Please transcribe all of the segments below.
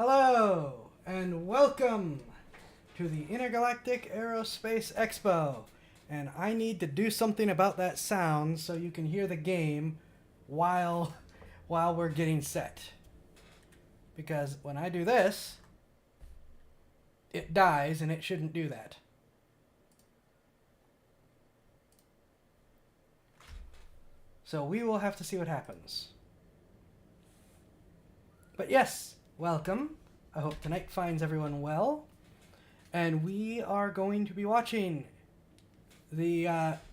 Hello, and welcome to the Intergalactic Aerospace Expo. And I need to do something about that sound so you can hear the game while we're getting set. Because when I do this, it dies, and it shouldn't do that. So we will have to see what happens. But yes, welcome. I hope tonight finds everyone well. And we are going to be watching the,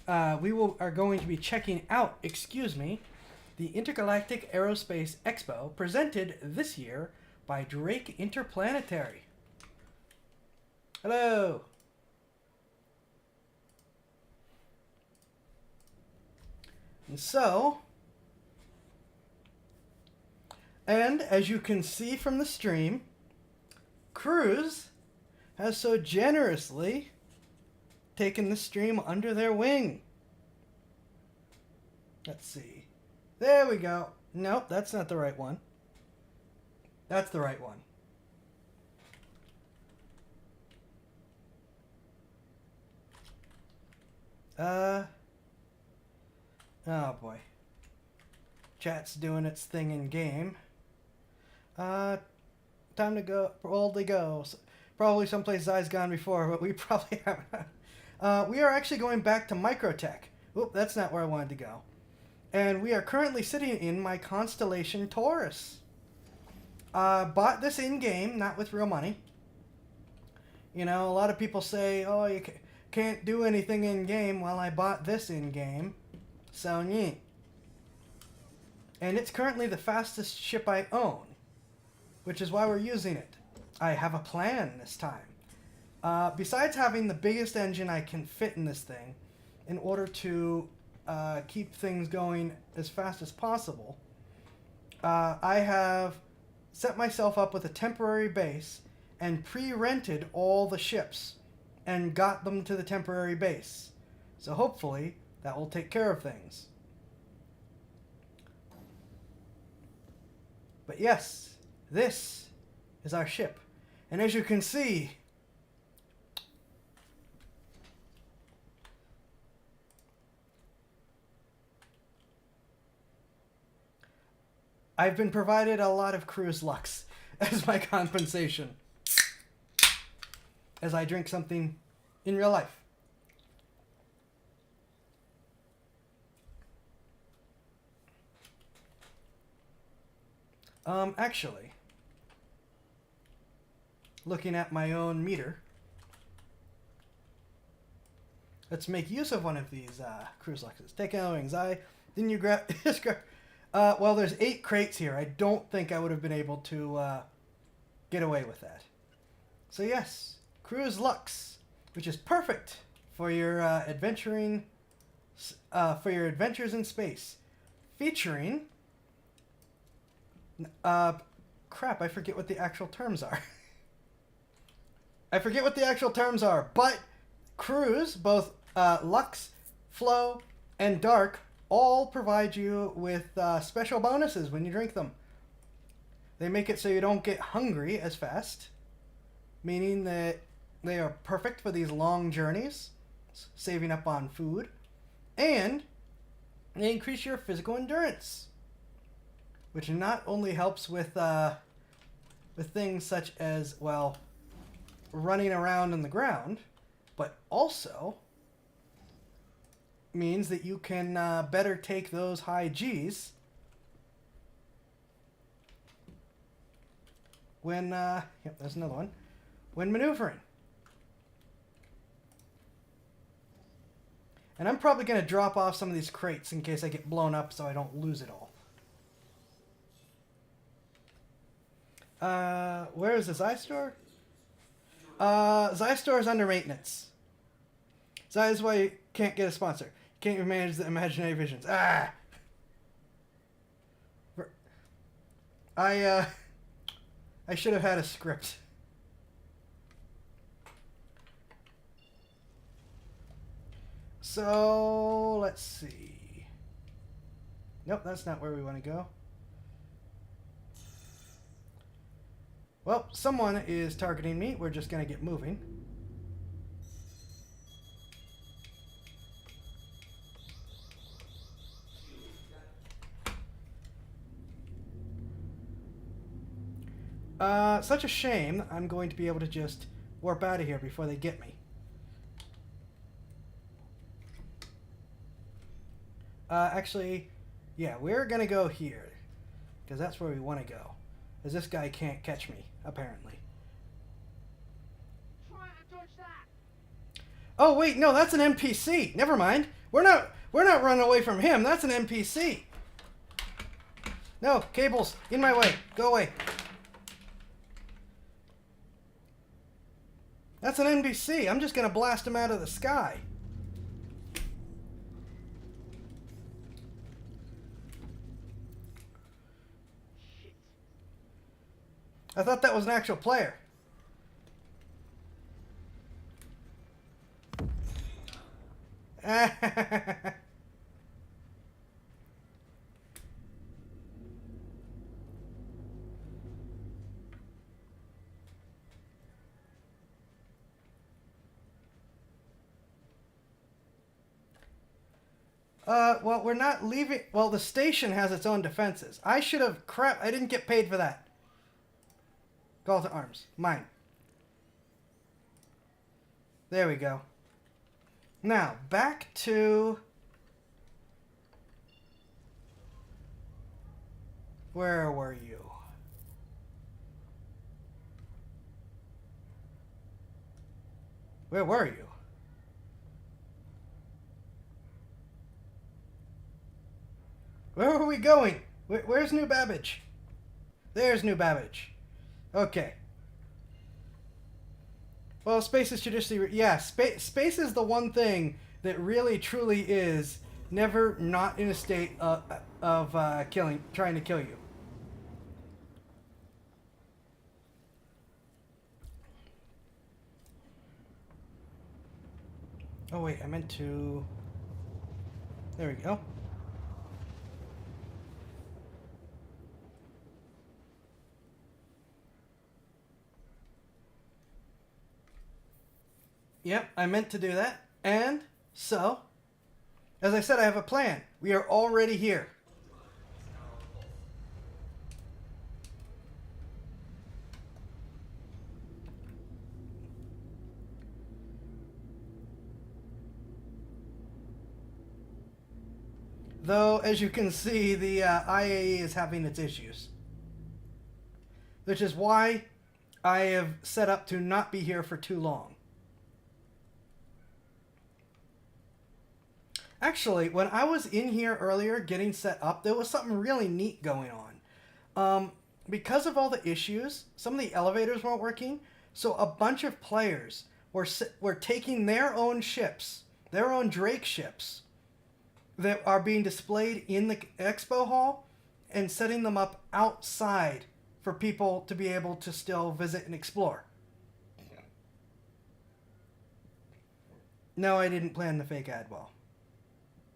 are going to be checking out, the Intergalactic Aerospace Expo presented this year by Drake Interplanetary. Hello. And so, and as you can see from the stream, CRUZ has so generously taken the stream under their wing. Let's see. There we go. Nope, that's not the right one. That's the right one. Oh boy. Chat's doing its thing in game. Time to go, boldly go. Probably someplace Zai's gone before, but we probably haven't. We are actually going back to MicroTech. Oop, that's not where I wanted to go. And we are currently sitting in my Constellation Taurus. Bought this in-game, not with real money. You know, a lot of people say, oh, you can't do anything in-game. Well, I bought this in-game. So, neat. And it's currently the fastest ship I own, which is why we're using it. I have a plan this time. Besides having the biggest engine I can fit in this thing, in order to keep things going as fast as possible, I have set myself up with a temporary base and pre-rented all the ships and got them to the temporary base. So hopefully that will take care of things. But yes, this is our ship. And as you can see, I've been provided a lot of CRUZ Lux as my compensation as I drink something in real life. Actually, looking at my own meter, let's make use of one of these CRUZ Luxes. Take out wings. Didn't you grab? Well, there's 8 crates here. I don't think I would have been able to get away with that. So yes, CRUZ Lux, which is perfect for your adventuring, for your adventures in space, featuring. Crap, I forget what the actual terms are. I forget what the actual terms are, but CRUZ, both Lux, Flow, and Dark, all provide you with special bonuses when you drink them. They make it so you don't get hungry as fast, meaning that they are perfect for these long journeys, saving up on food, and they increase your physical endurance, which not only helps with things such as, well, running around on the ground, but also means that you can better take those high Gs when, yep, there's another one, when maneuvering. And I'm probably going to drop off some of these crates in case I get blown up so I don't lose it all. Where is this iStore? iStore is under maintenance. So that is why you can't get a sponsor. Can't even manage the imaginary visions. Ah! I should have had a script. So, let's see. Nope, that's not where we want to go. Well, someone is targeting me. We're just going to get moving. Such a shame. I'm going to be able to just warp out of here before they get me. Actually, yeah, we're going to go here. Because that's where we want to go. Because this guy can't catch me, apparently. Try to dodge that. Oh, wait, no, that's an NPC. Never mind. We're not running away from him. That's an NPC. No, cables, in my way. Go away. That's an NPC. I'm just going to blast him out of the sky. Shit. I thought that was an actual player. Well, we're not leaving. Well, the station has its own defenses. I should have. Crap, I didn't get paid for that. Call to arms. Mine. There we go. Now, back to. Where were you? Where were you? Where are we going? Where's New Babbage? There's New Babbage. Okay. Well, space is traditionally... Yeah, space is the one thing that really, truly is never not in a state of trying to kill you. Oh, wait, I meant to... There we go. Yep, I meant to do that. And so, as I said, I have a plan. We are already here. Though, as you can see, the IAE is having its issues. Which is why I have set up to not be here for too long. Actually, when I was in here earlier getting set up, there was something really neat going on. Because of all the issues, some of the elevators weren't working, so a bunch of players were taking their own ships, their own Drake ships, that are being displayed in the expo hall, and setting them up outside for people to be able to still visit and explore. No, I didn't plan the fake ad wall.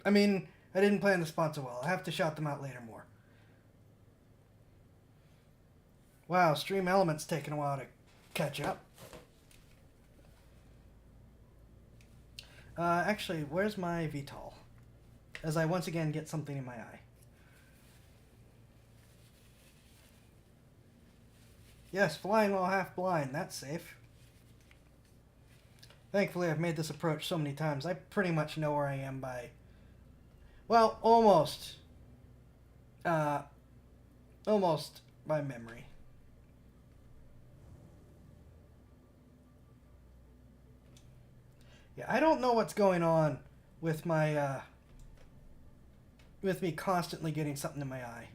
I mean, I didn't plan the sponsor well. I'll have to shout them out later more. Wow, Stream Element's taking a while to catch up. Actually, where's my VTOL? As I once again get something in my eye. Yes, flying while half blind. That's safe. Thankfully, I've made this approach so many times. I pretty much know where I am by... Well, almost. Almost by memory. Yeah, I don't know what's going on with my, with me constantly getting something in my eye.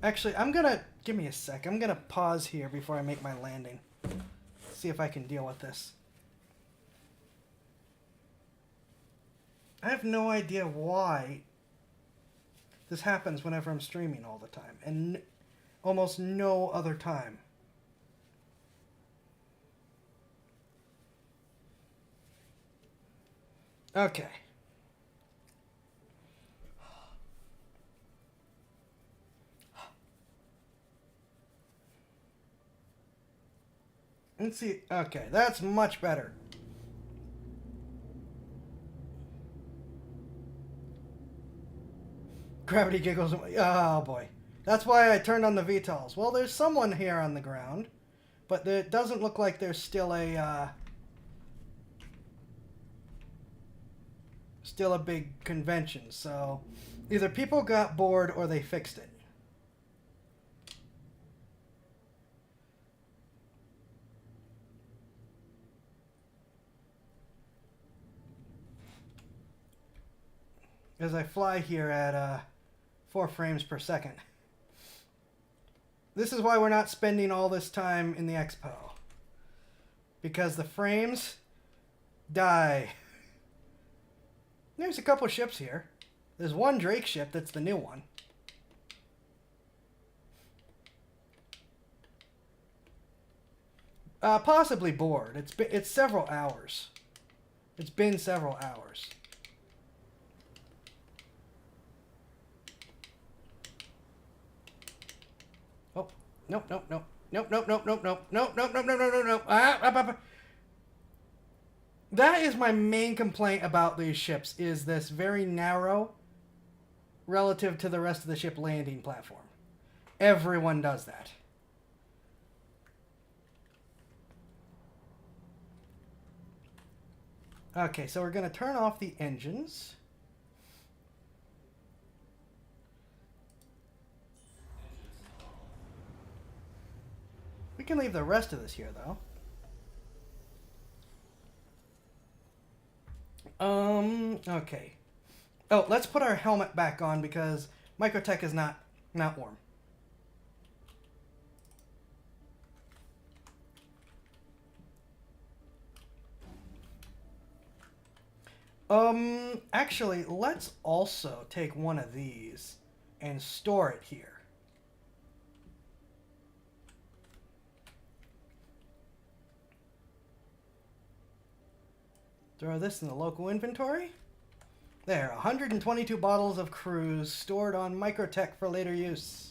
Actually, I'm gonna... Give me a sec. I'm gonna pause here before I make my landing. See if I can deal with this. I have no idea why this happens whenever I'm streaming all the time, and almost no other time. Okay. Let's see. Okay, that's much better. Gravity giggles. Oh boy. That's why I turned on the VTOLs. Well, there's someone here on the ground, but it doesn't look like there's still a big convention. So either people got bored or they fixed it. As I fly here at 4 frames per second. This is why we're not spending all this time in the expo. Because the frames die. There's a couple ships here. There's one Drake ship that's the new one. Possibly bored. It's several hours. It's been several hours. Oh, nope. That is my main complaint about these ships, is this very narrow relative to the rest of the ship landing platform. Everyone does that. Okay, so we're going to turn off the engines. We can leave the rest of this here, though. Okay. Oh, let's put our helmet back on because MicroTech is not warm. Actually, let's also take one of these and store it here. Throw this in the local inventory. There, 122 bottles of CRUZ stored on MicroTech for later use.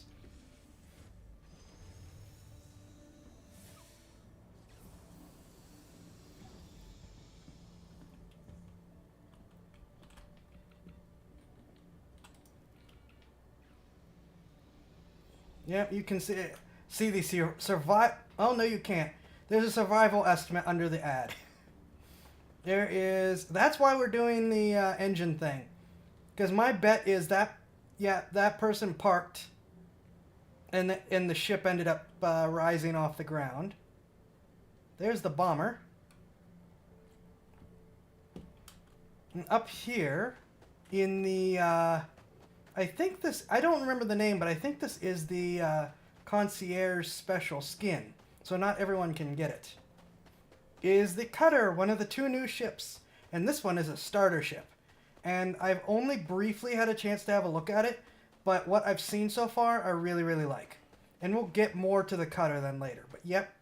Yep, you can see the survive. Oh no, you can't. There's a survival estimate under the ad. There is. That's why we're doing the engine thing, because my bet is that that person parked, and the ship ended up rising off the ground. There's the bomber. And up here, in the I think this. I don't remember the name, but I think this is the concierge special skin, so not everyone can get it. Is the Cutter, one of the 2 new ships. And this one is a starter ship. And I've only briefly had a chance to have a look at it, but what I've seen so far I really, really like. And we'll get more to the Cutter then later. But yep,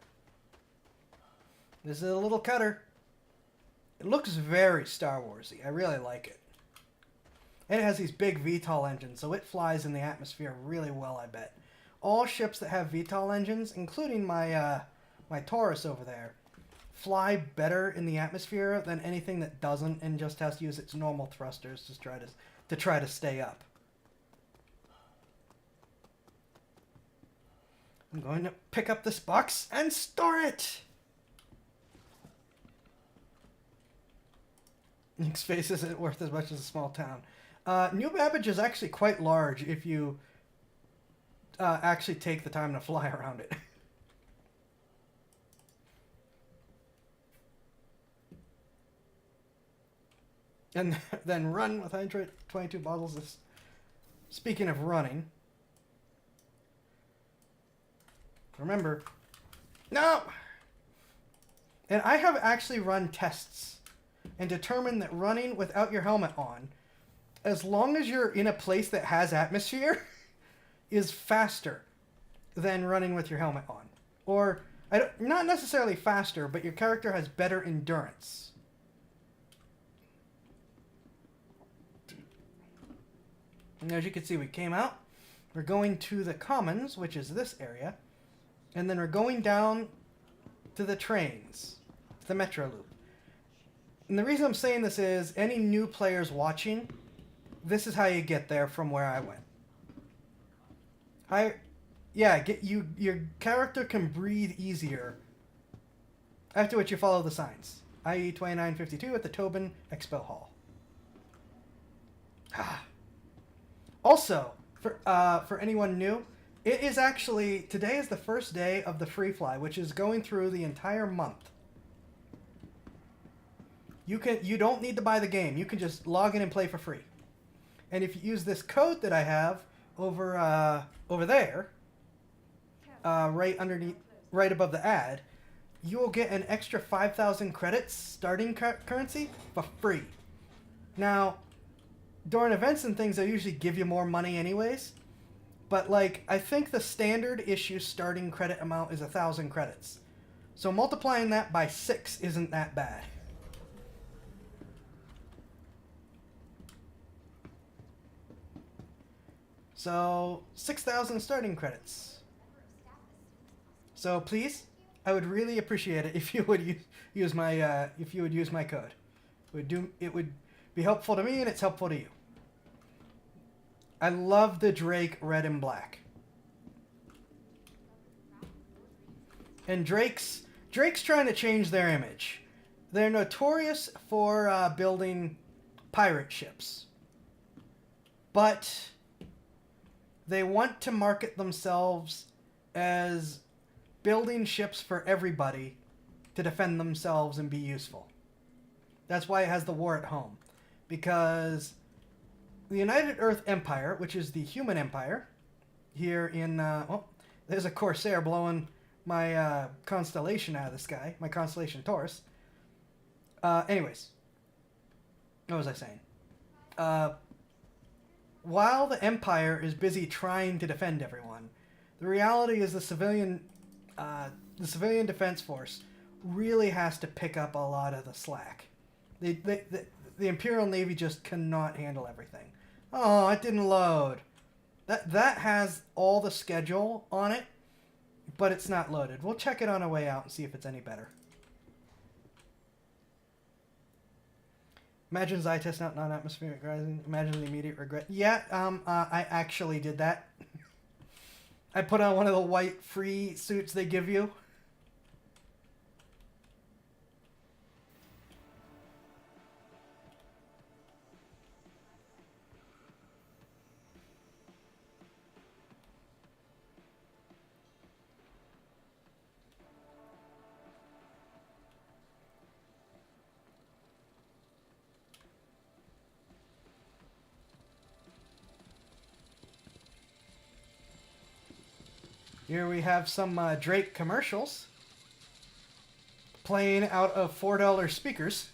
this is a little Cutter. It looks very Star Warsy. I really like it. And it has these big VTOL engines, so it flies in the atmosphere really well, I bet. All ships that have VTOL engines, including my my Taurus over there, fly better in the atmosphere than anything that doesn't and just has to use its normal thrusters to try to stay up. I'm going to pick up this box and store it. Space isn't worth as much as a small town. New Babbage is actually quite large if you actually take the time to fly around it. And then run with 122 bottles of... Speaking of running... Remember... No! And I have actually run tests and determined that running without your helmet on, as long as you're in a place that has atmosphere, is faster than running with your helmet on. Or, not necessarily faster, but your character has better endurance. And as you can see, we came out. We're going to the Commons, which is this area. And then we're going down to the trains, to the metro loop. And the reason I'm saying this is any new players watching, this is how you get there from where I went. Your character can breathe easier after which you follow the signs. IAE 2952 at the Tobin Expo Hall. Also, for anyone new, it is actually, today is the first day of the free fly, which is going through the entire month. You don't need to buy the game. You can just log in and play for free. And if you use this code that I have over there, right underneath, right above the ad, you will get an extra 5,000 credits starting currency for free. Now, during events and things, they usually give you more money anyways. But like, I think the standard issue starting credit amount is 1,000 credits. So multiplying that by 6 isn't that bad. So 6,000 starting credits. So please, I would really appreciate it if you would use my code. It would be helpful to me, and it's helpful to you. I love the Drake red and black. And Drake's trying to change their image. They're notorious for building pirate ships. But they want to market themselves as building ships for everybody to defend themselves and be useful. That's why it has the war at home. Because the United Earth Empire, which is the human empire, here in... there's a Corsair blowing my constellation out of the sky. My constellation Taurus. Anyways. What was I saying? While the Empire is busy trying to defend everyone, the reality is the civilian defense force really has to pick up a lot of the slack. The Imperial Navy just cannot handle everything. Oh, it didn't load. That has all the schedule on it, but it's not loaded. We'll check it on our way out and see if it's any better. Imagine Xi testing out non-atmospheric rising. Imagine the immediate regret. Yeah, I actually did that. I put on one of the white free suits they give you. Here we have some Drake commercials playing out of $4 speakers.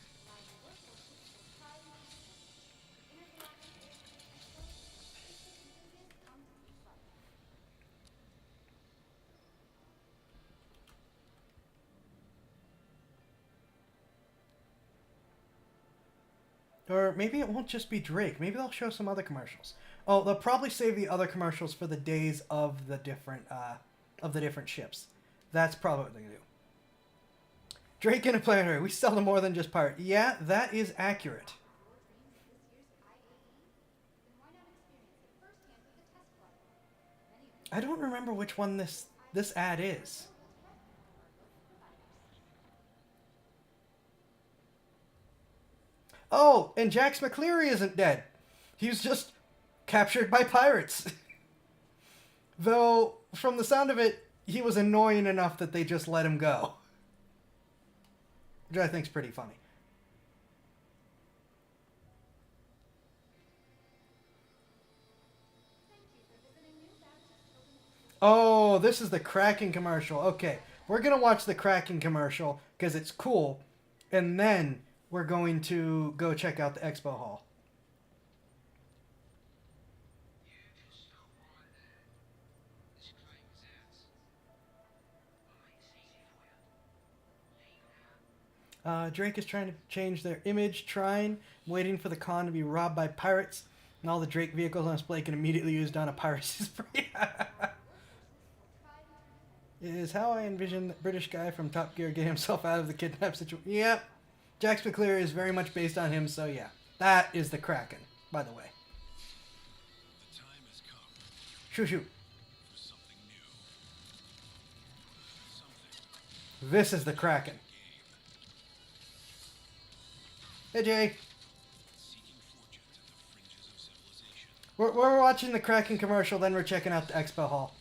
Or maybe it won't just be Drake. Maybe they'll show some other commercials. Oh, they'll probably save the other commercials for the days of the different ships. That's probably what they're gonna do. Drake Interplanetary. We sell to more than just pirate. Yeah, that is accurate. I don't remember which one this ad is. Oh, and Jax McCleary isn't dead. He was just captured by pirates. Though, from the sound of it, he was annoying enough that they just let him go. Which I think's pretty funny. Oh, this is the Kraken commercial. Okay, we're going to watch the Kraken commercial because it's cool. And then we're going to go check out the expo hall. Drake is trying to change their image, waiting for the con to be robbed by pirates, and all the Drake vehicles on display can immediately use down a piracy spree. Is how I envision the British guy from Top Gear get himself out of the kidnap situation. Yep. Jax McCleary is very much based on him, so yeah. That is the Kraken, by the way. The time has come Shoo shoo. for something new. Something This is the Kraken. game. Hey Jay. Seeking fortunes at the fringes of civilization. We're watching the Kraken commercial, then we're checking out the expo hall.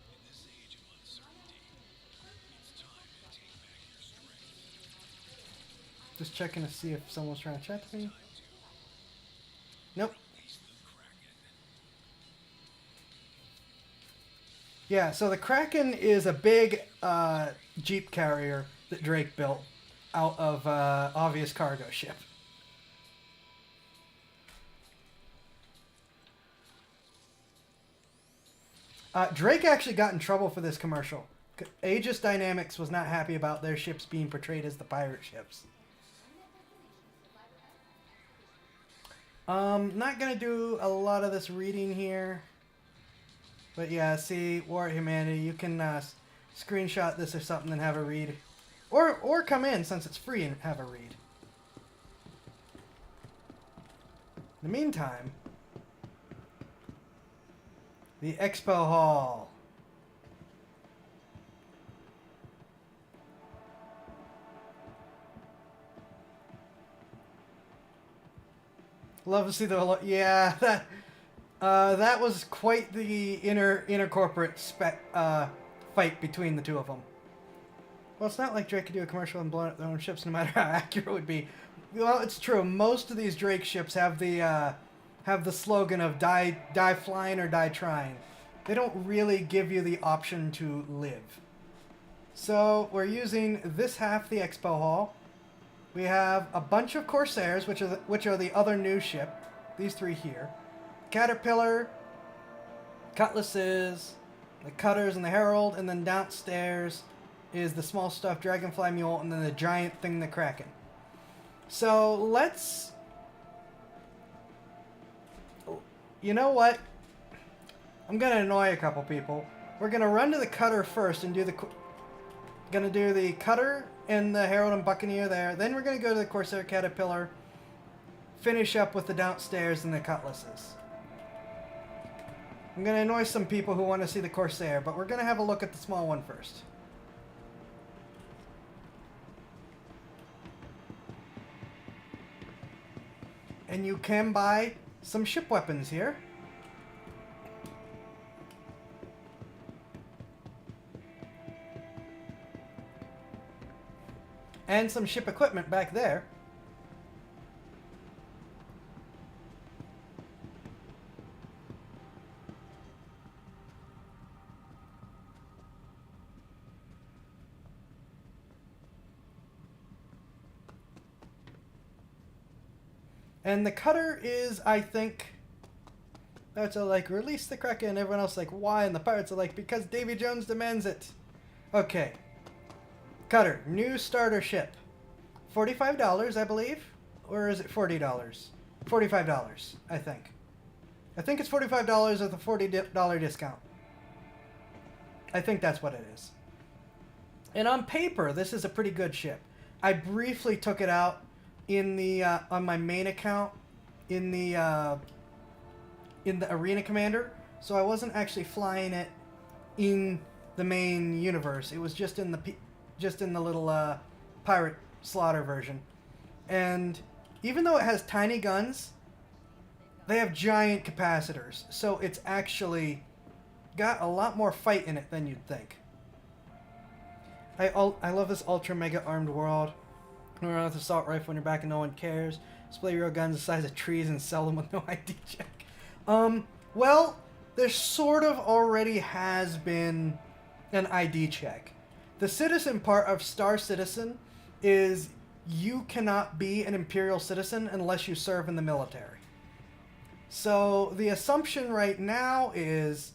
In this age of uncertainty, it's time to take back your strength. Just checking to see if someone's trying to chat to me. Time to Nope. release the Kraken. Yeah, so the Kraken is a big Jeep carrier that Drake built out of obvious cargo ship. Drake actually got in trouble for this commercial. Aegis Dynamics was not happy about their ships being portrayed as the pirate ships. Not gonna do a lot of this reading here. But yeah, see, War at Humanity, you can screenshot this or something and have a read. Or come in, since it's free, and have a read. In the meantime, the Expo Hall. Love to see the... Yeah, that was quite the inner corporate fight between the two of them. Well, it's not like Drake could do a commercial and blow up their own ships, no matter how accurate it would be. Well, it's true. Most of these Drake ships have the slogan of "Die flying or die trying." They don't really give you the option to live. So we're using this half of the Expo Hall. We have a bunch of Corsairs, which are the other new ship. These three here. Caterpillar, Cutlasses, the Cutters, and the Herald, and then downstairs is the small stuff Dragonfly Mule, and then the giant thing, the Kraken. So let's... You know what? I'm gonna annoy a couple people. We're gonna run to the Cutter first and do the... Gonna do the Cutter and the Herald and Buccaneer there. Then we're gonna go to the Corsair Caterpillar. Finish up with the downstairs and the Cutlasses. I'm gonna annoy some people who want to see the Corsair, but we're gonna have a look at the small one first. And you can buy some ship weapons here. And some ship equipment back there. And the Cutter is, I think, that's like, release the Kraken, and everyone else like, why? And the pirates are like, because Davy Jones demands it. Okay. Cutter, new starter ship. $45, I believe? Or is it $40? $45, I think. I think it's $45 with a $40 discount. I think that's what it is. And on paper, this is a pretty good ship. I briefly took it out in the on my main account in the Arena Commander, so I wasn't actually flying it in the main universe. It was just in the little pirate slaughter version. And even though it has tiny guns, they have giant capacitors, so it's actually got a lot more fight in it than you'd think. I love this ultra mega armed world. Run around with assault rifle when you're back and no one cares. Display real guns the size of trees and sell them with no ID check. Well, there sort of already has been an ID check. The citizen part of Star Citizen is you cannot be an Imperial citizen unless you serve in the military. So the assumption right now is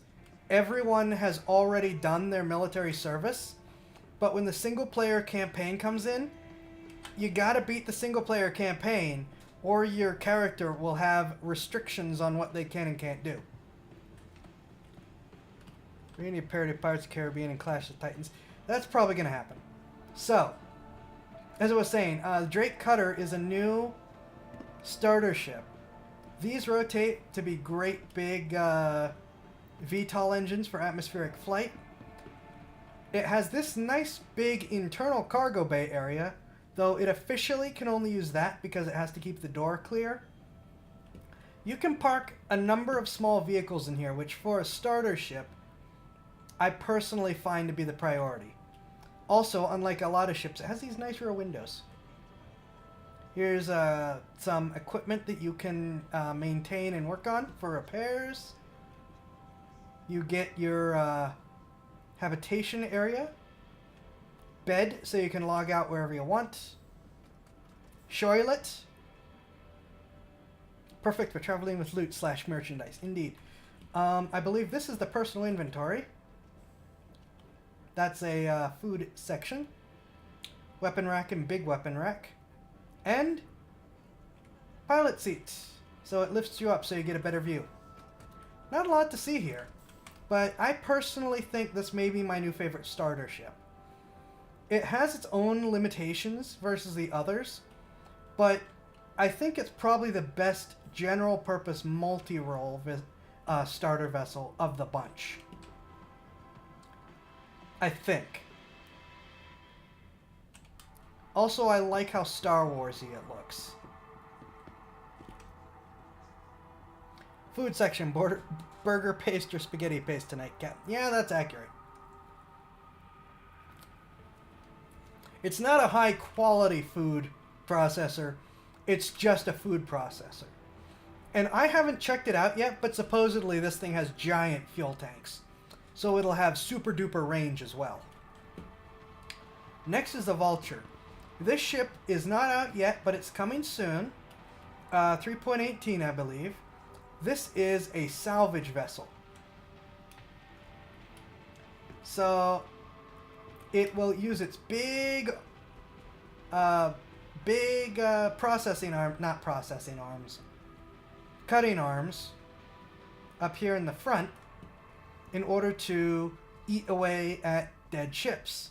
everyone has already done their military service, but when the single player campaign comes in, you gotta beat the single player campaign or your character will have restrictions on what they can and can't do. We need a parody of Pirates of the Caribbean and Clash of Titans. That's probably going to happen. So, as I was saying, the Drake Cutter is a new starter ship. These rotate to be great big VTOL engines for atmospheric flight. It has this nice big internal cargo bay area, though it officially can only use that because it has to keep the door clear. You can park a number of small vehicles in here, which for a starter ship, I personally find to be the priority. Also, unlike a lot of ships, it has these nice rear windows. Here's some equipment that you can maintain and work on for repairs. You get your habitation area. Bed, so you can log out wherever you want. Shoilet. Perfect for traveling with loot / merchandise. Indeed. I believe this is the personal inventory. That's a food section. Weapon rack and big weapon rack. And pilot seats. So it lifts you up so you get a better view. Not a lot to see here. But I personally think this may be my new favorite starter ship. It has its own limitations versus the others. But I think it's probably the best general purpose multi-role starter vessel of the bunch. I think. Also, I like how Star Wars-y it looks. Food section. Burger paste or spaghetti paste tonight, Cap. Yeah, that's accurate. It's not a high-quality food processor. It's just a food processor. And I haven't checked it out yet, but supposedly this thing has giant fuel tanks. So it'll have super duper range as well. Next is the Vulture. This ship is not out yet, but it's coming soon. 3.18, I believe. This is a salvage vessel. So it will use its big processing arm, not processing arms, cutting arms up here in the front in order to eat away at dead ships.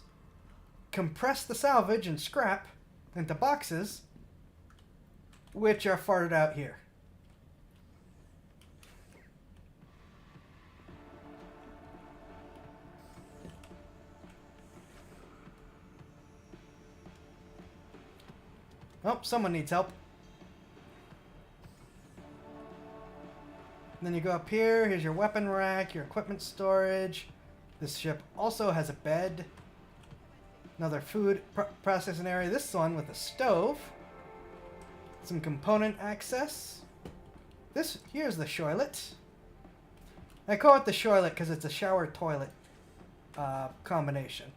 Compress the salvage and scrap into boxes, which are farted out here. Oh, someone needs help. Then you go up here, here's your weapon rack, your equipment storage. This ship also has a bed. Another food processing area. This one with a stove. Some component access. Here's the shoilet. I call it the shoilet because it's a shower toilet combination.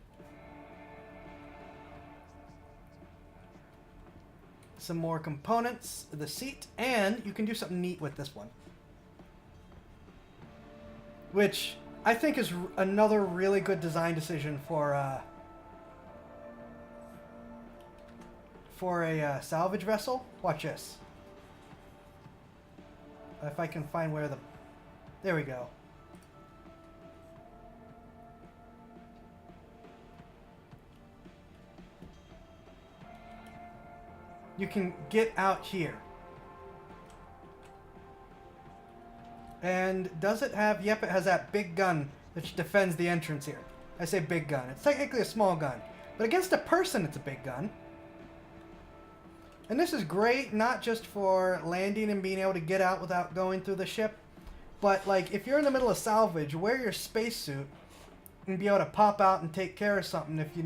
Some more components, the seat, and you can do something neat with this one. Which I think is another really good design decision for a salvage vessel. Watch this. If I can find where there we go. You can get out here. And does it have... Yep, it has that big gun which defends the entrance here. I say big gun. It's technically a small gun. But against a person, it's a big gun. And this is great, not just for landing and being able to get out without going through the ship. But, like, if you're in the middle of salvage, wear your spacesuit and be able to pop out and take care of something if you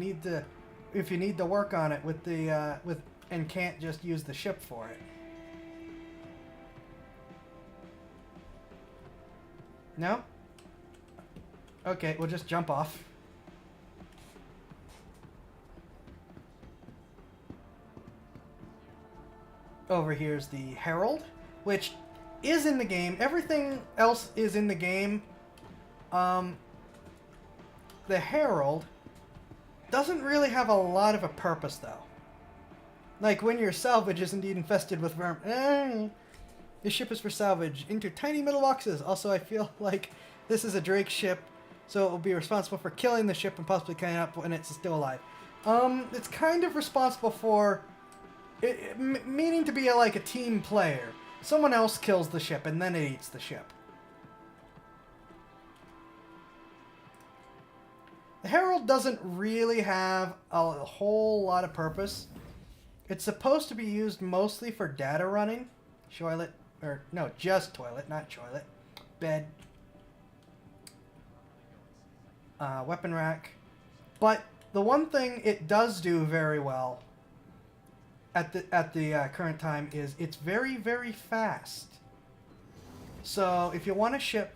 need to work on it with the... and can't just use the ship for it. No? Okay, we'll just jump off. Over here's the Herald, which is in the game. Everything else is in the game. The Herald doesn't really have a lot of a purpose, though. Like when your salvage is indeed infested with vermin. This ship is for salvage into tiny metal boxes. Also, I feel like this is a Drake ship So it will be responsible for killing the ship and possibly coming up when it's still alive. It's kind of responsible for meaning to be like a team player. Someone else kills the ship and then it eats the ship. The Herald doesn't really have a whole lot of purpose. It's supposed to be used mostly for data running. Toilet, or no, just toilet, not toilet. Bed. Weapon rack. But the one thing it does do very well at the current time is it's very, very fast. So if you want a ship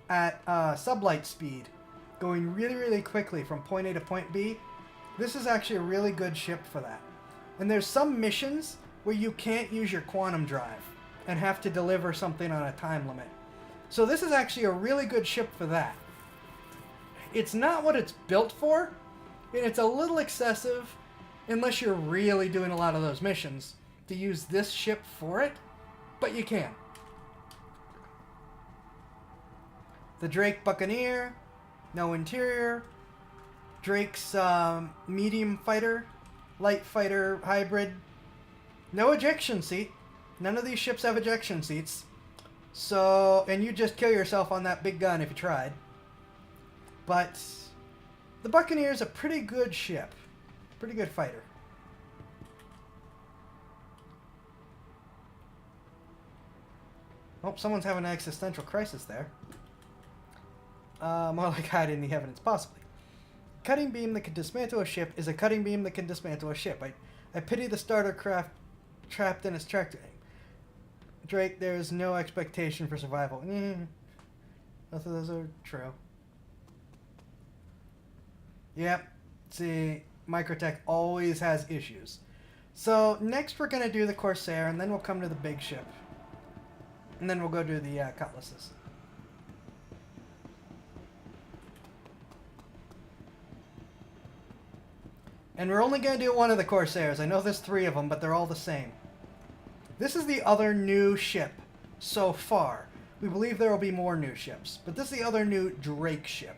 at sublight speed, going really, really quickly from point A to point B, this is actually a really good ship for that. And there's some missions where you can't use your quantum drive and have to deliver something on a time limit. So this is actually a really good ship for that. It's not what it's built for, and it's a little excessive, unless you're really doing a lot of those missions, to use this ship for it, but you can. The Drake Buccaneer, no interior. Drake's medium fighter, light fighter hybrid. No ejection seat. None of these ships have ejection seats. So, and you just kill yourself on that big gun if you tried. But the Buccaneer is a pretty good ship. Pretty good fighter. Oh, someone's having an existential crisis there. More like hiding the evidence, possibly. Cutting beam that can dismantle a ship is a cutting beam that can dismantle a ship. I pity the starter craft trapped in its tractor. Drake, there is no expectation for survival. Both of those are true. Yep. See, MicroTech always has issues. So next we're going to do the Corsair, and then we'll come to the big ship. And then we'll go do the Cutlasses. And we're only going to do one of the Corsairs. I know there's 3 of them, but they're all the same. This is the other new ship so far. We believe there will be more new ships, but this is the other new Drake ship.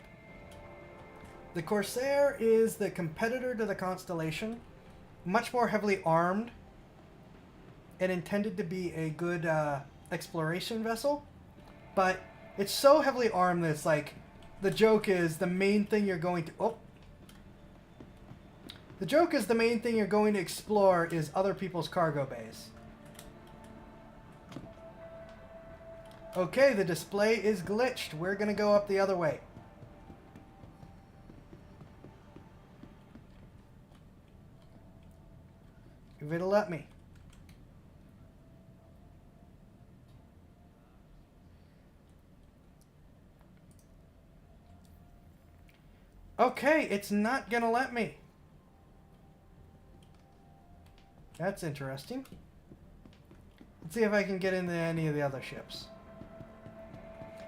The Corsair is the competitor to the Constellation, much more heavily armed, and intended to be a good exploration vessel, but it's so heavily armed that it's like, the joke is the main thing you're going to... Oh! The joke is the main thing you're going to explore is other people's cargo bays. Okay, the display is glitched. We're going to go up the other way. If it'll let me. Okay, it's not going to let me. That's interesting. Let's see if I can get into any of the other ships.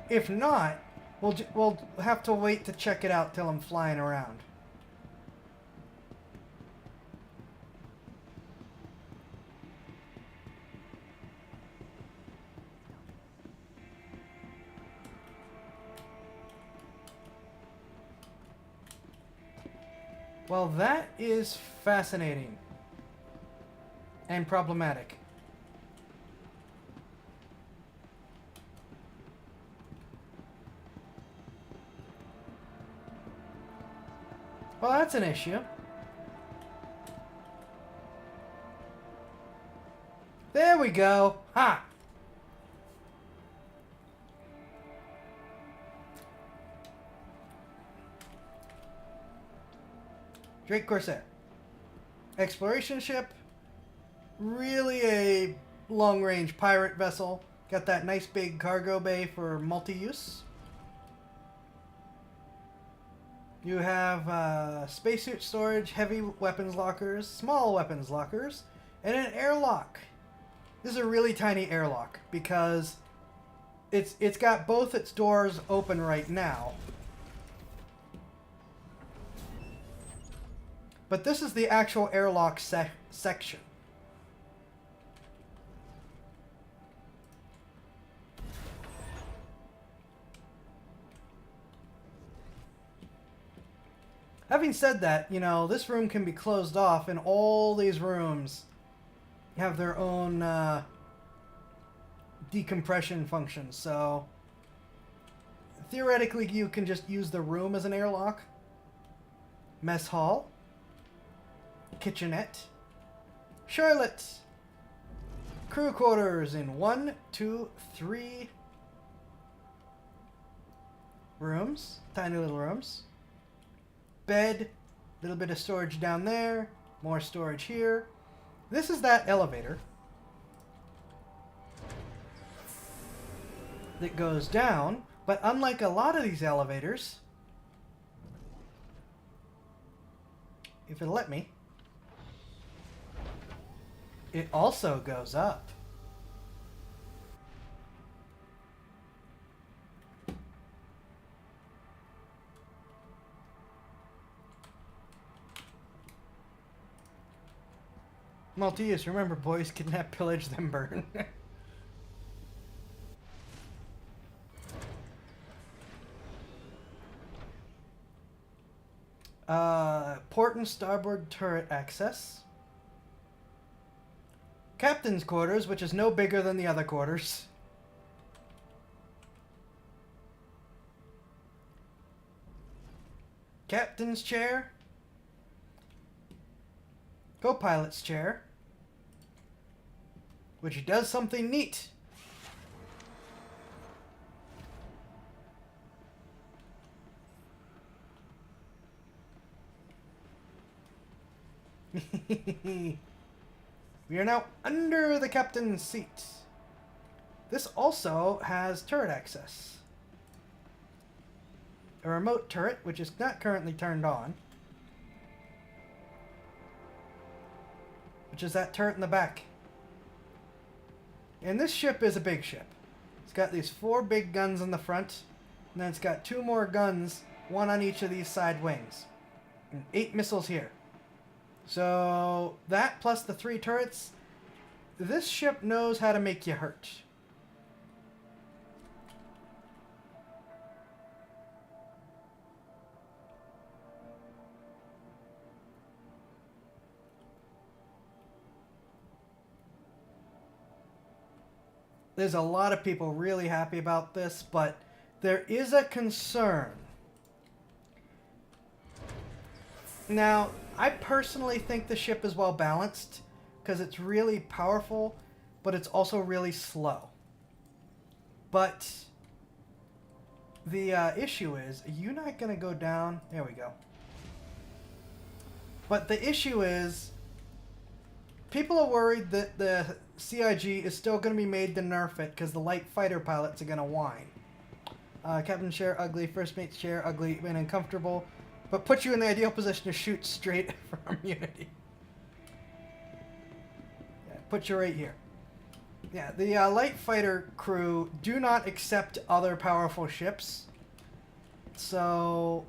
If not, we'll have to wait to check it out till I'm flying around. Well, that is fascinating. And problematic. Well, that's an issue. There we go. Ha! Drake Corsair. Exploration ship. Really a long-range pirate vessel. Got that nice big cargo bay for multi-use. You have spacesuit storage, heavy weapons lockers, small weapons lockers, and an airlock. This is a really tiny airlock because it's got both its doors open right now. But this is the actual airlock section. Having said that, you know, this room can be closed off, and all these rooms have their own decompression functions. So theoretically, you can just use the room as an airlock. Mess hall, kitchenette, Charlotte, crew quarters in 1, 2, 3 rooms, tiny little rooms. Bed, little bit of storage down there, more storage here. This is that elevator that goes down, but unlike a lot of these elevators, if it'll let me, it also goes up. Multi-use, remember boys, kidnap, pillage, then burn. Port and starboard turret access. Captain's quarters, which is no bigger than the other quarters. Captain's chair. Co-pilot's chair. Which does something neat. We are now under the captain's seat. This also has turret access. A remote turret, which is not currently turned on. Which is that turret in the back. And this ship is a big ship. It's got these 4 big guns in the front. And then it's got 2 more guns, 1 on each of these side wings. And 8 missiles here. So that plus the 3 turrets, this ship knows how to make you hurt. There's a lot of people really happy about this, but there is a concern. Now, I personally think the ship is well balanced because it's really powerful, but it's also really slow. But the issue is, you're not going to go down. There we go. But the issue is, people are worried that the CIG is still going to be made to nerf it because the light fighter pilots are going to whine. Captain's chair, ugly. First mate's chair, ugly and uncomfortable. But put you in the ideal position to shoot straight from Unity. Yeah, put you right here. Yeah, the light fighter crew do not accept other powerful ships. So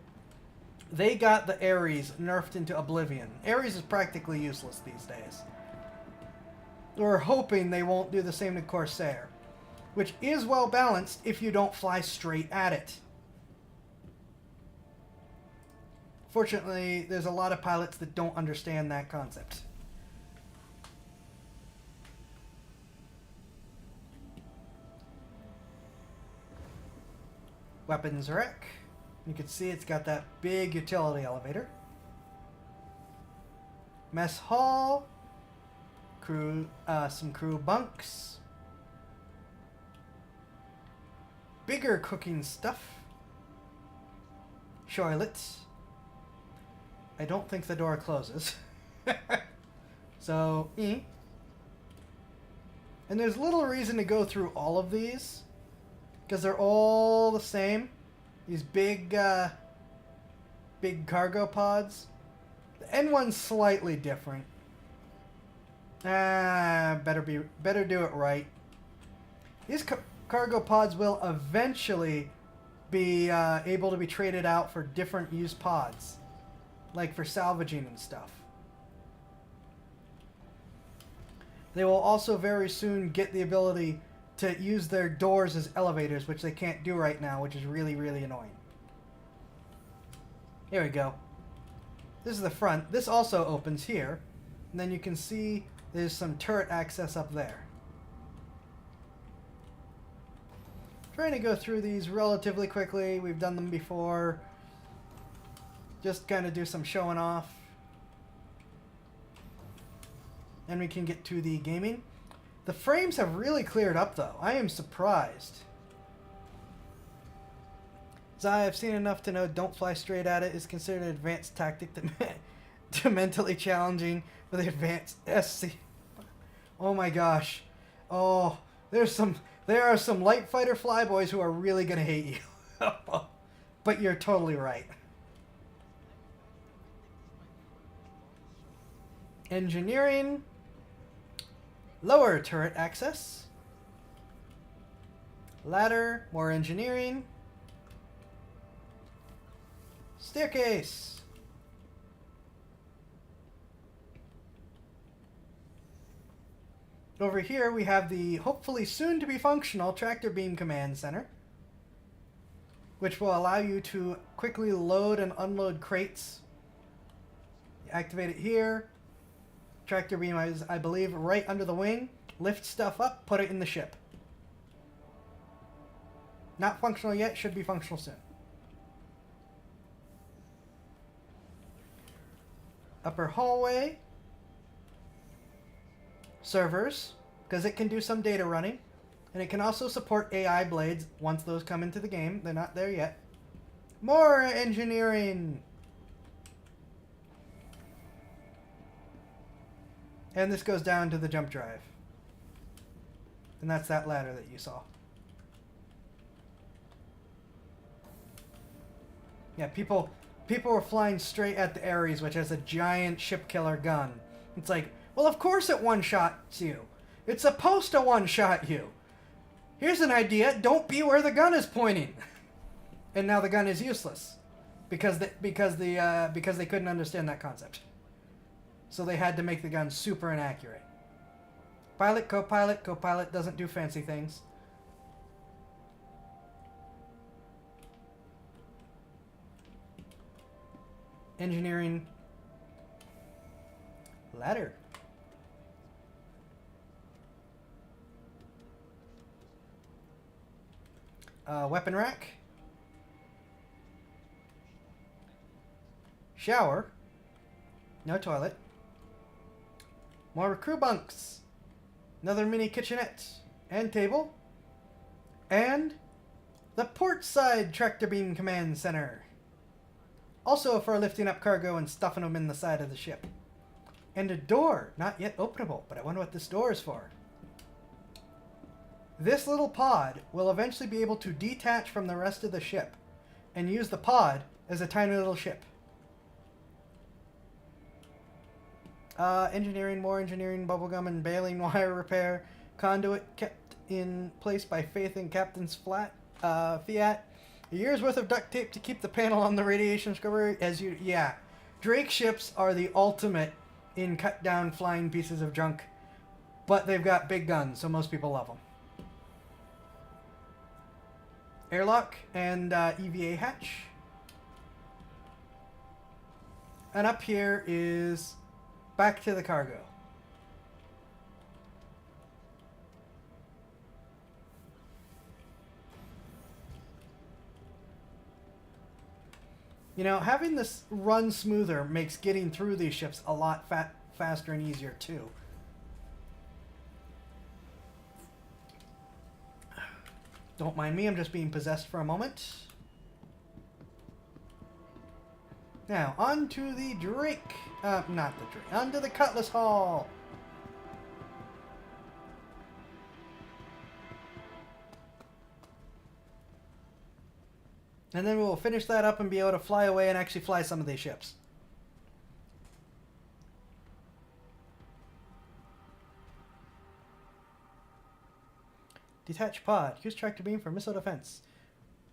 they got the Ares nerfed into oblivion. Ares is practically useless these days. We're hoping they won't do the same to Corsair, which is well balanced if you don't fly straight at it. Fortunately, there's a lot of pilots that don't understand that concept. Weapons rack. You can see it's got that big utility elevator. Mess hall. Crew, some crew bunks. Bigger cooking stuff. Toilets. I don't think the door closes. So, And there's little reason to go through all of these, because they're all the same. These big, big cargo pods. The N1's slightly different. Better do it right. These cargo pods will eventually be able to be traded out for different use pods. Like for salvaging and stuff. They will also very soon get the ability to use their doors as elevators, which they can't do right now, which is really, really annoying. Here we go. This is the front. This also opens here. And then you can see there's some turret access up there. Trying to go through these relatively quickly. We've done them before. Just kind of do some showing off. And we can get to the gaming. The frames have really cleared up though. I am surprised. Zai, I've seen enough to know don't fly straight at it is considered an advanced tactic to mentally challenging with the advanced SC. Oh my gosh. Oh, there are some light fighter flyboys who are really gonna hate you. But you're totally right. Engineering. Lower turret access. Ladder, more engineering. Staircase. Over here we have the hopefully soon to be functional tractor beam command center, which will allow you to quickly load and unload crates. You activate it here. Tractor beam is, I believe, right under the wing. Lift stuff up, put it in the ship. Not functional yet, should be functional soon. Upper hallway. Servers, because it can do some data running. And it can also support AI blades once those come into the game. They're not there yet. More engineering. And this goes down to the jump drive. And that's that ladder that you saw. Yeah, people were flying straight at the Ares, which has a giant ship killer gun. It's like, well, of course it one-shots you. It's supposed to one-shot you. Here's an idea. Don't be where the gun is pointing. And now the gun is useless. Because they couldn't understand that concept. So they had to make the gun super inaccurate. Pilot, co-pilot. Co-pilot doesn't do fancy things. Engineering. Ladder. Weapon rack. Shower. No toilet. More crew bunks. Another mini kitchenette. And table. And the port side tractor beam command center. Also for lifting up cargo and stuffing them in the side of the ship. And a door, not yet openable, but I wonder what this door is for. This little pod will eventually be able to detach from the rest of the ship and use the pod as a tiny little ship. Engineering, more engineering, bubblegum and baling wire repair, conduit kept in place by Faith and Captain's Fiat. A year's worth of duct tape to keep the panel on the radiation scrubber yeah. Drake ships are the ultimate in cut down flying pieces of junk, but they've got big guns, so most people love them. Airlock and EVA hatch. And up here is back to the cargo. You know, having this run smoother makes getting through these ships a lot faster and easier too. Don't mind me, I'm just being possessed for a moment. Now, on to the Drake. Not the Drake. On to the Cutlass Hall. And then we'll finish that up and be able to fly away and actually fly some of these ships. Detach pod. Use tractor beam for missile defense.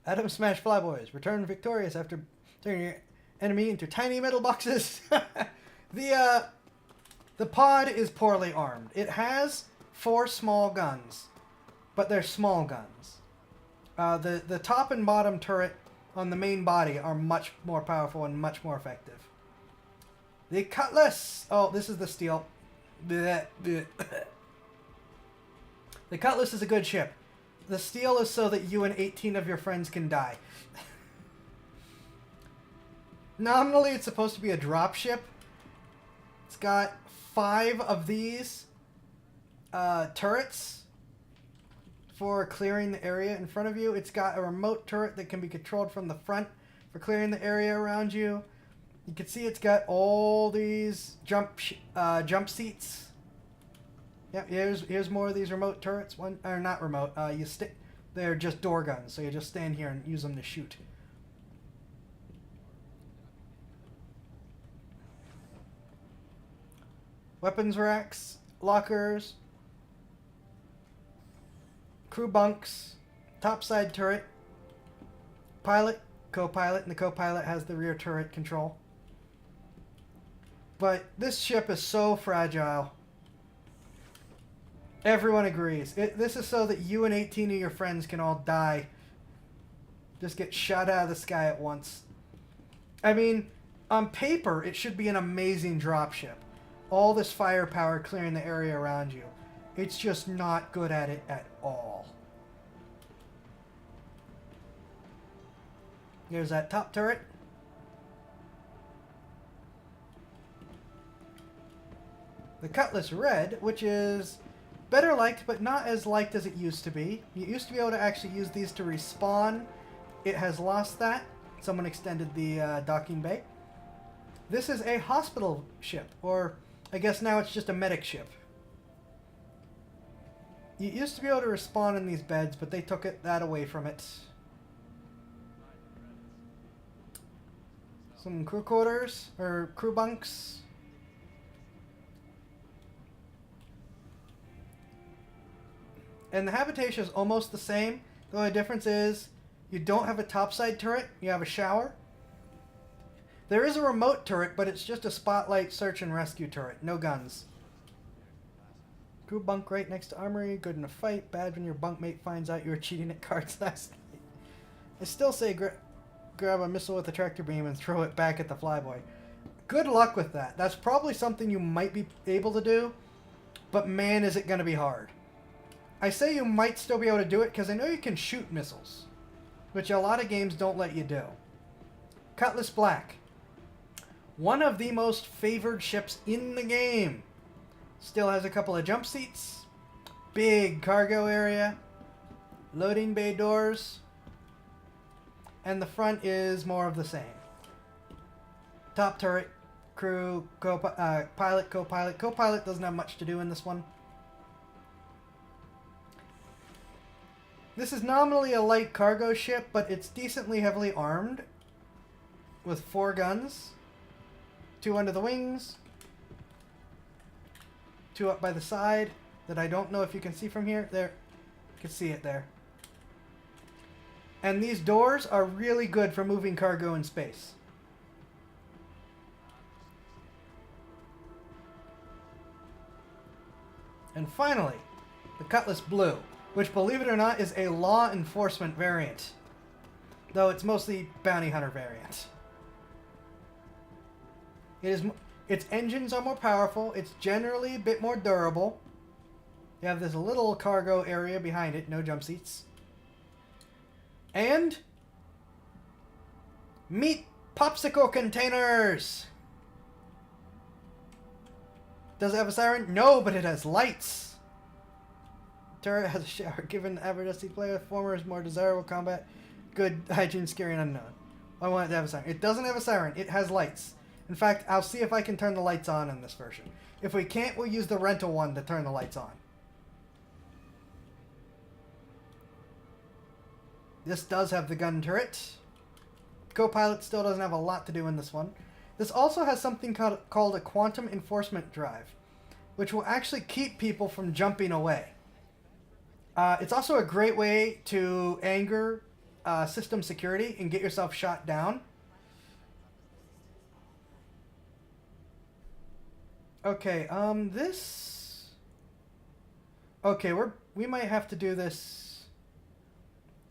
Atom smash flyboys. Return victorious after turning your enemy into tiny metal boxes. The pod is poorly armed. It has 4 small guns, but they're small guns. The top and bottom turret on the main body are much more powerful and much more effective. The Cutlass! Oh, this is the steel. Bleh, bleh. The Cutlass is a good ship. The steel is so that you and 18 of your friends can die. Nominally, it's supposed to be a drop ship. It's got 5 of these turrets for clearing the area in front of you. It's got a remote turret that can be controlled from the front for clearing the area around you. You can see it's got all these jump seats. Yep, here's more of these remote turrets. One or not remote. They're just door guns, so you just stand here and use them to shoot. Weapons racks, lockers, crew bunks, topside turret, pilot, co-pilot, and the co-pilot has the rear turret control. But this ship is so fragile. Everyone agrees. This is so that you and 18 of your friends can all die. Just get shot out of the sky at once. I mean, on paper, it should be an amazing dropship. All this firepower clearing the area around you. It's just not good at it at all. Here's that top turret. The Cutlass Red, which is better liked, but not as liked as it used to be. You used to be able to actually use these to respawn. It has lost that. Someone extended the docking bay. This is a hospital ship, or I guess now it's just a medic ship. You used to be able to respawn in these beds, but they took that away from it. Some crew quarters, or crew bunks. And the habitation is almost the same. The only difference is you don't have a topside turret, you have a shower. There is a remote turret, but it's just a spotlight search and rescue turret. No guns. Crew bunk right next to armory. Good in a fight. Bad when your bunkmate finds out you were cheating at cards last night. I still say grab a missile with a tractor beam and throw it back at the flyboy. Good luck with that. That's probably something you might be able to do, but man, is it going to be hard. I say you might still be able to do it because I know you can shoot missiles, which a lot of games don't let you do. Cutlass Black. One of the most favored ships in the game. Still has a couple of jump seats, big cargo area, loading bay doors, and the front is more of the same. Top turret, crew, pilot, co-pilot. Co-pilot doesn't have much to do in this one. This is nominally a light cargo ship, but it's decently heavily armed with 4 guns. 2 under the wings. 2 up by the side that I don't know if you can see from here. There. You can see it there. And these doors are really good for moving cargo in space. And finally, the Cutlass Blue, which, believe it or not, is a law enforcement variant, though it's mostly bounty hunter variant. Its engines are more powerful. It's generally a bit more durable. You have this little cargo area behind it, no jump seats. And meet popsicle containers. Does it have a siren? No, but it has lights. Turret has a shower. Given the average SC player, former is more desirable combat. Good hygiene, scary, and unknown. I want it to have a siren. It doesn't have a siren. It has lights. In fact, I'll see if I can turn the lights on in this version. If we can't, we'll use the rental one to turn the lights on. This does have the gun turret. Co-pilot still doesn't have a lot to do in this one. This also has something called a quantum enforcement drive, which will actually keep people from jumping away. It's also a great way to anger system security and get yourself shot down. Okay, this... Okay, we might have to do this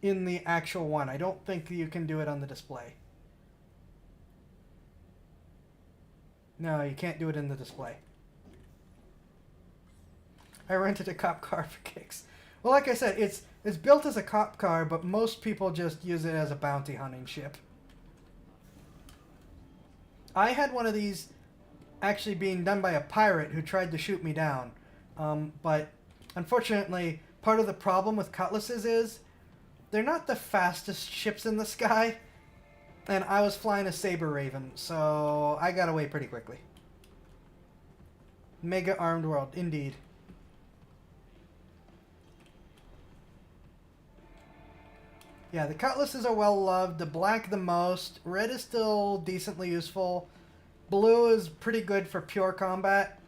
in the actual one. I don't think you can do it on the display. No, you can't do it in the display. I rented a cop car for kicks. Well, like I said, it's built as a cop car, but most people just use it as a bounty hunting ship. I had one of these actually being done by a pirate who tried to shoot me down. But unfortunately, part of the problem with Cutlasses is they're not the fastest ships in the sky. And I was flying a Saber Raven, so I got away pretty quickly. Mega armed world, indeed. Yeah, the Cutlasses are well loved. The black the most. Red is still decently useful. Blue is pretty good for pure combat.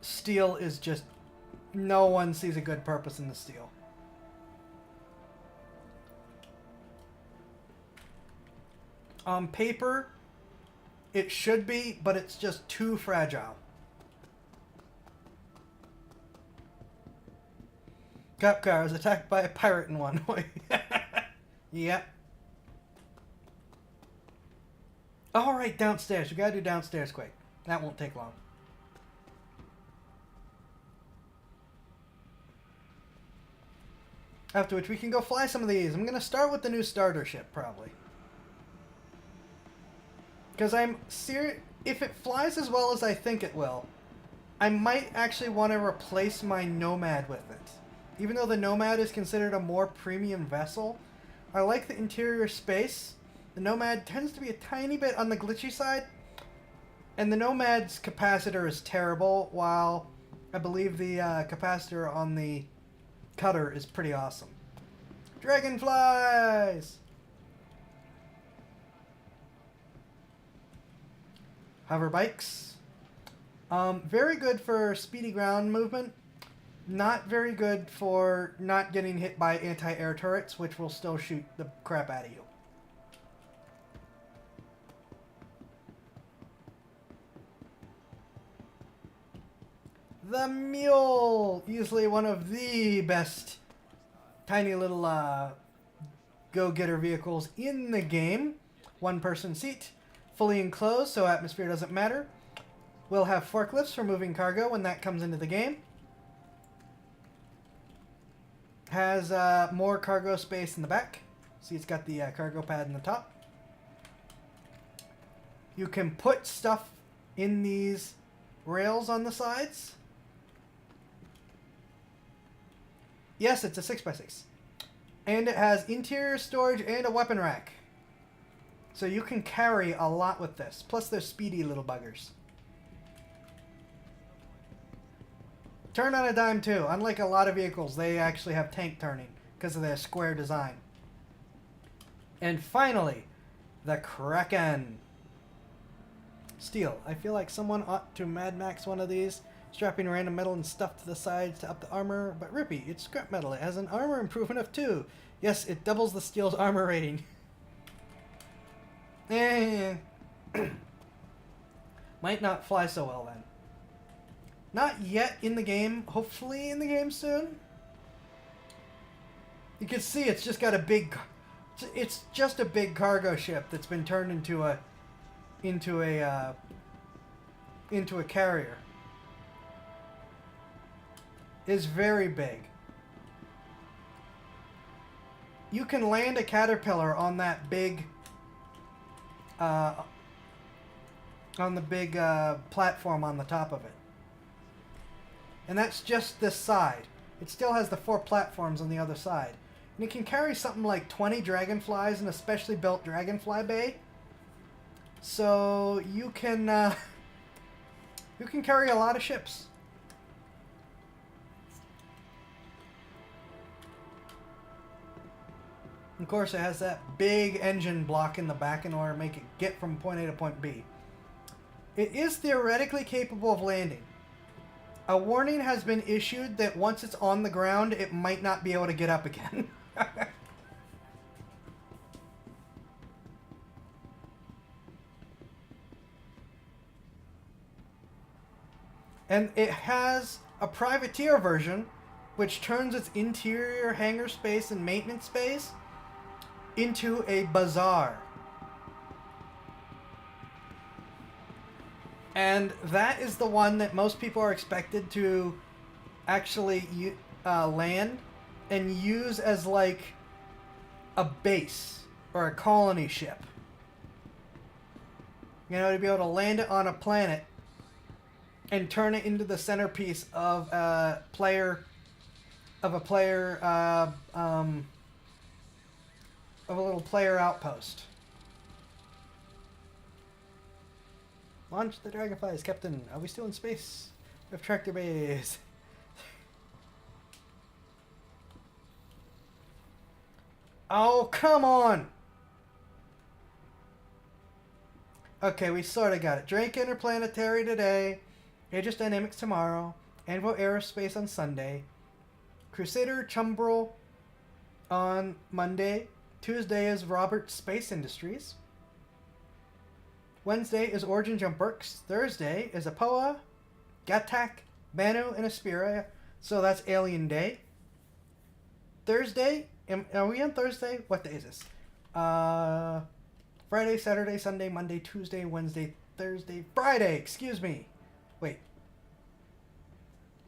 Steel is just... no one sees a good purpose in the steel. On paper, it should be, but it's just too fragile. Cop car was attacked by a pirate in one way. Yep. Alright, downstairs. We gotta do downstairs quick. That won't take long. After which we can go fly some of these. I'm gonna start with the new starter ship, probably. Because I'm serious. If it flies as well as I think it will, I might actually want to replace my Nomad with it. Even though the Nomad is considered a more premium vessel, I like the interior space. The Nomad tends to be a tiny bit on the glitchy side, and the Nomad's capacitor is terrible, while I believe the capacitor on the Cutter is pretty awesome. Dragonflies! Hover bikes. Very good for speedy ground movement. Not very good for not getting hit by anti-air turrets, which will still shoot the crap out of you. The Mule! Easily one of the best tiny little go-getter vehicles in the game. One-person seat. Fully enclosed, so atmosphere doesn't matter. We'll have forklifts for moving cargo when that comes into the game. Has more cargo space in the back. See, it's got the cargo pad in the top. You can put stuff in these rails on the sides. Yes, it's a 6x6. And it has interior storage and a weapon rack. So you can carry a lot with this. Plus they're speedy little buggers. Turn on a dime too. Unlike a lot of vehicles, they actually have tank turning because of their square design. And finally, the Kraken. Steel. I feel like someone ought to Mad Max one of these, strapping random metal and stuff to the sides to up the armor. But Rippy, it's scrap metal. It has an armor improvement of 2. Yes, it doubles the steel's armor rating. Might not fly so well then. Not yet in the game. Hopefully in the game soon. You can see it's just got a big... It's just a big cargo ship that's been turned into a carrier. It's very big. You can land a caterpillar on that big platform on the top of it. And that's just this side. It still has the 4 platforms on the other side. And it can carry something like 20 dragonflies in a specially built dragonfly bay. So you can carry a lot of ships. Of course, it has that big engine block in the back in order to make it get from point A to point B. It is theoretically capable of landing. A warning has been issued that once it's on the ground, it might not be able to get up again. And it has a privateer version, which turns its interior hangar space and maintenance space into a bazaar. And that is the one that most people are expected to actually land and use as like a base or a colony ship. You know, to be able to land it on a planet and turn it into the centerpiece of a player, of a little player outpost. Launch the dragonflies, Captain. Are we still in space? We have tractor bays. Oh, come on! Okay, we sort of got it. Drake Interplanetary today. Aegis Dynamics tomorrow. Anvil Aerospace on Sunday. Crusader Chumbrel on Monday. Tuesday is Robert Space Industries. Wednesday is Origin Jump Works. Thursday is Apoa, Gatak, Banu, and Aspira. So that's Alien Day. Thursday, are we on Thursday? What day is this? Friday, Saturday, Sunday, Monday, Tuesday, Wednesday, Thursday, Friday, excuse me. Wait.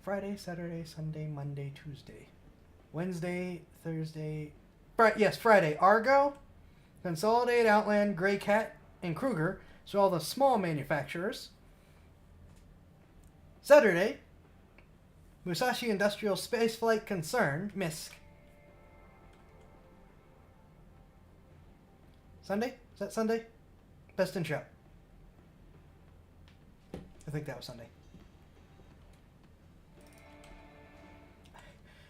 Friday, Saturday, Sunday, Monday, Tuesday. Wednesday, Thursday, yes, Friday. Argo, Consolidate, Outland, Grey Cat, and Kruger. So all the small manufacturers. Saturday, Musashi Industrial Spaceflight Concern, MISC. Sunday? Is that Sunday? Best in Show. I think that was Sunday.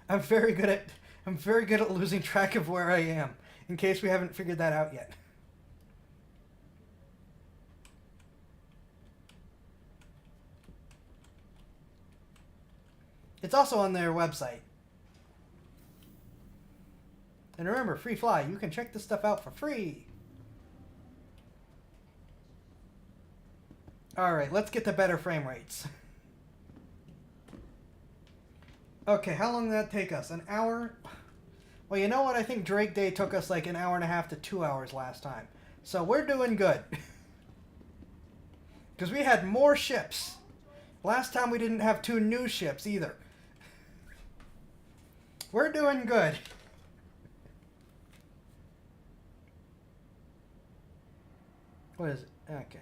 I'm very good at losing track of where I am, in case we haven't figured that out yet. It's also on their website. And remember, free fly. You can check this stuff out for free. Alright, let's get to better frame rates. Okay, how long did that take us? An hour? Well, you know what? I think Drake Day took us like an hour and a half to 2 hours last time. So we're doing good. Because we had more ships. Last time we didn't have 2 new ships either. We're doing good. What is it? Okay.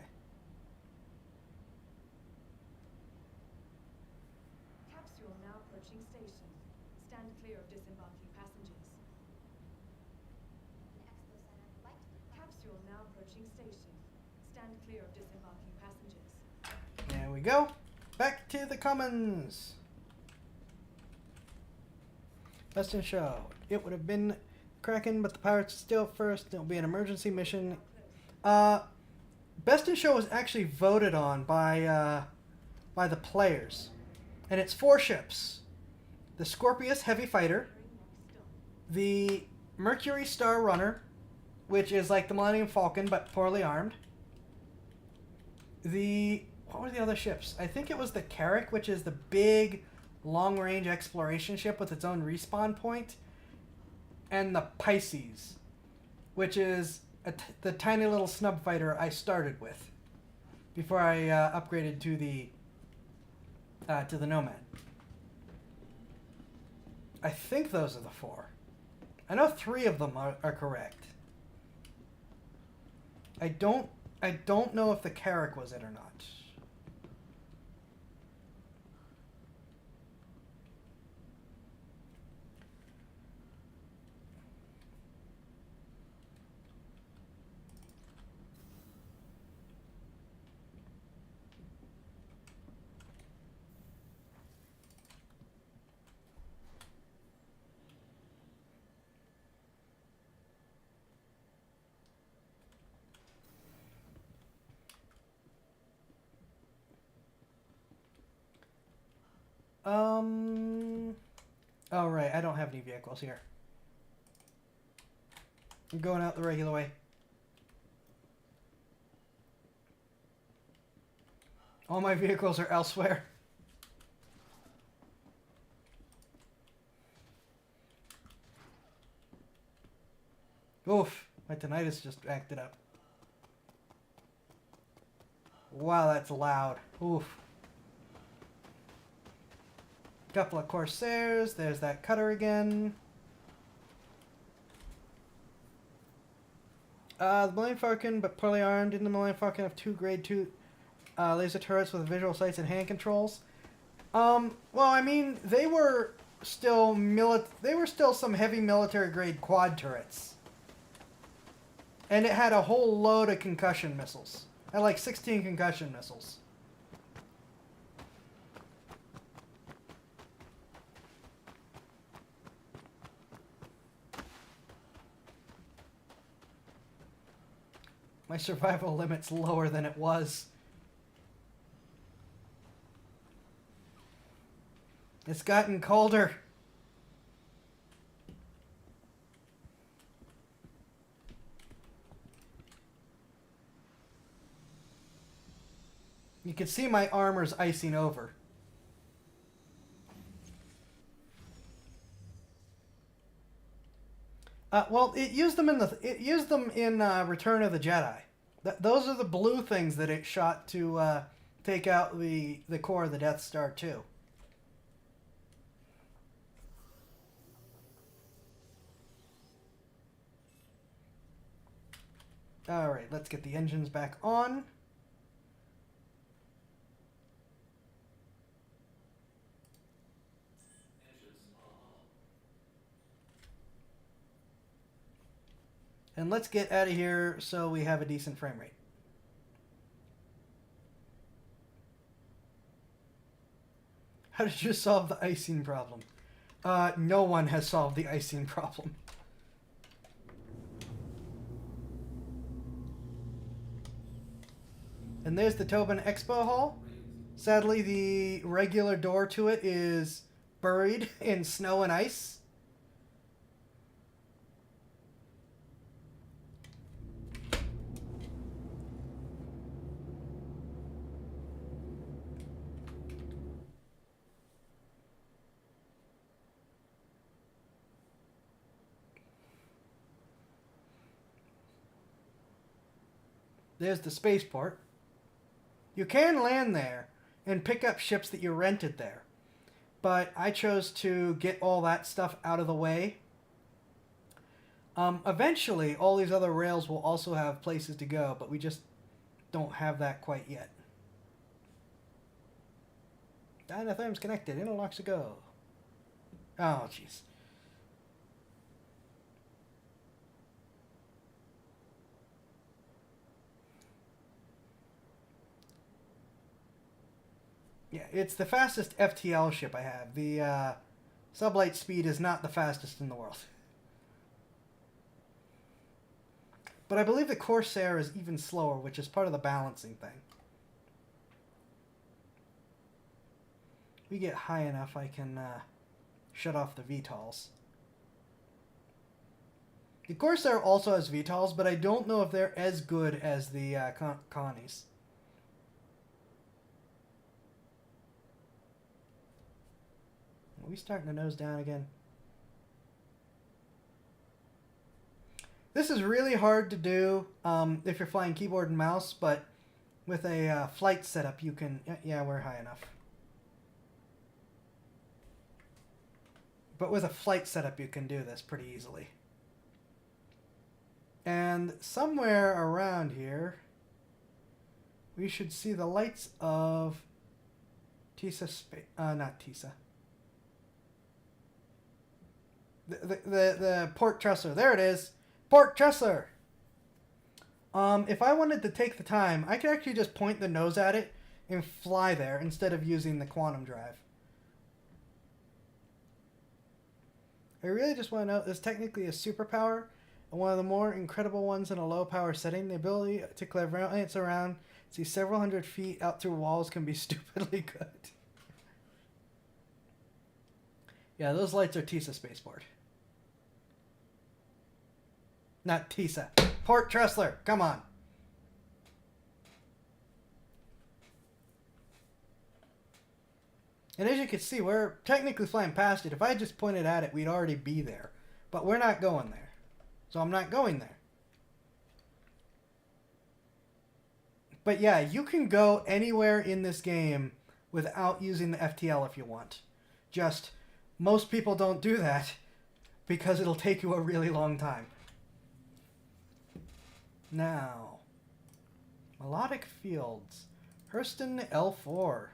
Capsule now approaching station. Stand clear of disembarking passengers. Capsule now approaching station. Stand clear of disembarking passengers. There we go. Back to the commons. Best in Show. It would have been Kraken, but the pirates are still first. It'll be an emergency mission. Best in Show was actually voted on by the players. And it's 4 ships. The Scorpius Heavy Fighter. The Mercury Star Runner, which is like the Millennium Falcon, but poorly armed. What were the other ships? I think it was the Carrack, which is the big, long-range exploration ship with its own respawn point. And the Pisces, which is the tiny little snub fighter I started with before I upgraded to the Nomad. I think those are the 4. I know 3 of them are correct. I don't know if the Carrack was it or not. Oh, right. I don't have any vehicles here. I'm going out the regular way. All my vehicles are elsewhere. Oof. My tinnitus just acted up. Wow, that's loud. Oof. Couple of Corsairs. There's that cutter again. The Millennium Falcon, but poorly armed. In the Millennium Falcon have 2 grade 2 laser turrets with visual sights and hand controls. Well, I mean, they were still some heavy military grade quad turrets. And it had a whole load of concussion missiles. It had like 16 concussion missiles. My survival limit's lower than it was. It's gotten colder. You can see my armor's icing over. Well, it used them in Return of the Jedi. Those are the blue things that it shot to take out the core of the Death Star too. All right, let's get the engines back on. And let's get out of here so we have a decent frame rate. How did you solve the icing problem? No one has solved the icing problem. And there's the Tobin Expo Hall. Sadly, the regular door to it is buried in snow and ice. There's the spaceport. You can land there and pick up ships that you rented there. But I chose to get all that stuff out of the way. Eventually, all these other rails will also have places to go, but we just don't have that quite yet. Dynatherm's connected. Interlocks to go. Oh, jeez. Yeah, it's the fastest FTL ship I have. The sublight speed is not the fastest in the world. But I believe the Corsair is even slower, which is part of the balancing thing. We get high enough, I can shut off the VTOLs. The Corsair also has VTOLs, but I don't know if they're as good as the Connies. Are we starting to nose down again? This is really hard to do if you're flying keyboard and mouse, but with a flight setup you can... Yeah, we're high enough. But with a flight setup you can do this pretty easily. And somewhere around here we should see the lights of not Tisa. The Port Tressor. There it is. Port Tressor. If I wanted to take the time, I could actually just point the nose at it and fly there instead of using the quantum drive. I really just want to note this technically a superpower and one of the more incredible ones in a low power setting. The ability to clairvoyance around, see several hundred feet out through walls can be stupidly good. Yeah, those lights are Tisa Spaceport. Not Tisa. Port Tressler. Come on. And as you can see, we're technically flying past it. If I just pointed at it, we'd already be there. But we're not going there. So I'm not going there. But yeah, you can go anywhere in this game without using the FTL if you want. Just, most people don't do that because it'll take you a really long time. Now, melodic fields. Hurston L4.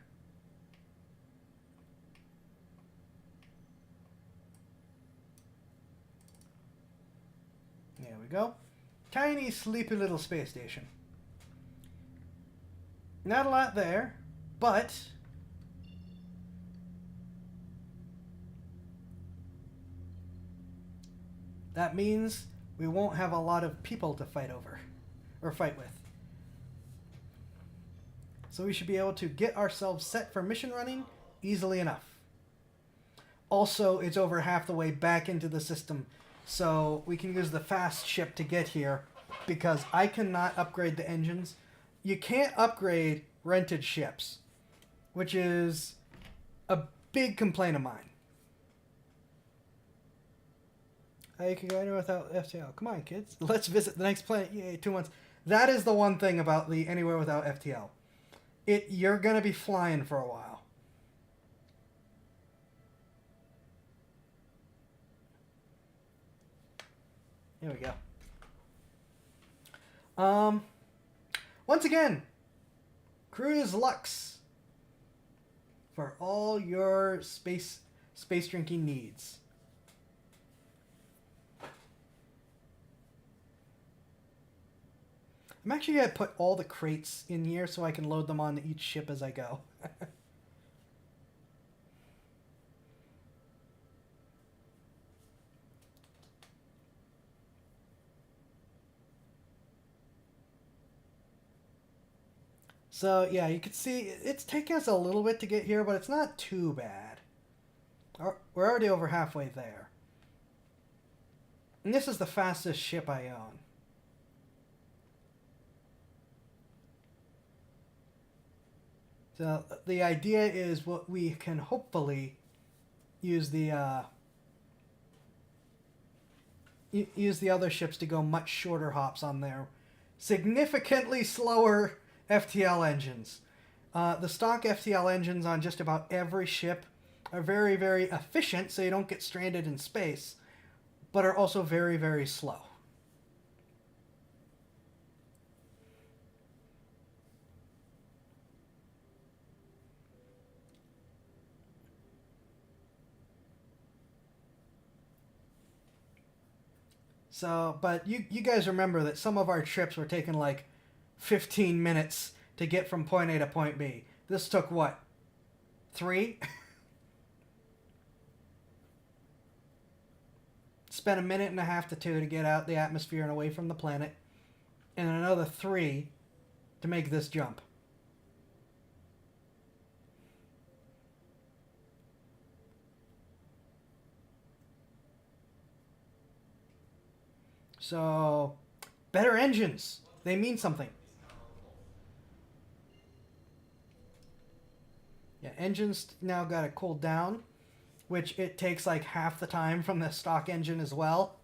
There we go. Tiny, sleepy little space station. Not a lot there, but that means we won't have a lot of people to fight over, or fight with. So we should be able to get ourselves set for mission running easily enough. Also, it's over half the way back into the system, so we can use the fast ship to get here, because I cannot upgrade the engines. You can't upgrade rented ships, which is a big complaint of mine. You can go anywhere without FTL. Come on, kids. Let's visit the next planet. Yay, 2 months. That is the one thing about the anywhere without FTL. You're going to be flying for a while. Here we go. Once again, CRUZ Lux for all your space drinking needs. I'm actually going to put all the crates in here so I can load them on each ship as I go. So, yeah, you can see it's taking us a little bit to get here, but it's not too bad. We're already over halfway there. And this is the fastest ship I own. So, the idea is what we can hopefully use the other ships to go much shorter hops on their significantly slower FTL engines. The stock FTL engines on just about every ship are very, very efficient, so you don't get stranded in space, but are also very, very slow. So, but you guys remember that some of our trips were taking like 15 minutes to get from point A to point B. This took what? 3? Spent a minute and a half to 2 to get out the atmosphere and away from the planet. And another 3 to make this jump. So, better engines. They mean something. Yeah, engines now got to cool down, which it takes like half the time from the stock engine as well.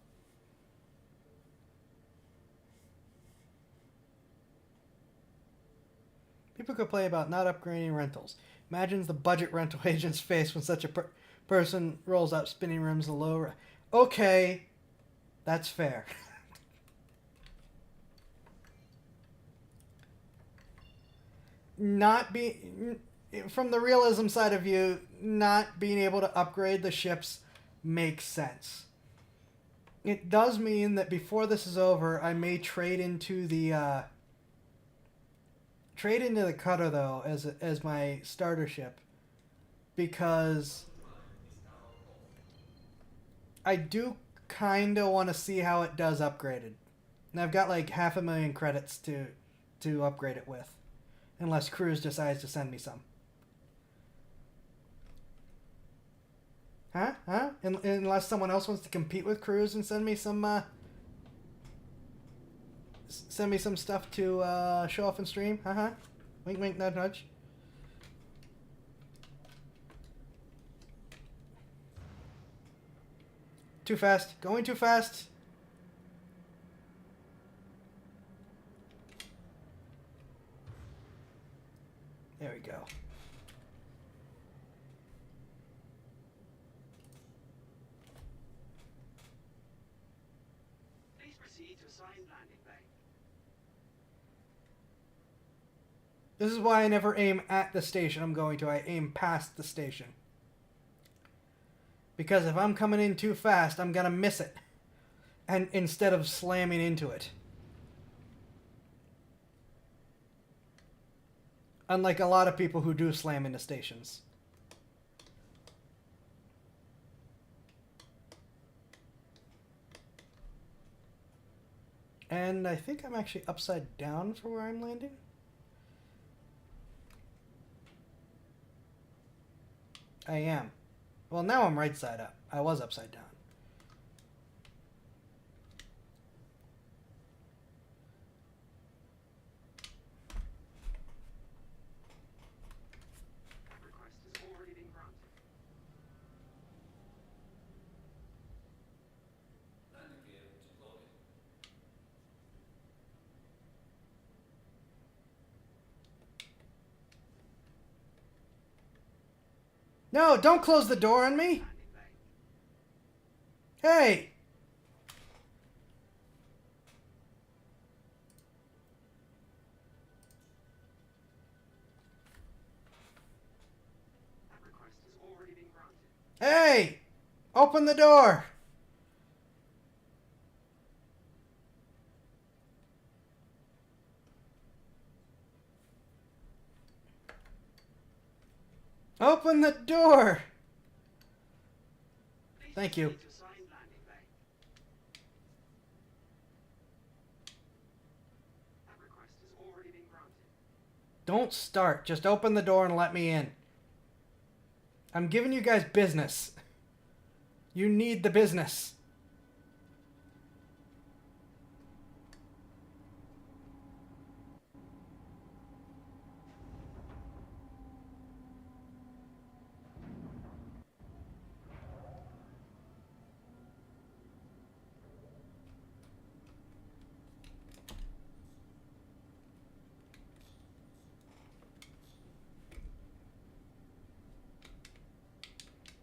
People complain about not upgrading rentals. Imagine the budget rental agents face when such a person rolls out spinning rims and low... Okay, that's fair. From the realism side of view, not being able to upgrade the ships makes sense. It does mean that before this is over, I may trade into the cutter though as my starter ship, because I do kind of want to see how it does upgraded. And I've got like 500,000 credits to upgrade it with, unless CRUZ decides to send me some. Huh? Unless someone else wants to compete with CRUZ and send me some stuff to show off and stream. Wink, wink, nudge, nudge. Too fast. Going too fast. go. Please proceed to assigned landing bay. This is why I never aim at the station I'm going to. I aim past the station. Because if I'm coming in too fast, I'm going to miss it. And instead of slamming into it. Unlike a lot of people who do slam into stations. And I think I'm actually upside down for where I'm landing. I am. Well, now I'm right side up. I was upside down. That request has already been granted. Landing gear deployed. No, don't close the door on me. Landing bay. Hey! That request has already been granted. Hey! Open the door! Open the door! Please Thank you. proceed to assigned landing bay. That request has already been granted. Don't start. Just open the door and let me in. I'm giving you guys business. You need the business.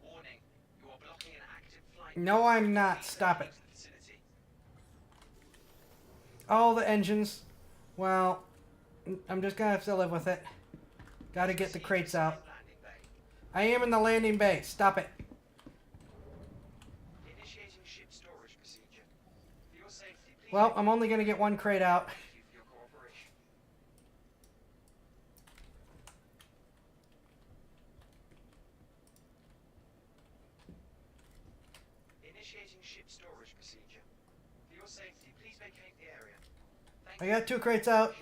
Warning, you are blocking an active flight. No, I'm not. Stop it. Vicinity. All the engines. Well, I'm just gonna have to live with it. Gotta get the crates out. Landing bay. I am in the landing bay. Stop it. Initiating ship storage procedure. For your safety, please. Well, I'm only gonna get one crate out. Thank you for your cooperation. Initiating ship storage procedure. For your safety, please vacate the area. Thank I you. got 2 crates out.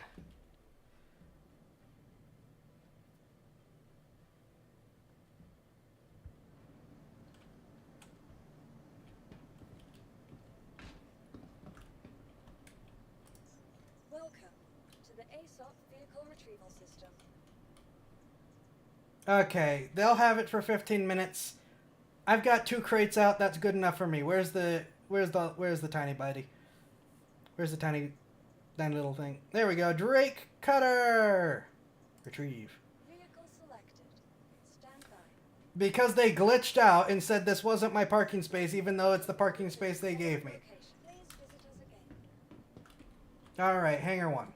Welcome to the ASOP Vehicle Retrieval System. Okay, they'll have it for 15 minutes. I've got 2 crates out. That's good enough for me. Where's the tiny buddy? Where's the tiny little thing? There we go. Drake Cutter. Retrieve. Vehicle selected. Stand by. Because they glitched out and said this wasn't my parking space, even though it's the parking space they gave me. Location. Please visit us again. All right, hangar 1.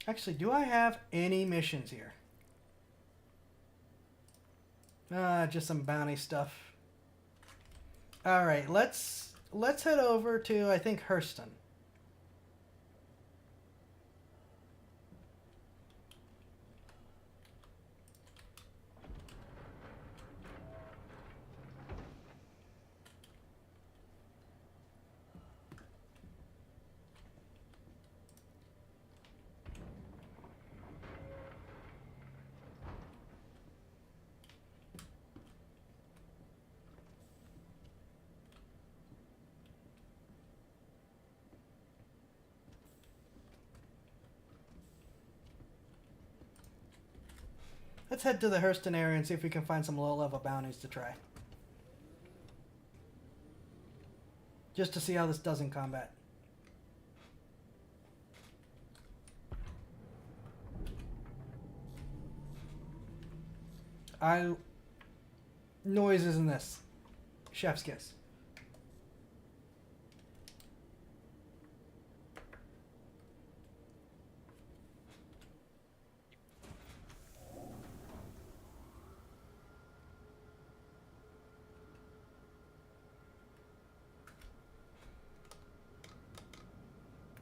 Actually, do I have any missions here? Just some bounty stuff. All right, let's head over to, I think, Hurston. Let's head to the Hurston area and see if we can find some low-level bounties to try. Just to see how this does in combat. Noises in this. Chef's kiss.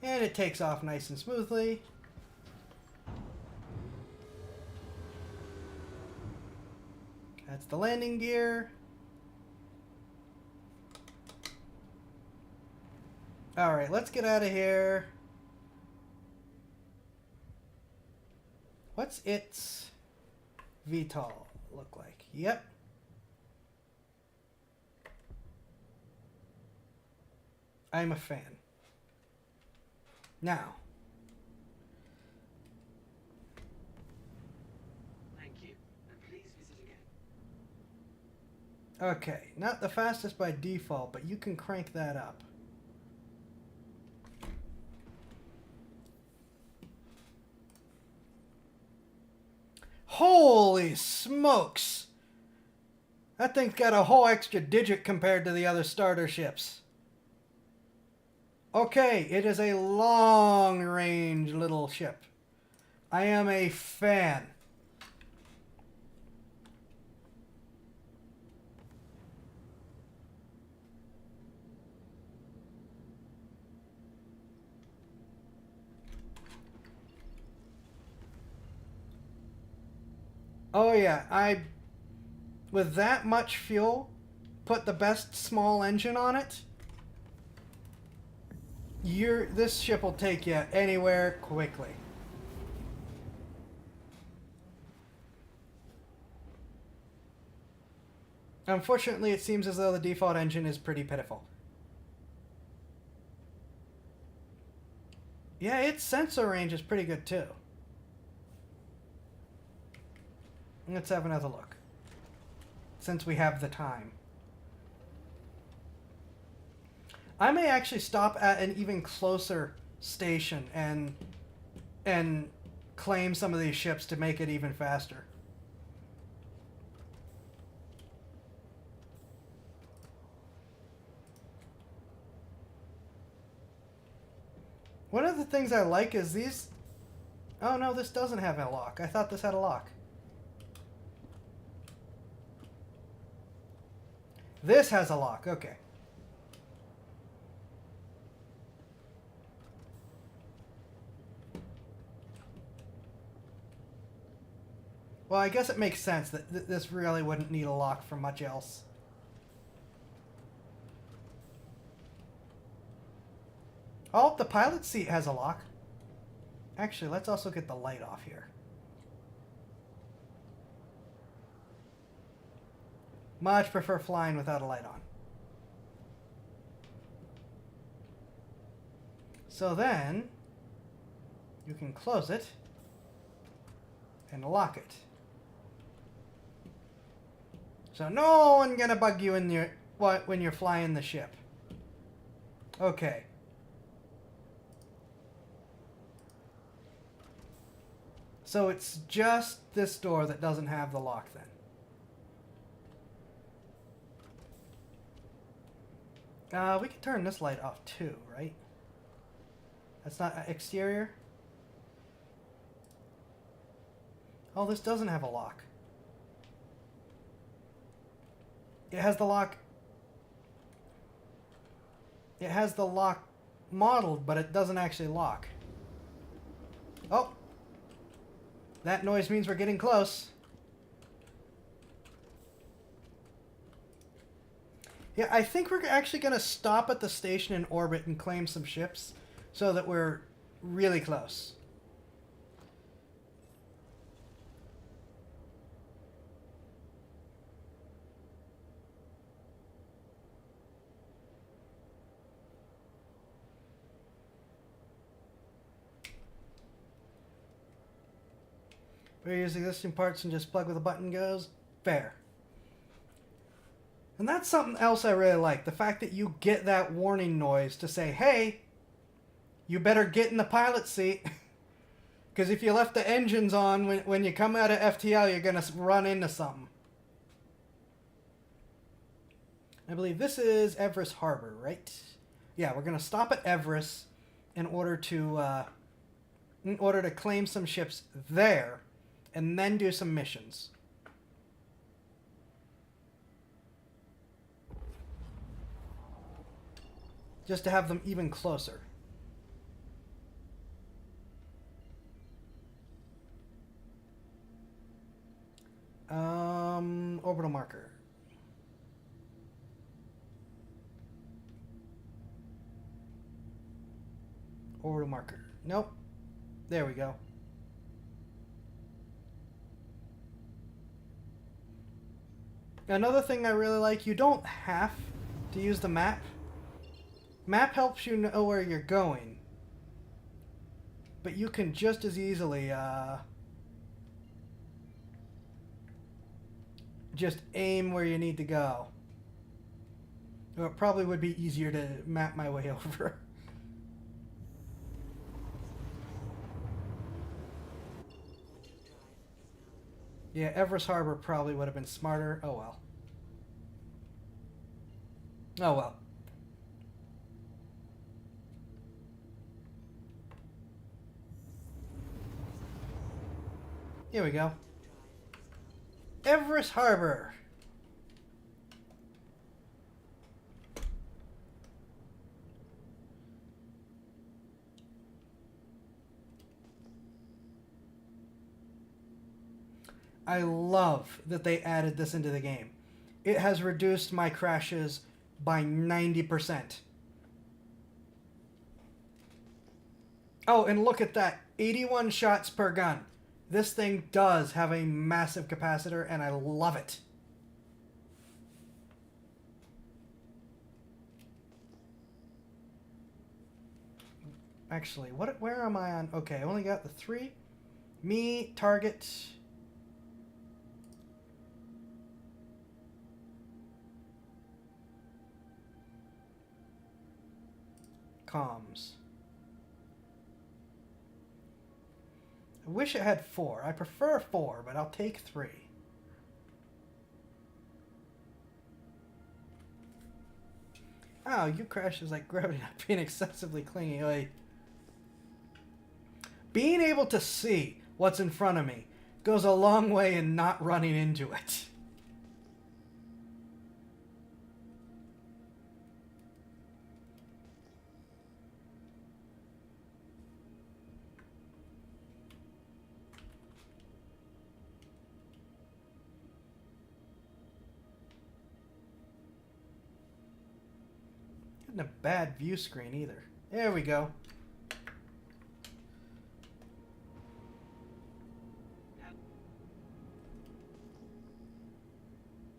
And it takes off nice and smoothly. That's the landing gear. Alright, let's get out of here. What's its VTOL look like? Yep. I'm a fan. Now. Thank you, and please visit again. Okay, not the fastest by default, but you can crank that up. Holy smokes! That thing's got a whole extra digit compared to the other starter ships. Okay, it is a long-range little ship. I am a fan. Oh yeah, with that much fuel, put the best small engine on it. This ship will take you anywhere quickly. Unfortunately, it seems as though the default engine is pretty pitiful. Yeah, its sensor range is pretty good too. Let's have another look, since we have the time. I may actually stop at an even closer station and claim some of these ships to make it even faster. One of the things I like is these... Oh no, this doesn't have a lock. I thought this had a lock. This has a lock, okay. Well, I guess it makes sense that this really wouldn't need a lock for much else. Oh, the pilot seat has a lock. Actually, let's also get the light off here. Much prefer flying without a light on. So then, you can close it and lock it. So no one gonna bug you in your when you're flying the ship. Okay. So it's just this door that doesn't have the lock then. We can turn this light off too, right? That's not exterior. Oh, this doesn't have a lock. It has the lock. It has the lock modeled, but it doesn't actually lock. Oh. That noise means we're getting close. Yeah, I think we're actually going to stop at the station in orbit and claim some ships so that we're really close. Or use existing parts and just plug where the button goes. Fair. And that's something else I really like. The fact that you get that warning noise to say, hey, you better get in the pilot seat. Because if you left the engines on when you come out of FTL, you're going to run into something. I believe this is Everest Harbor, right? Yeah, we're going to stop at Everest in order to claim some ships there and then do some missions. Just to have them even closer. Orbital marker. Orbital marker. Nope. There we go. Another thing I really like, you don't have to use the map. Map helps you know where you're going. But you can just as easily just aim where you need to go. Or it probably would be easier to map my way over. Yeah, Everest Harbor probably would have been smarter. Oh well. Oh well. Here we go. Everest Harbor. I love that they added this into the game. It has reduced my crashes by 90%. Oh, and look at that. 81 shots per gun. This thing does have a massive capacitor, and I love it. Actually, where am I on? Okay, I only got the 3. Me, target. Comms. I wish it had 4. I prefer 4, but I'll take 3. Oh, you crashes like gravity not being excessively clingy. Like, being able to see what's in front of me goes a long way in not running into it. Not a bad view screen either. There we go.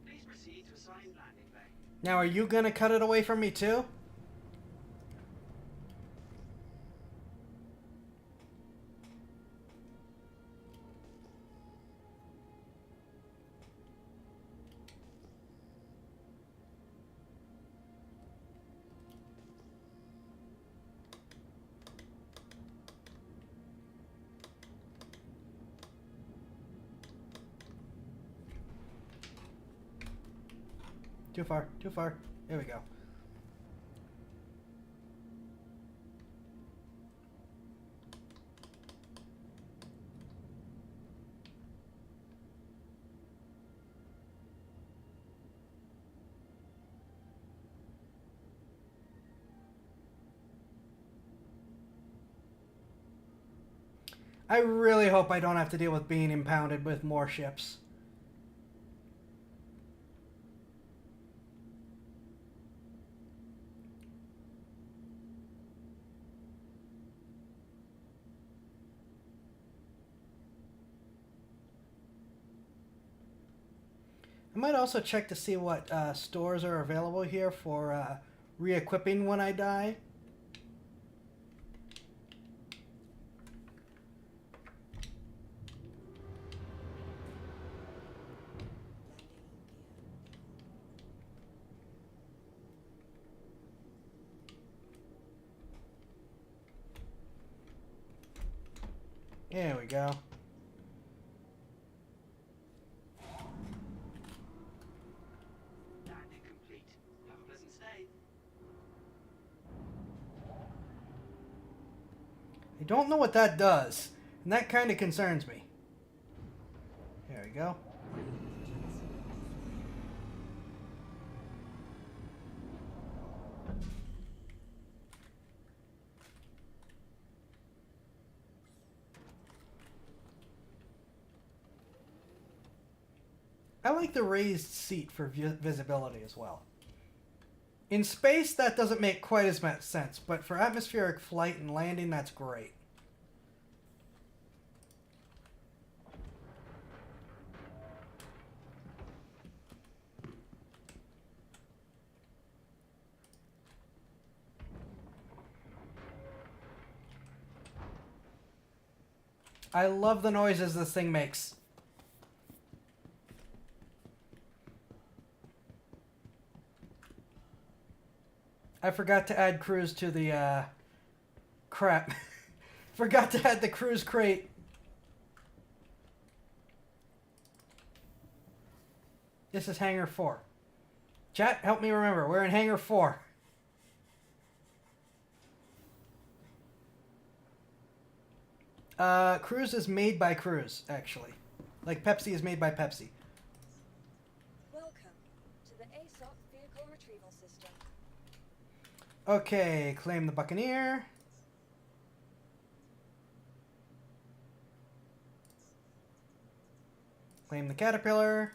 Please proceed to assigned landing bay. Now, are you gonna cut it away from me too? Too far, too far. There we go. I really hope I don't have to deal with being impounded with more ships. I might also check to see what stores are available here for re-equipping when I die. There we go. Landing complete. Have a pleasant stay. I don't know what that does, and that kind of concerns me. There we go. I like the raised seat for visibility as well. In space, that doesn't make quite as much sense, but for atmospheric flight and landing, that's great. I love the noises this thing makes. I forgot to add CRUZ to the, crap. Forgot to add the CRUZ crate. This is Hangar 4. Chat, help me remember. We're in Hangar 4. CRUZ is made by CRUZ, actually. Like Pepsi is made by Pepsi. Welcome to the ASOC Vehicle Retrieval System. Okay, claim the Buccaneer. Claim the Caterpillar.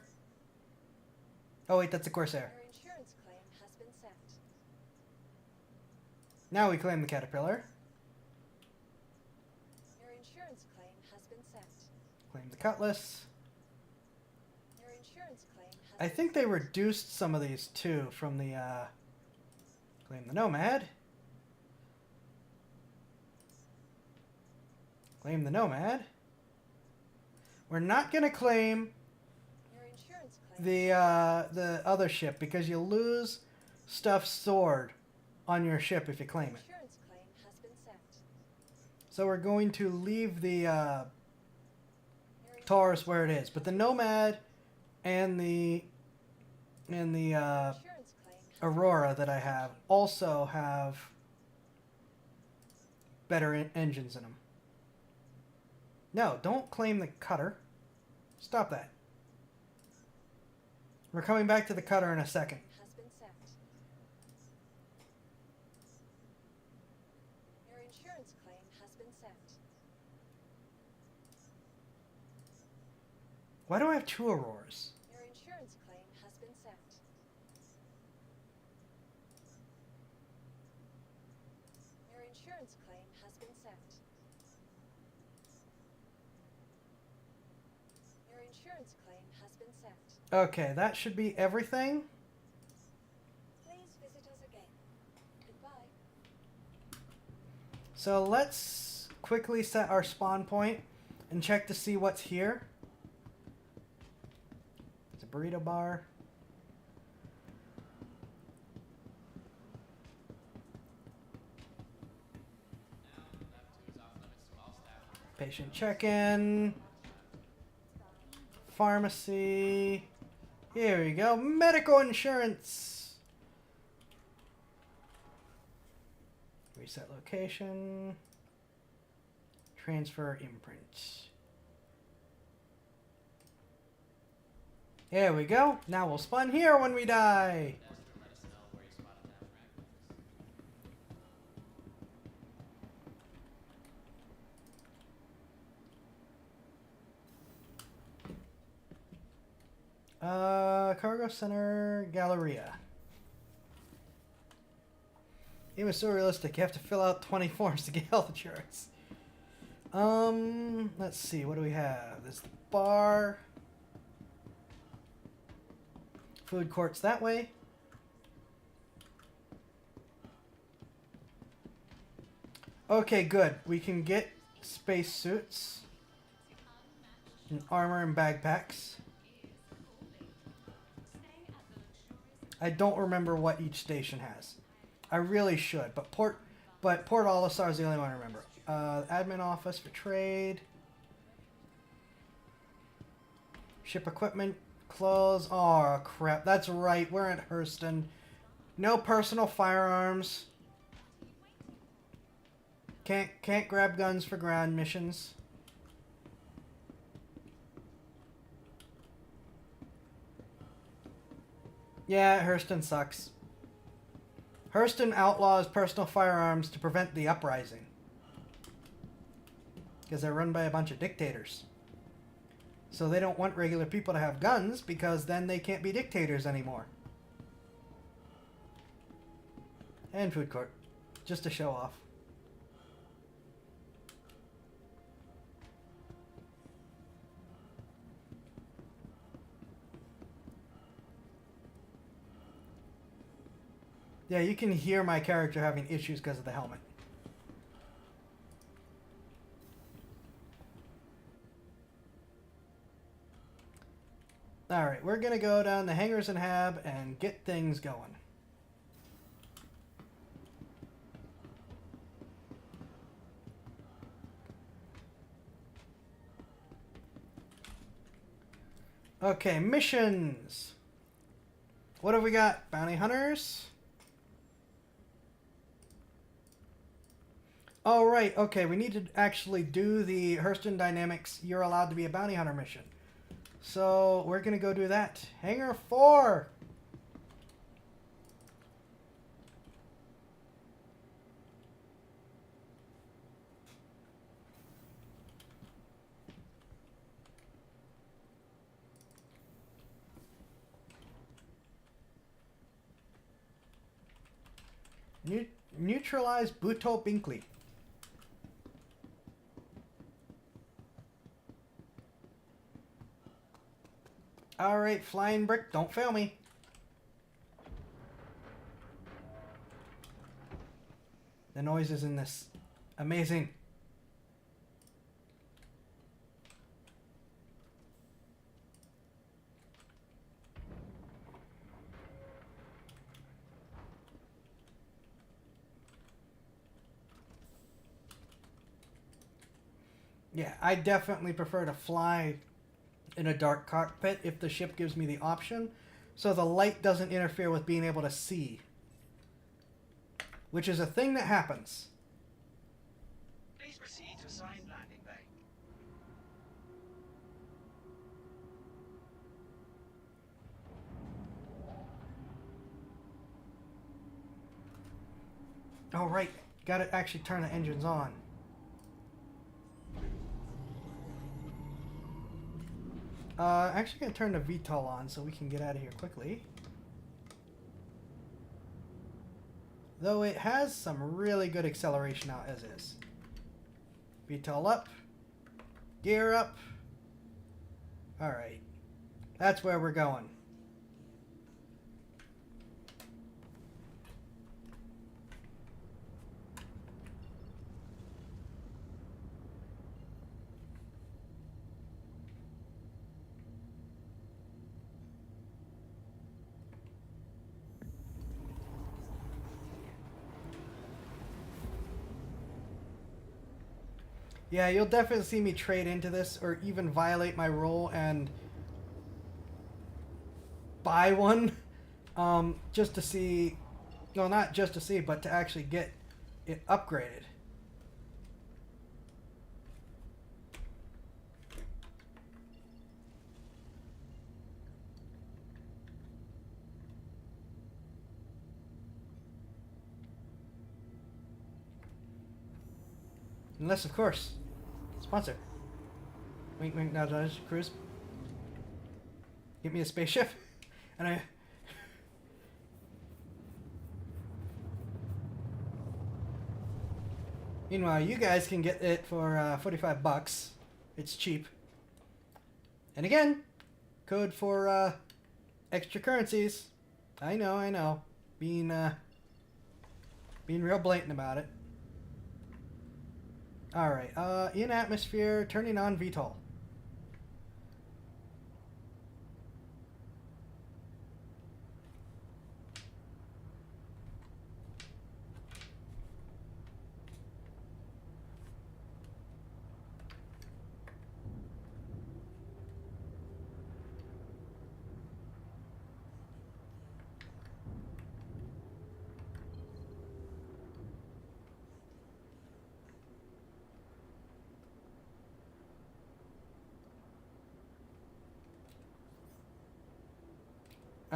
Oh wait, that's a Corsair. Your insurance claim has been sent. Now we claim the Caterpillar. Your insurance claim has been sent. Claim the Cutlass. Your insurance claim has I think they reduced some of these too from the, claim the Nomad. Claim the Nomad. We're not gonna claim Your insurance claim the other ship because you lose stuff stored on your ship if you claim Your it. insurance claim has been sent. So we're going to leave the Your Taurus where it is, but the Nomad and the insurance claim has Aurora that I have also have better engines in them. No, don't claim the Cutter. Stop that. We're coming back to the Cutter in a second. has been sent. Your insurance claim has been sent. Why do I have two Auroras? Your insurance claim has been sent. Your insurance claim has been sent. Your insurance claim has been sent. Okay, that should be everything. Please visit us again. Goodbye. So let's quickly set our spawn point and check to see what's here. It's a burrito bar. Patient check-in. Pharmacy. Here we go. Medical insurance. Reset location. Transfer imprint. There we go. Now we'll spawn here when we die. Cargo Center Galleria. It was so realistic. You have to fill out 20 forms to get health insurance. Let's see. What do we have? There's the bar. Food court's that way. Okay, good. We can get space suits and armor and backpacks. I don't remember what each station has. I really should, but Port Olisar is the only one I remember. Admin office for trade. Ship equipment, clothes. Oh crap! That's right. We're at Hurston. No personal firearms. Can't grab guns for ground missions. Yeah, Hurston sucks. Hurston outlaws personal firearms to prevent the uprising. Because they're run by a bunch of dictators. So they don't want regular people to have guns because then they can't be dictators anymore. And food court. Just to show off. Yeah, you can hear my character having issues because of the helmet. Alright, we're going to go down the hangars and hab and get things going. Okay, missions. What have we got? Bounty hunters? Oh, right. Okay, we need to actually do the Hurston Dynamics You're Allowed to Be a Bounty Hunter mission. So, we're going to go do that. Hangar 4! Neutralize Buto Binkley. Alright, flying brick, don't fail me. The noises in this. Amazing. Yeah, I definitely prefer to fly in a dark cockpit if the ship gives me the option, so the light doesn't interfere with being able to see. Which is a thing that happens. Please proceed to assigned landing bay. Oh, right. Gotta actually turn the engines on. Actually gonna turn the VTOL on so we can get out of here quickly. Though it has some really good acceleration out as is. VTOL up. Gear up. Alright. That's where we're going. Yeah, you'll definitely see me trade into this or even violate my role and buy one just to see, no, not just to see, but to actually get it upgraded. Unless, of course, sponsor. Wink, wink, nudge, nudge, CRUZ. Get me a spaceship, and I. Meanwhile, you guys can get it for $45. It's cheap. And again, code for extra currencies. I know. Being real blatant about it. Alright, in atmosphere, turning on VTOL.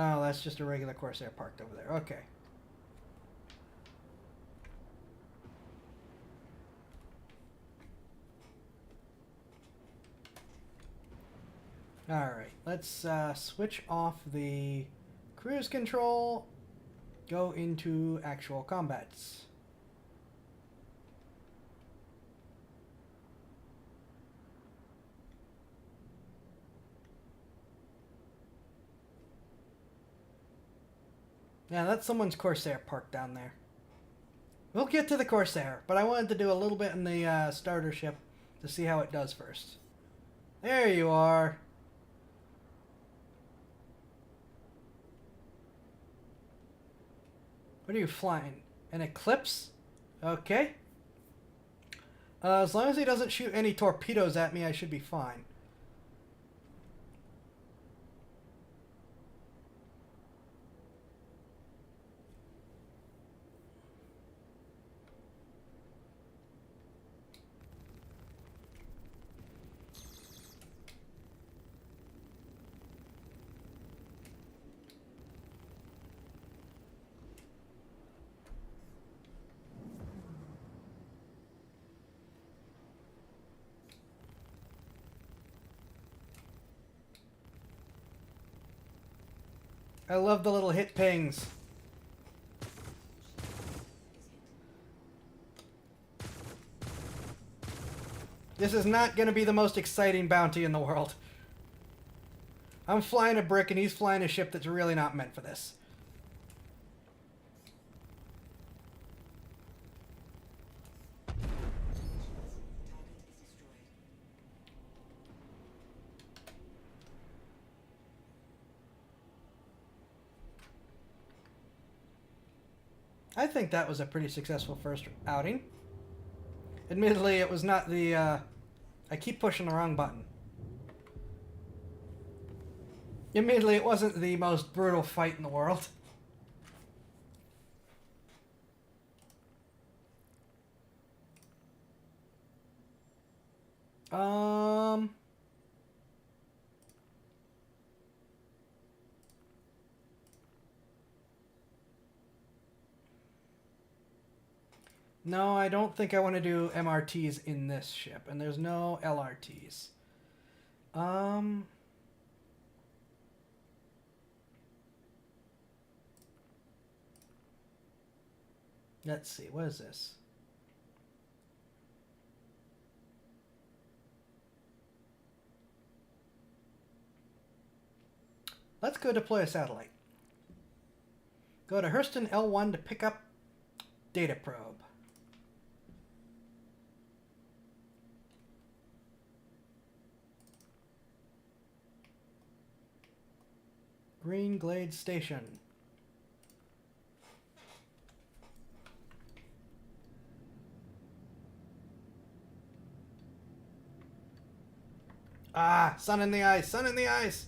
Oh, that's just a regular Corsair parked over there. Okay. Alright, let's switch off the cruise control, go into actual combats. Yeah, that's someone's Corsair parked down there. We'll get to the Corsair, but I wanted to do a little bit in the starter ship to see how it does first. There you are. What are you flying? An Eclipse? Okay. As long as he doesn't shoot any torpedoes at me, I should be fine. I love the little hit pings. This is not going to be the most exciting bounty in the world. I'm flying a brick and he's flying a ship that's really not meant for this. I think that was a pretty successful first outing. Admittedly, it was not the, I keep pushing the wrong button. Admittedly, it wasn't the most brutal fight in the world. No, I don't think I want to do MRTs in this ship, and there's no LRTs. Let's see, what is this? Let's go deploy a satellite. Go to Hurston L1 to pick up data probe. Green Glade Station. Ah, sun in the ice, sun in the ice.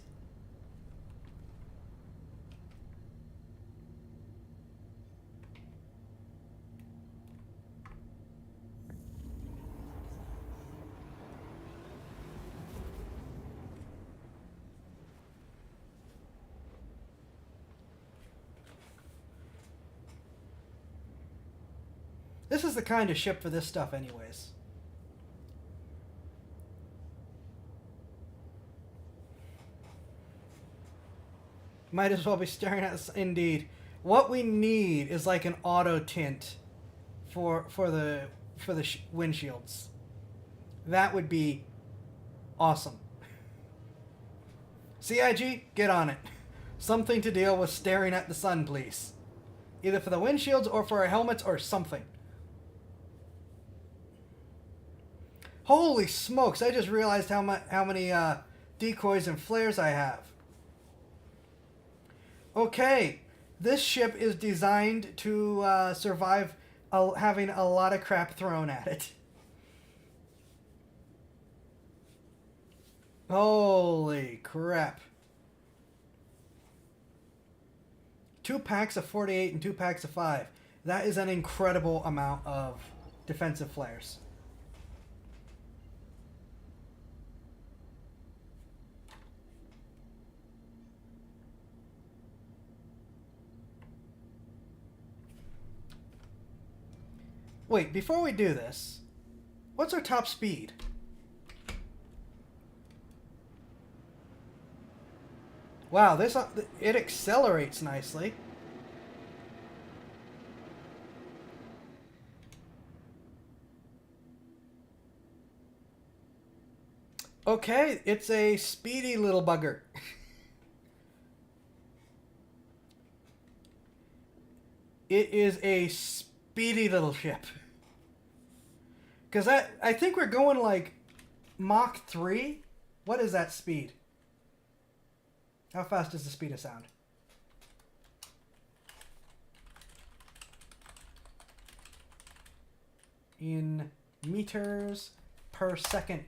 This is the kind of ship for this stuff anyways. Might as well be staring at this. Indeed. What we need is like an auto tint for the windshields. That would be awesome. CIG, get on it. Something to deal with staring at the sun, please. Either for the windshields or for our helmets or something. Holy smokes, I just realized how many decoys and flares I have. Okay, this ship is designed to survive having a lot of crap thrown at it. Holy crap. 2 packs of 48 and 2 packs of 5. That is an incredible amount of defensive flares. Wait, before we do this, what's our top speed? Wow, this it accelerates nicely. Okay, it's a speedy little bugger. It is a speedy little ship. Because I think we're going like Mach 3. What is that speed? How fast is the speed of sound? In meters per second.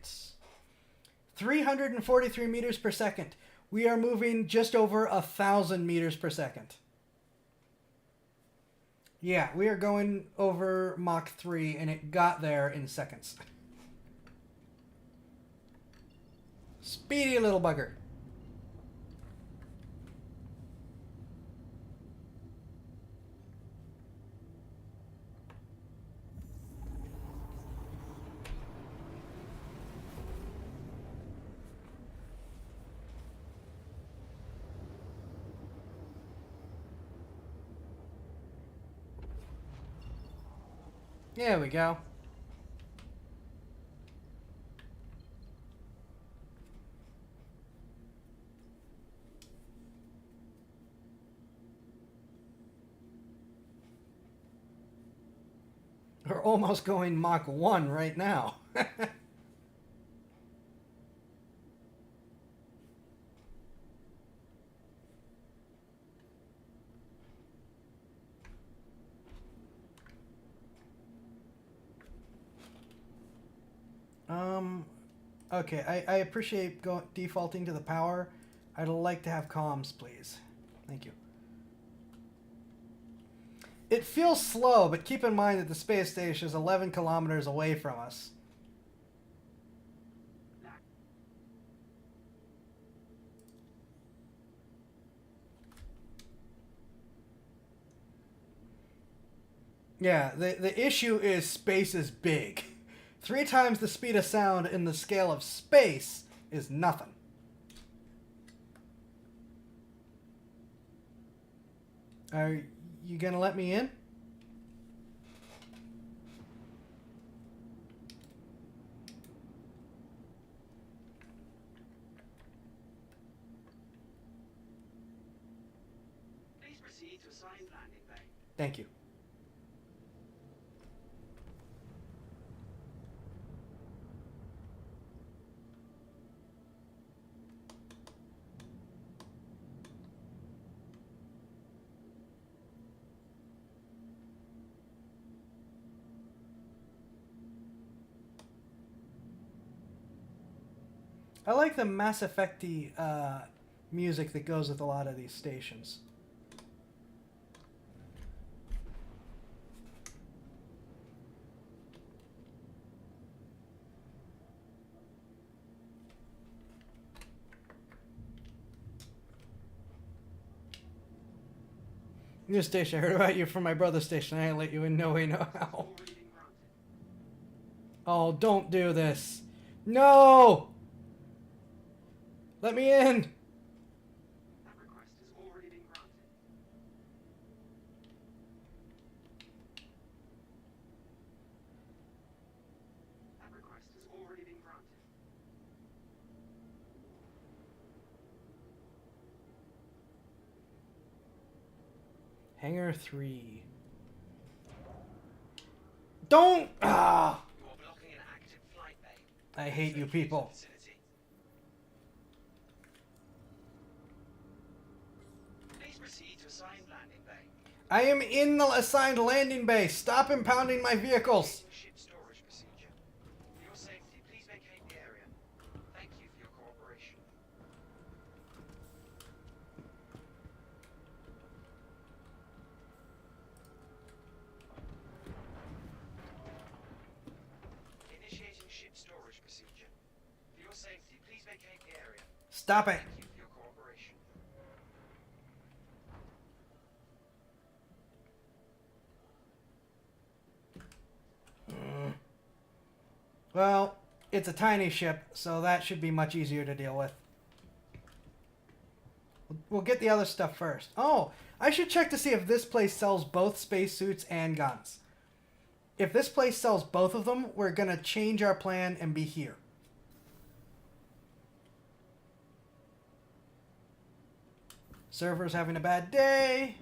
343 meters per second. We are moving just over 1,000 meters per second. Yeah, we are going over Mach 3 and it got there in seconds. Speedy little bugger. There we go. We're almost going Mach 1 right now. Okay, I appreciate defaulting to the power. I'd like to have comms, please. Thank you. It feels slow, but keep in mind that the space station is 11 kilometers away from us. Yeah, the issue is space is big. 3 times the speed of sound in the scale of space is nothing. Are you gonna let me in? Please proceed to assigned landing bay. Thank you. I like the Mass Effect-y music that goes with a lot of these stations. New station, I heard about you from my brother's station. I let you in no way, no how. Already been granted. Oh, don't do this. No! Let me in! That request has already been granted. That request has already been granted. Hangar 3. Don't! Ah! You are blocking an active flight bay. I hate you people. Facility. Please proceed to assigned landing bay. I am in the assigned landing bay. Stop impounding my vehicles. Ship storage procedure. For your safety, please vacate the area. Thank you for your cooperation. Initiating ship storage procedure. For your safety, please vacate the area. Stop it. Thank you for your cooperation. Well, it's a tiny ship, so that should be much easier to deal with. We'll get the other stuff first. Oh, I should check to see if this place sells both spacesuits and guns. If this place sells both of them, we're going to change our plan and be here. Server's having a bad day.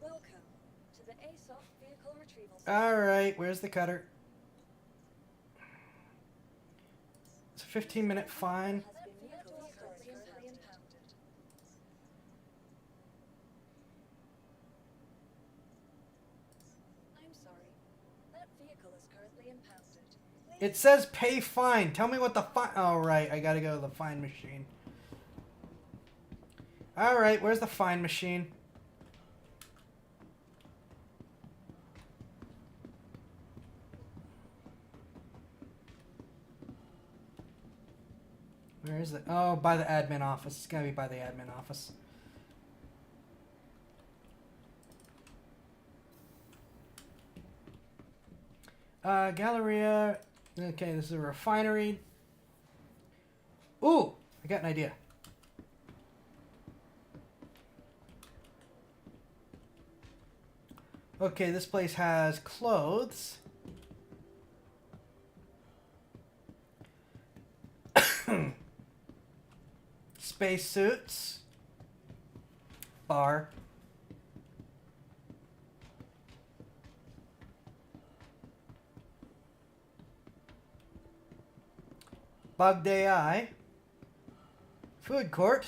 Welcome to the ASOF Vehicle Retrieval. Alright, where's the cutter? It's a 15-minute fine. Has been vehicle currently impounded. I'm sorry. That vehicle is currently impounded. It says pay fine. Tell me what the fine... Oh, right. I gotta go to the fine machine. Alright, where's the fine machine? Where is it? Oh, by the admin office. It's gotta be by the admin office. Galleria. Okay, this is a refinery. Ooh, I got an idea. Okay, this place has clothes. Spacesuits. Bar. Bugged AI. Food court.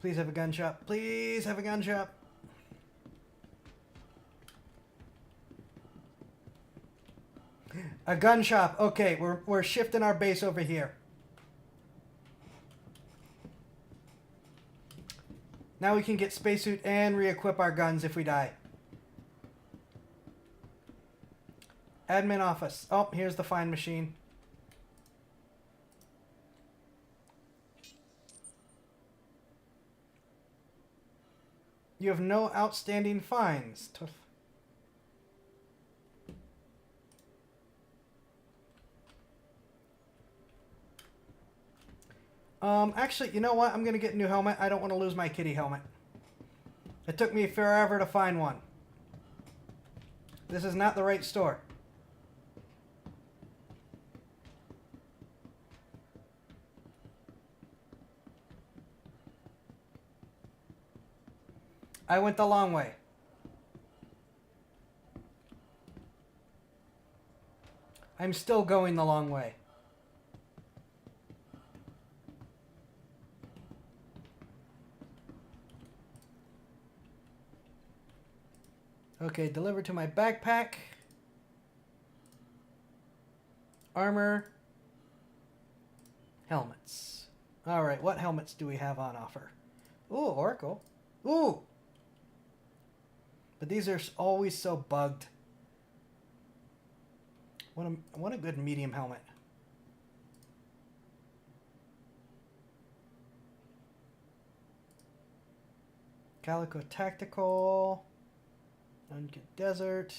Please have a gun shop. Please have a gun shop. A gun shop. Okay, we're shifting our base over here. Now we can get spacesuit and re-equip our guns if we die. Admin office. Oh, here's the fine machine. You have no outstanding fines. Actually, you know what? I'm gonna get a new helmet. I don't want to lose my kitty helmet. It took me forever to find one. This is not the right store. I went the long way. I'm still going the long way. Okay, delivered to my backpack. Armor. Helmets. Alright, what helmets do we have on offer? Ooh, Oracle. Ooh! But these are always so bugged. I want a good medium helmet. Calico Tactical. Uncut Desert.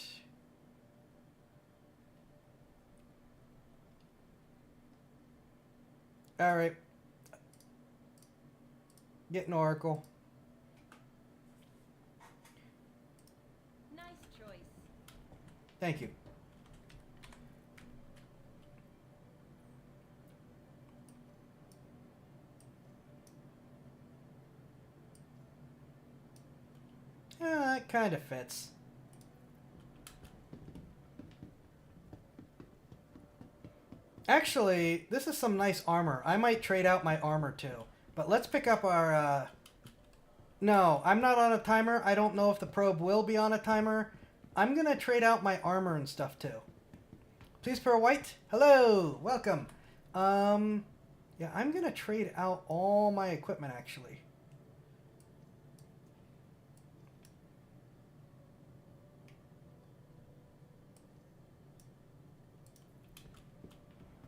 Alright. Get an Oracle. Nice choice. Thank you. Yeah, that kind of fits. Actually, this is some nice armor. I might trade out my armor too. But let's pick up our... No, I'm not on a timer. I don't know if the probe will be on a timer. I'm going to trade out my armor and stuff too. Please per white. Hello. Welcome. Yeah, I'm going to trade out all my equipment actually.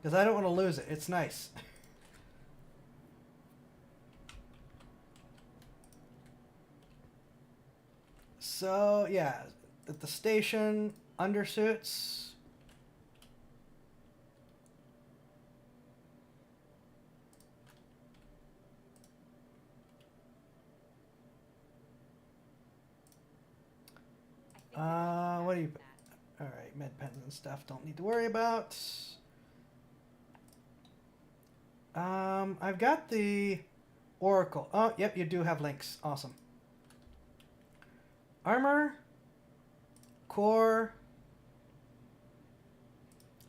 Because I don't want to lose it. It's nice. So, yeah, at the station, undersuits. What do you... Alright, med pens and stuff, don't need to worry about. I've got the Oracle. Oh, yep, you do have links. Awesome. Armor, core,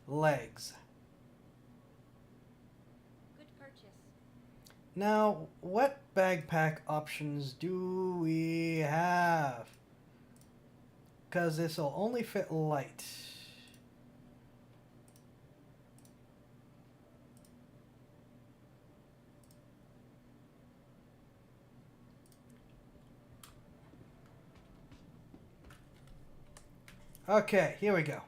legs. Good purchase. Now, what backpack options do we have? Because this will only fit light. Okay, here we go.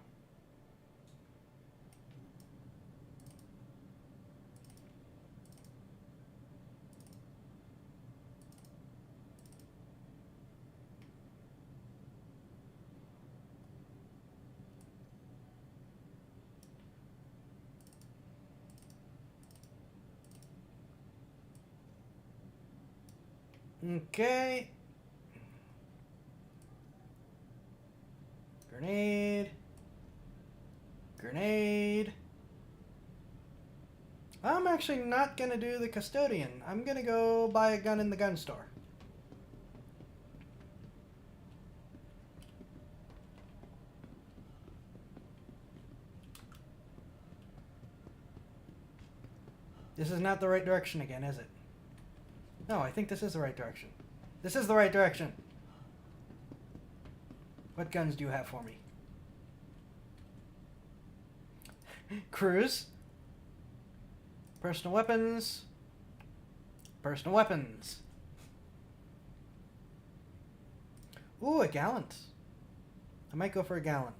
Okay. Grenade. Grenade. I'm actually not gonna do the custodian. I'm gonna go buy a gun in the gun store. This is not the right direction again, is it? No, I think this is the right direction. This is the right direction. What guns do you have for me? CRUZ. Personal weapons. Personal weapons. Ooh, a gallant. I might go for a gallant.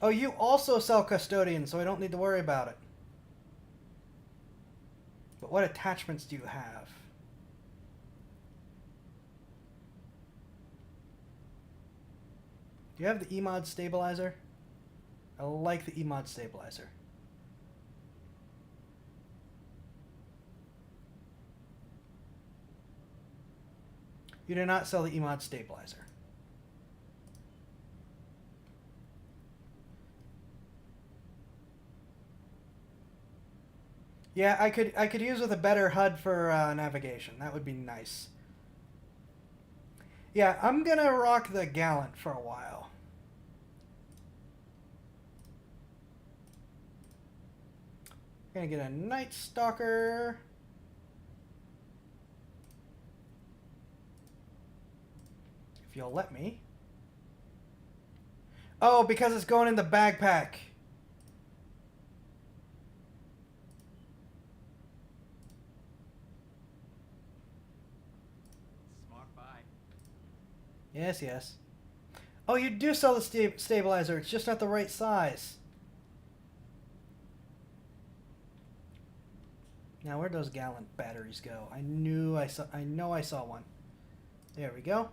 Oh, you also sell custodian, so I don't need to worry about it. But what attachments do you have? Do you have the EMOD stabilizer? I like the EMOD stabilizer. You do not sell the EMOD stabilizer. Yeah, I could use with a better HUD for navigation. That would be nice. Yeah, I'm gonna rock the Gallant for a while. Gonna get a Night Stalker. If you'll let me. Oh, because it's going in the backpack. Smart buy. Yes, yes. Oh, you do sell the stabilizer. It's just not the right size. Now, where'd those Gallant batteries go? I know I saw one. There we go.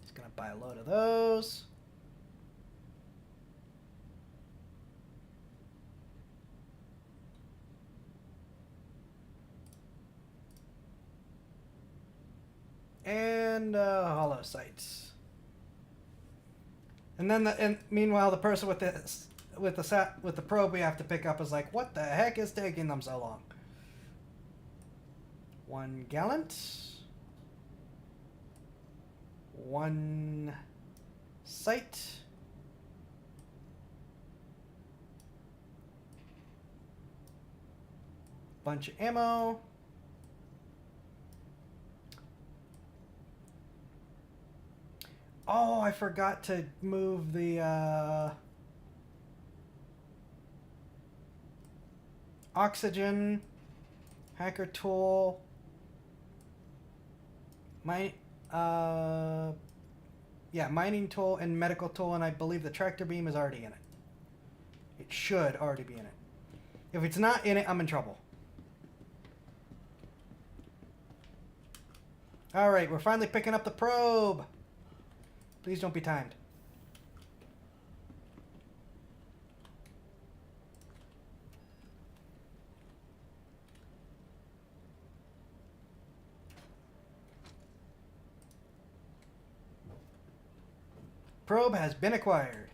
Just gonna buy a load of those. And hollow sights. And then meanwhile the person with the probe we have to pick up is like, what the heck is taking them so long? One Gallant. One sight. Bunch of ammo. Oh, I forgot to move the oxygen, hacker tool, mining tool and medical tool, and I believe the tractor beam is already in it. It should already be in it. If it's not in it, I'm in trouble. Alright, we're finally picking up the probe. Please don't be timed. Probe has been acquired.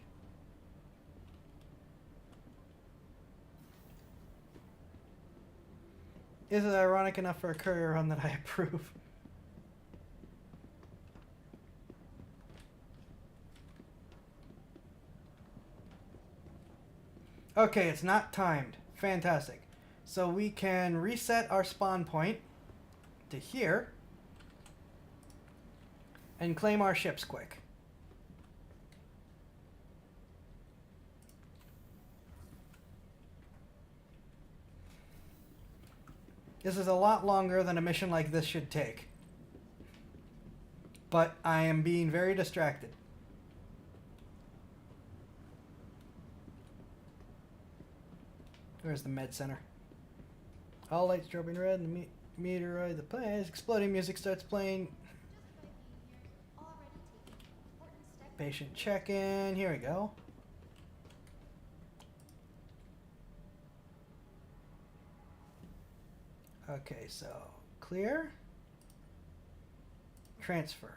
Is it ironic enough for a courier run that I approve? Okay, it's not timed. Fantastic. So we can reset our spawn point to here and claim our ships quick. This is a lot longer than a mission like this should take. But I am being very distracted. Where's the med center? All lights strobing red and the meteoroid, the planes, exploding music starts playing. Patient check-in, here we go. Okay, so clear. Transfer.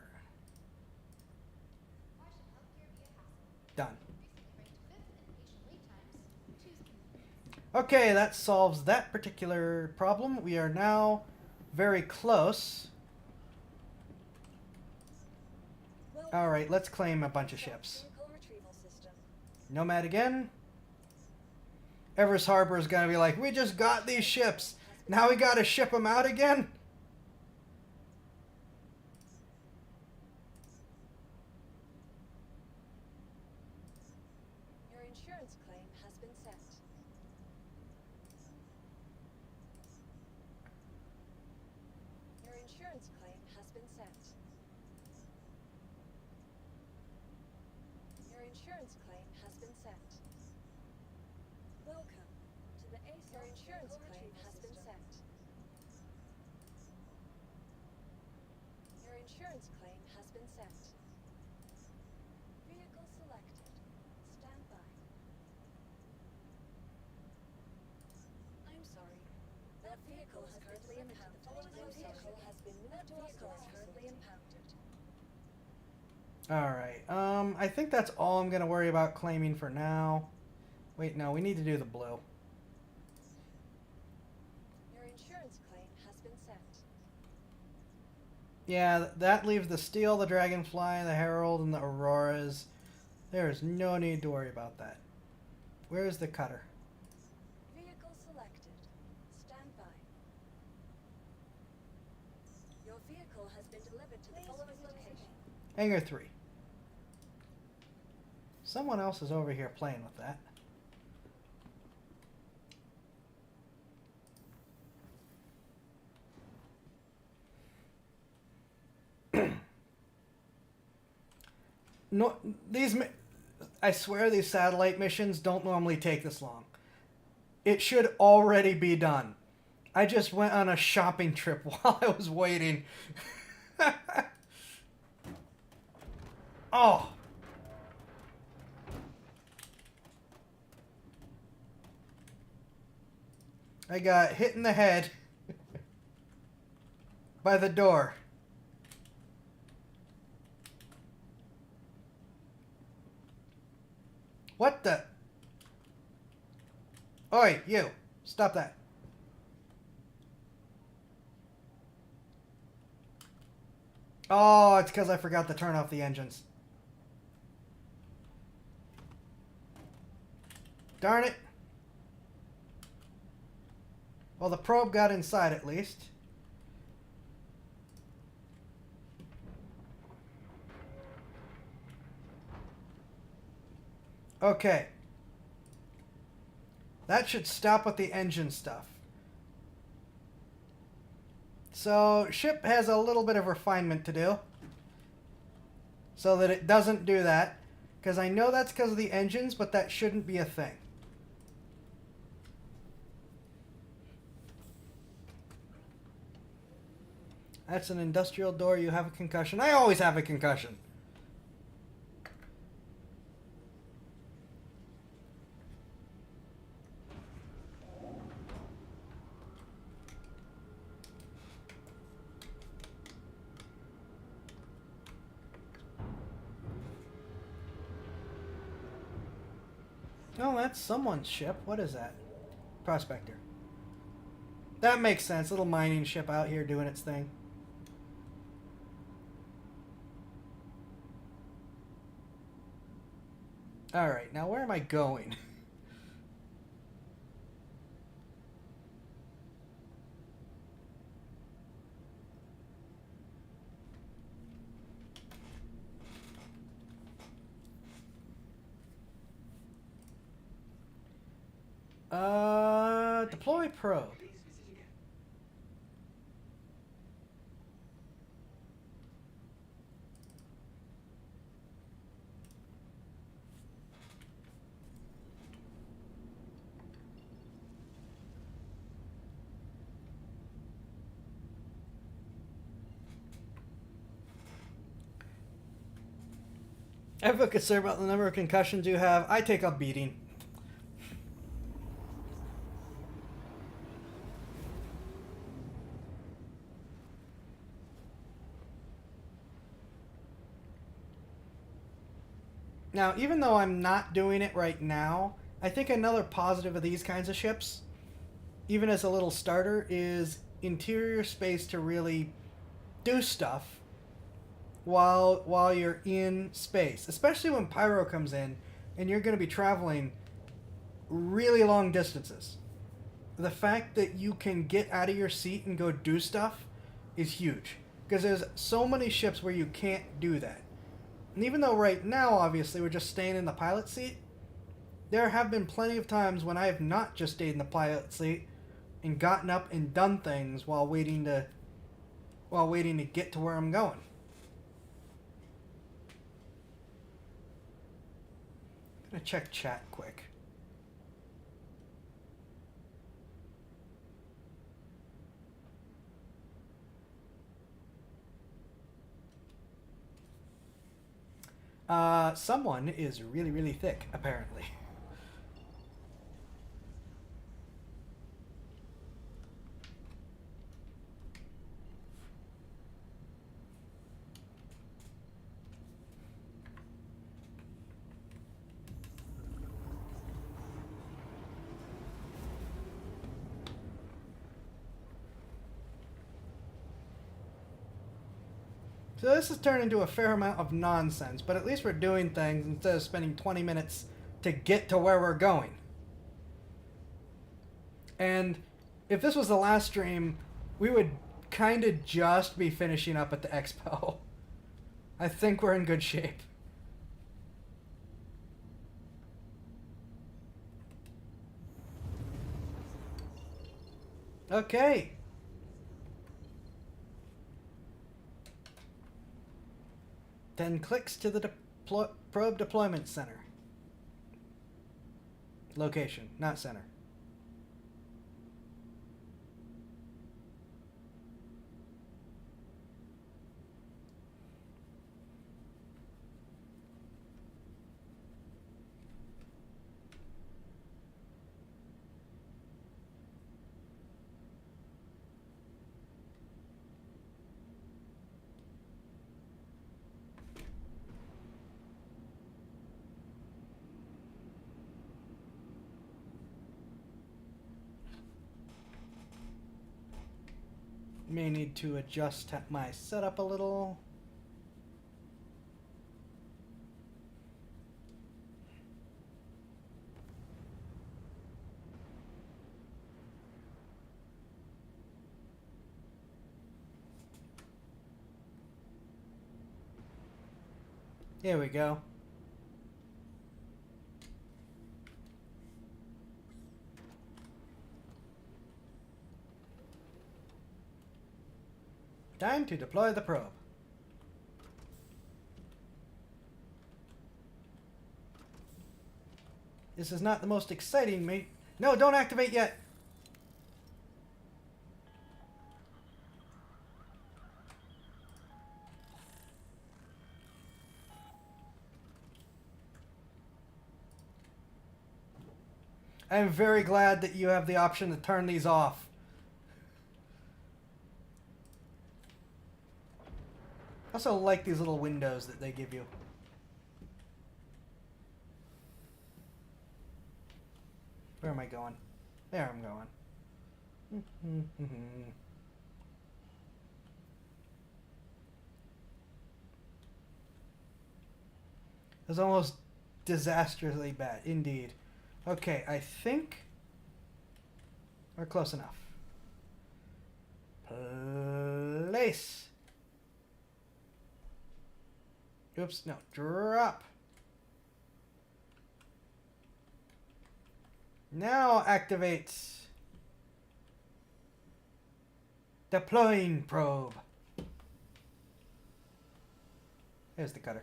Done. Okay, that solves that particular problem. We are now very close. Alright, let's claim a bunch of ships. Vehicle retrieval system. Nomad again. Everest Harbor is going to be like, we just got these ships. Now we got to ship them out again? Your insurance claim has been sent. Your insurance claim has been sent. Your insurance claim has been sent. Welcome to the ACE. Your insurance claim has been sent. Your insurance claim has been sent. Vehicle selected. Stand by. I'm sorry. That vehicle is currently impounded. That vehicle has been moved. That vehicle is currently impounded. Alright, I think that's all I'm going to worry about claiming for now. Wait, no, we need to do the blue. Your insurance claim has been sent. Yeah, that leaves the Steel, the Dragonfly, the Herald, and the Auroras. There's no need to worry about that. Where's the cutter? Vehicle selected. Stand by. Your vehicle has been delivered to the following location. Hangar 3. Someone else is over here playing with that. No, I swear these satellite missions don't normally take this long. It should already be done. I just went on a shopping trip while I was waiting. Oh. I got hit in the head by the door. What the? Oi, you. Stop that. Oh, it's because I forgot to turn off the engines. Darn it. Well, the probe got inside at least. Okay. That should stop with the engine stuff. So, ship has a little bit of refinement to do. So that it doesn't do that. Because I know that's because of the engines, but that shouldn't be a thing. That's an industrial door. You have a concussion. I always have a concussion. Oh, that's someone's ship. What is that? Prospector. That makes sense. Little mining ship out here doing its thing. Alright, now where am I going? Deploy probe. Please visit again. I feel concerned about the number of concussions you have. I take a beating. Now, even though I'm not doing it right now, I think another positive of these kinds of ships, even as a little starter, is interior space to really do stuff while you're in space. Especially when Pyro comes in and you're going to be traveling really long distances. The fact that you can get out of your seat and go do stuff is huge. Because there's so many ships where you can't do that. And even though right now, obviously, we're just staying in the pilot seat, there have been plenty of times when I have not just stayed in the pilot seat and gotten up and done things while waiting to get to where I'm going. I'm gonna check chat quick. Someone is really, really thick, apparently. So this has turned into a fair amount of nonsense, but at least we're doing things instead of spending 20 minutes to get to where we're going. And if this was the last stream, we would kind of just be finishing up at the expo. I think we're in good shape. Okay. Then clicks to the probe deployment center. Location, not center. May need to adjust my setup a little. Here we go. Time to deploy the probe. This is not the most exciting, mate. No, don't activate yet. I'm very glad that you have the option to turn these off. I also like these little windows that they give you. Where am I going? There I'm going. It's almost disastrously bad, indeed. Okay, I think we're close enough. Place. Oops, no, drop. Now activate. Deploying probe. There's the cutter.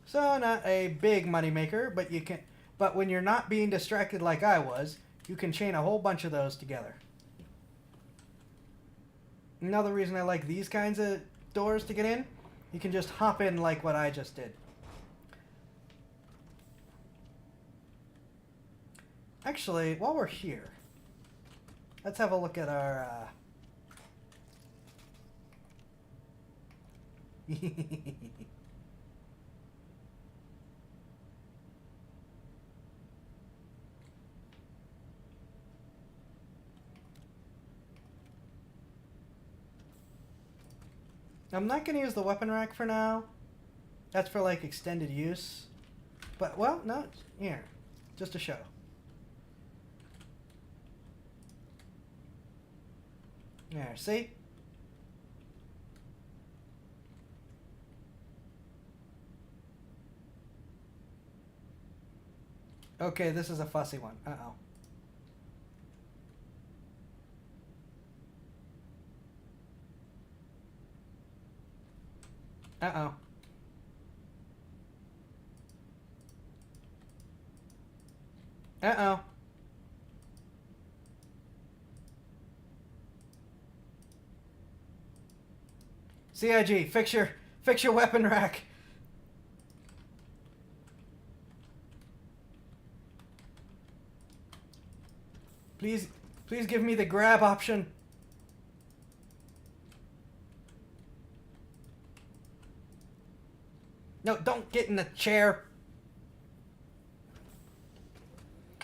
So not a big moneymaker, but you can. But when you're not being distracted like I was, you can chain a whole bunch of those together. Another reason I like these kinds of doors to get in, you can just hop in like what I just did. Actually, while we're here, let's have a look at our... I'm not going to use the weapon rack for now. That's for, like, extended use. But, well, no, here. Just a show. There, see? Okay, this is a fussy one. Uh-oh. Uh-oh. Uh-oh. CIG, fix your weapon rack. Please give me the grab option. No, don't get in the chair.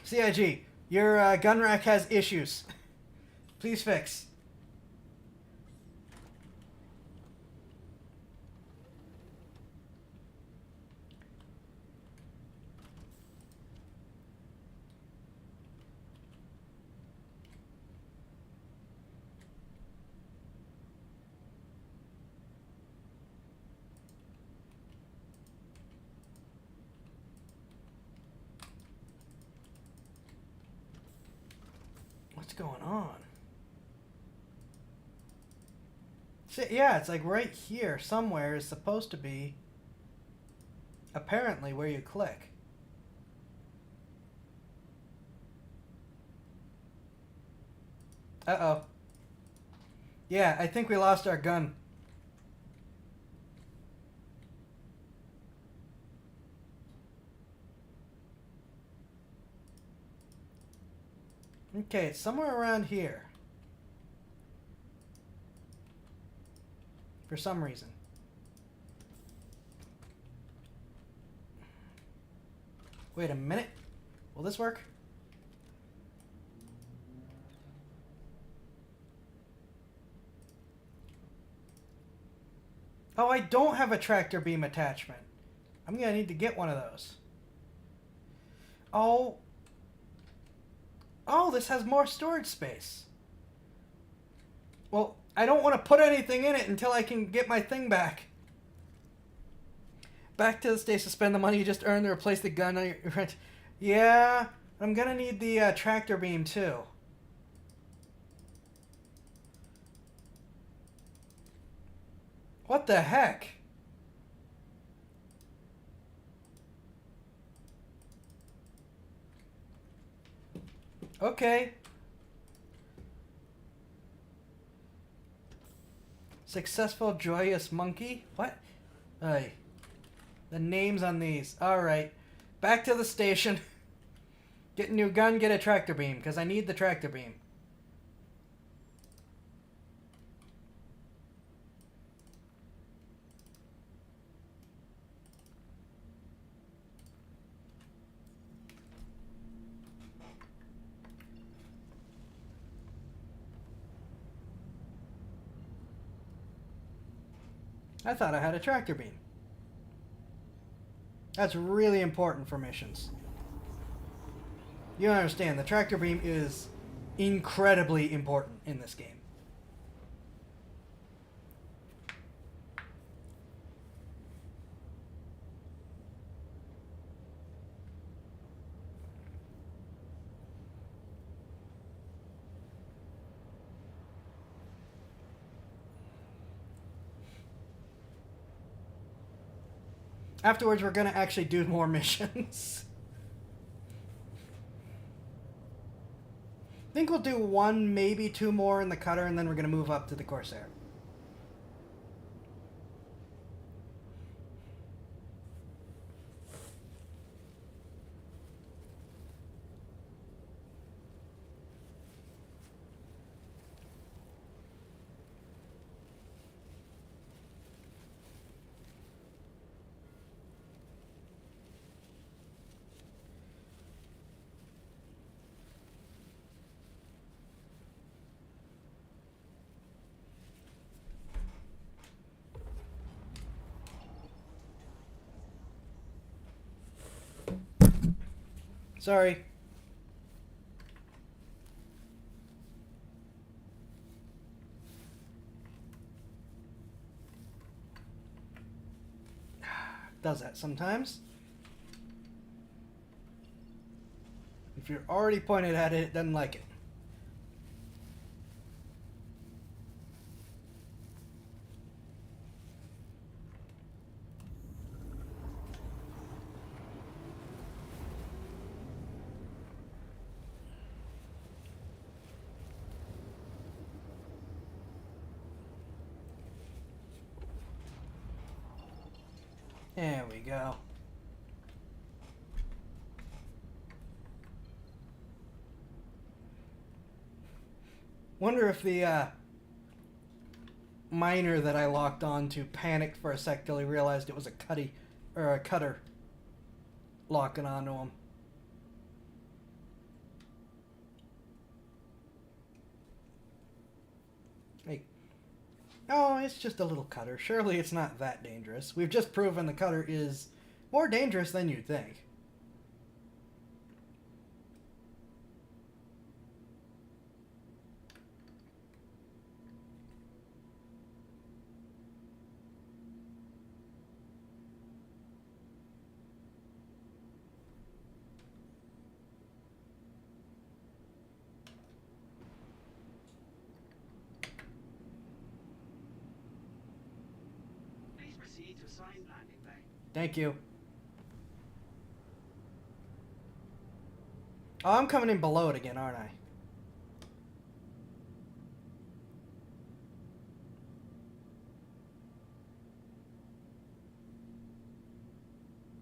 CIG, your gun rack has issues. Please fix. What's going on? Shit, yeah, it's like right here somewhere is supposed to be apparently where you click. Uh-oh. Yeah, I think we lost our gun. Okay, it's somewhere around here. For some reason. Wait a minute. Will this work? Oh, I don't have a tractor beam attachment. I'm gonna need to get one of those. Oh. Oh, this has more storage space. Well, I don't want to put anything in it until I can get my thing back. Back to the station, spend the money you just earned to replace the gun on your rent. Yeah, I'm gonna need the tractor beam too. What the heck? Okay. Successful Joyous Monkey? What? Ay. The names on these. Alright. Back to the station. Get a new gun, get a tractor beam, because I need the tractor beam. I thought I had a tractor beam. That's really important for missions. You understand, the tractor beam is incredibly important in this game. Afterwards, we're going to actually do more missions. I think we'll do one, maybe two more in the cutter, and then we're going to move up to the Corsair. Sorry. Does that sometimes. If you're already pointed at it, it doesn't like it. There we go. Wonder if the miner that I locked on to panicked for a sec till he realized it was a cutter locking onto him. Hey. Oh, it's just a little cutter. Surely it's not that dangerous. We've just proven the cutter is more dangerous than you'd think. Please proceed to assigned landing bay. Thank you. Oh, I'm coming in below it again, aren't I?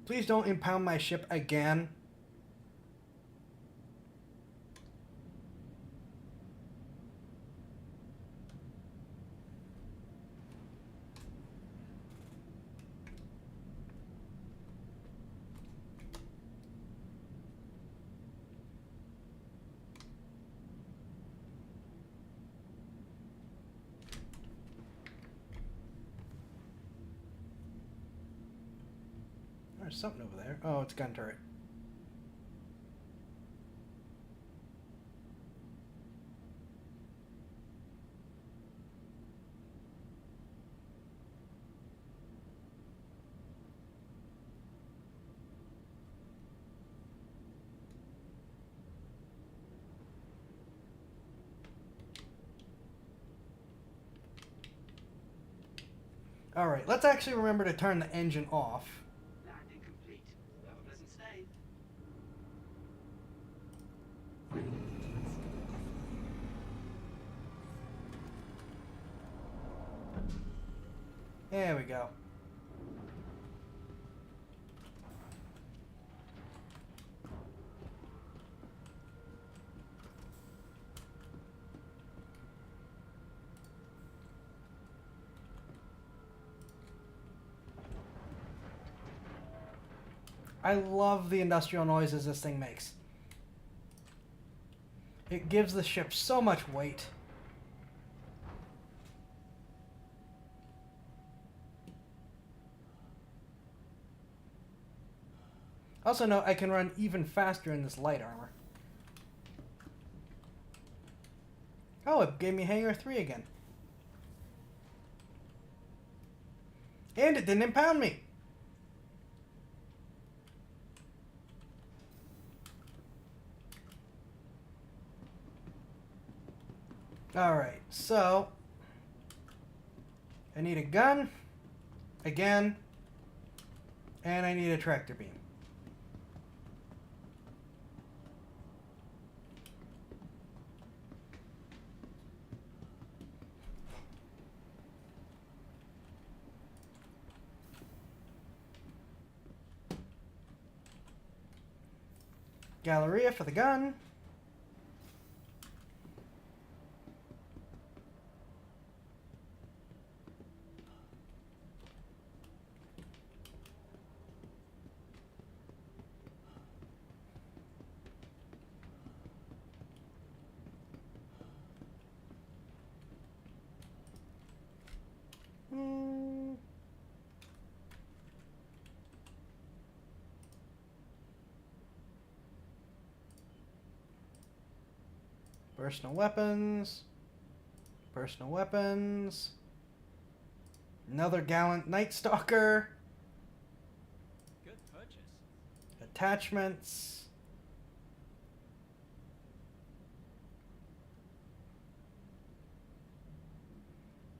Please don't impound my ship again. There's something over there. Oh, it's a gun turret. Alright, let's actually remember to turn the engine off. Landing complete. Have a pleasant stay. There we go. I love the industrial noises this thing makes. It gives the ship so much weight. Also note I can run even faster in this light armor. Oh, it gave me Hangar 3 again. And it didn't impound me. Alright, so I need a gun, again, and I need a tractor beam. Galleria for the gun. Personal weapons. Personal weapons. Another gallant Night Stalker. Good purchase. Attachments.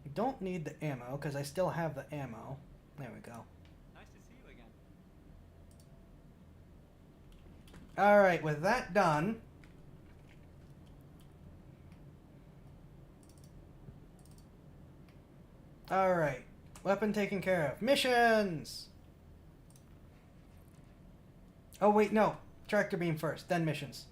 I don't need the ammo because I still have the ammo. There we go. Nice to see you again. Alright, with that done. Alright. Weapon taken care of. Missions! Oh, wait, no. Tractor beam first, then missions.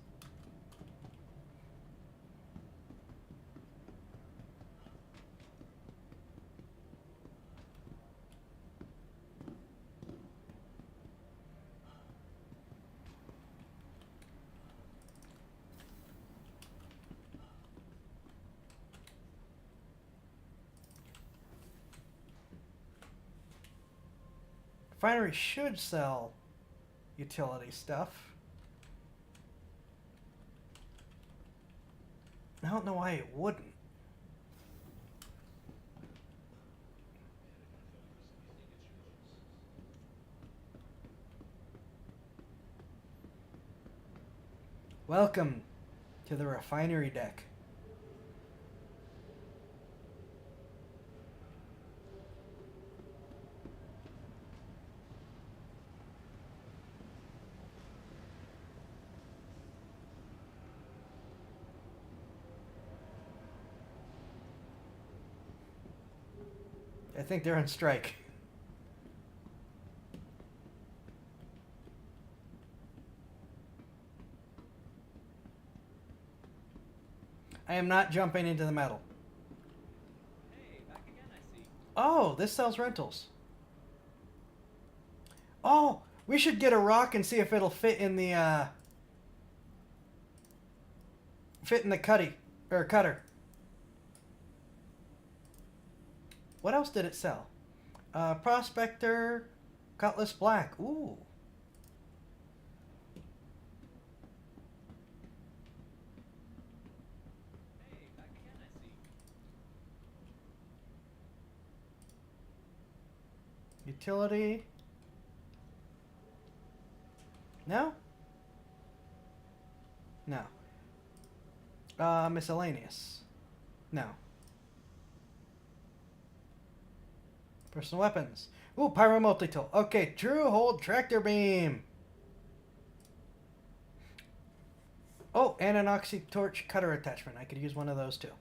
Refinery should sell utility stuff. I don't know why it wouldn't. Welcome to the refinery deck. I think they're on strike. I am not jumping into the metal. Hey, back again, I see. Oh, this sells rentals. Oh, we should get a rock and see if it'll fit in the cutter. What else did it sell? Prospector, Cutlass Black. Ooh. Hey, back again, I see. Utility. No? No. Miscellaneous. No. Personal weapons. Ooh, pyro multi-tool. Okay, true hold tractor beam. Oh, and an oxy torch cutter attachment. I could use one of those too.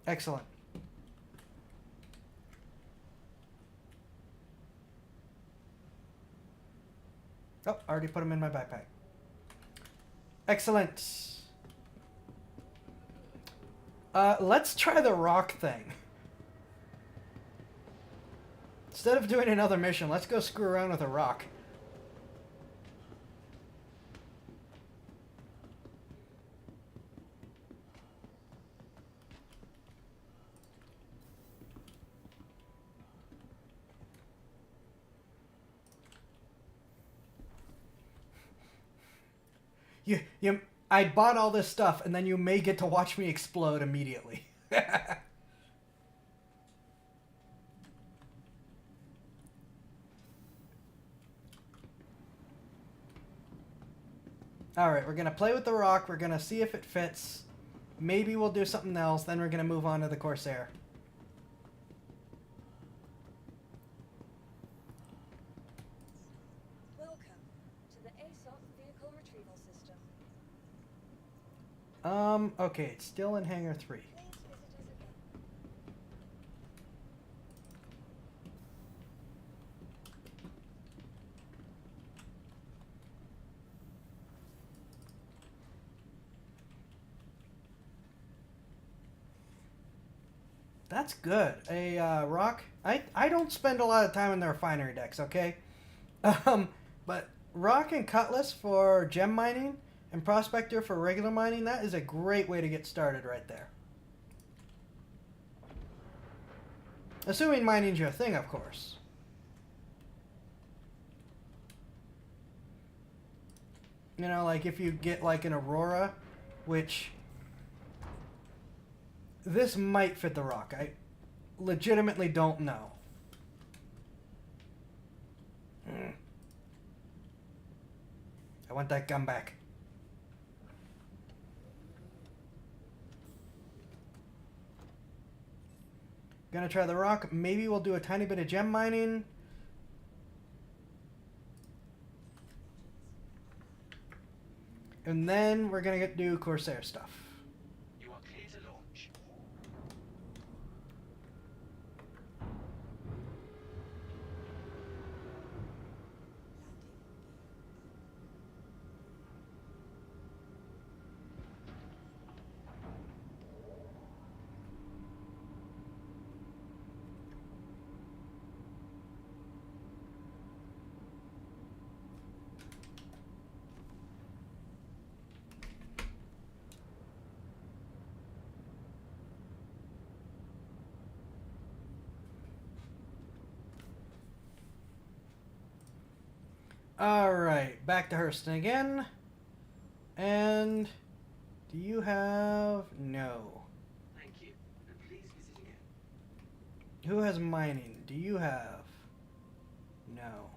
Excellent. Oh, already put them in my backpack. Excellent. Let's try the rock thing. Instead of doing another mission, let's go screw around with a rock. I bought all this stuff, and then you may get to watch me explode immediately. Alright, we're going to play with the rock. We're going to see if it fits. Maybe we'll do something else. Then we're going to move on to the Corsair. Welcome to the ASOP Vehicle Retrieval System. Okay, it's still in Hangar 3. Please visit us again. That's good. A rock. I don't spend a lot of time in the refinery decks, okay? But rock and cutlass for gem mining and prospector for regular mining, that is a great way to get started right there. Assuming mining's your thing, of course. You know, like if you get like an Aurora, which this might fit the rock. I legitimately don't know. I want that gun back. Gonna try the rock. Maybe we'll do a tiny bit of gem mining. And then we're gonna do Corsair stuff. You are clear to launch. Alright, back to Hurston again. And do you have... No. Thank you. And please visit again. Who has mining? Do you have? No.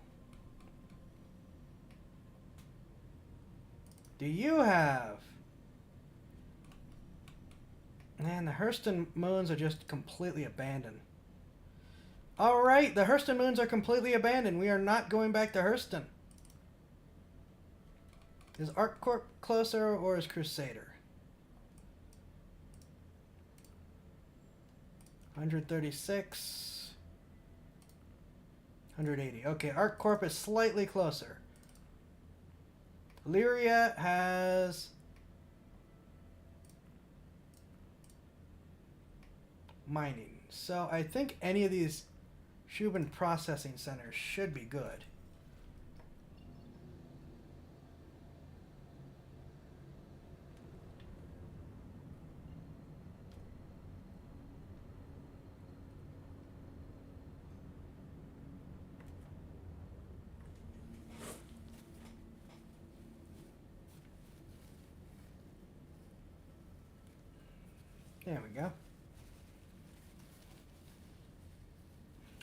Do you have? Man, the Hurston moons are just completely abandoned. Alright, the Hurston moons are completely abandoned. We are not going back to Hurston. Is ArcCorp closer or is Crusader? 136. 180. Okay, ArcCorp is slightly closer. Illyria has... mining. So I think any of these Shubin processing centers should be good. There we go.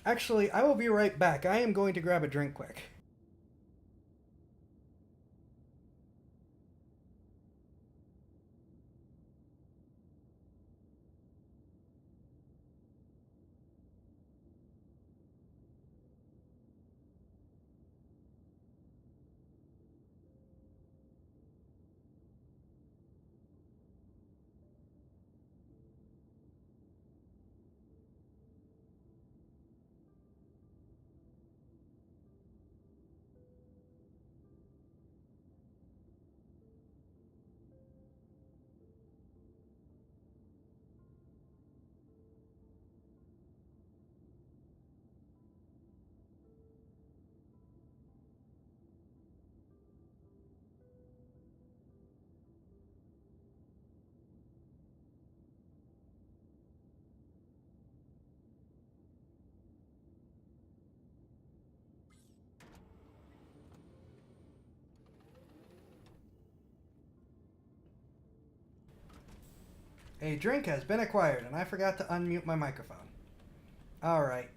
Actually, I will be right back. I am going to grab a drink quick. A drink has been acquired, and I forgot to unmute my microphone. Alright.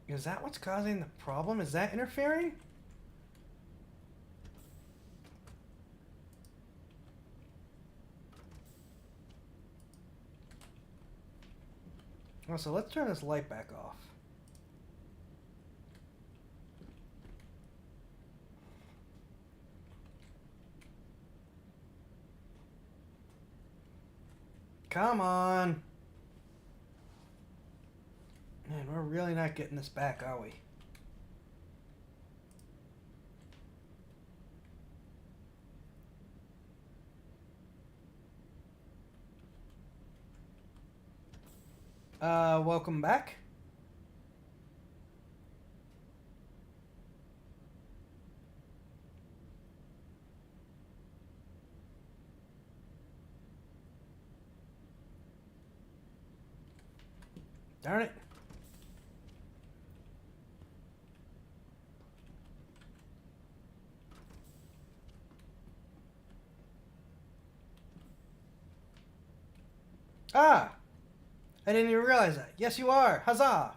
Is that what's causing the problem? Is that interfering? Oh, so let's turn this light back off. Come on. Man, we're really not getting this back, are we? Welcome back. Darn it. Ah! I didn't even realize that. Yes, you are. Huzzah!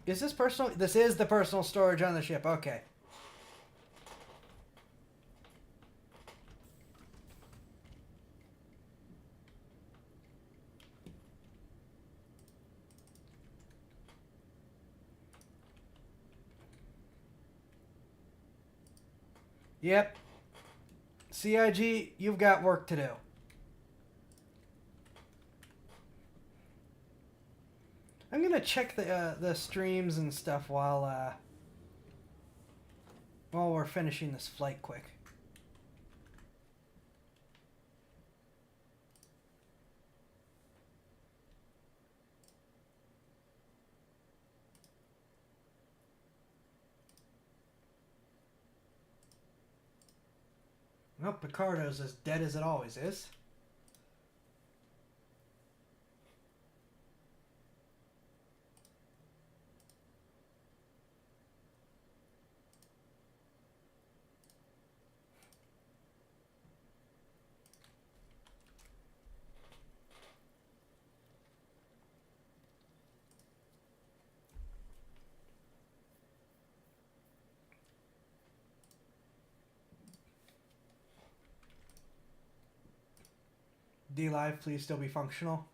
Is this personal? This is the personal storage on the ship. Okay. Yep. CIG, you've got work to do. I'm gonna check the streams and stuff while we're finishing this flight quick. Well, Picardo's as dead as it always is. D-Live, please still be functional.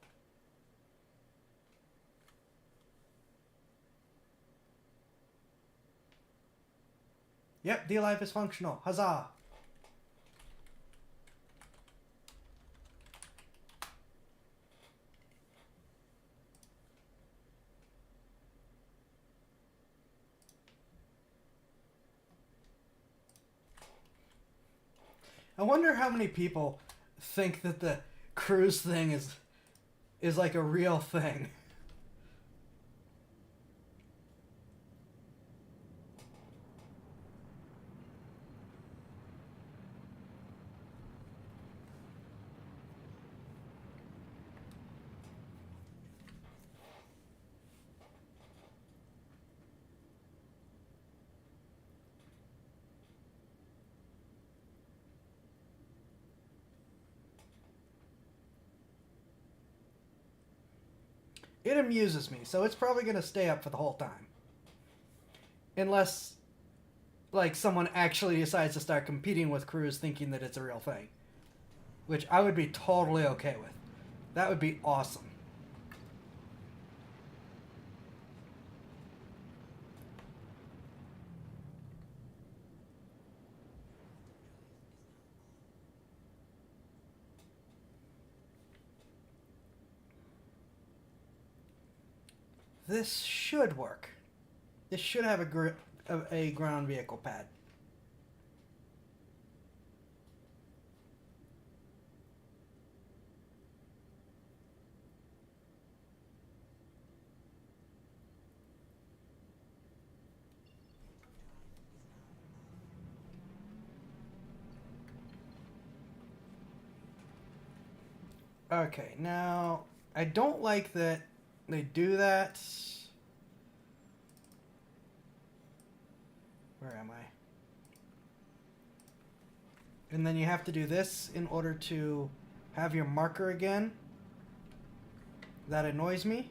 Yep, D-Live is functional. Huzzah! I wonder how many people think that the CRUZ thing is like a real thing. It amuses me, so it's probably going to stay up for the whole time. Unless, like, someone actually decides to start competing with CRUZ thinking that it's a real thing. Which I would be totally okay with. That would be awesome. This should work. This should have a ground vehicle pad. Okay, now I don't like that they do that. Where am I? And then you have to do this in order to have your marker again. That annoys me.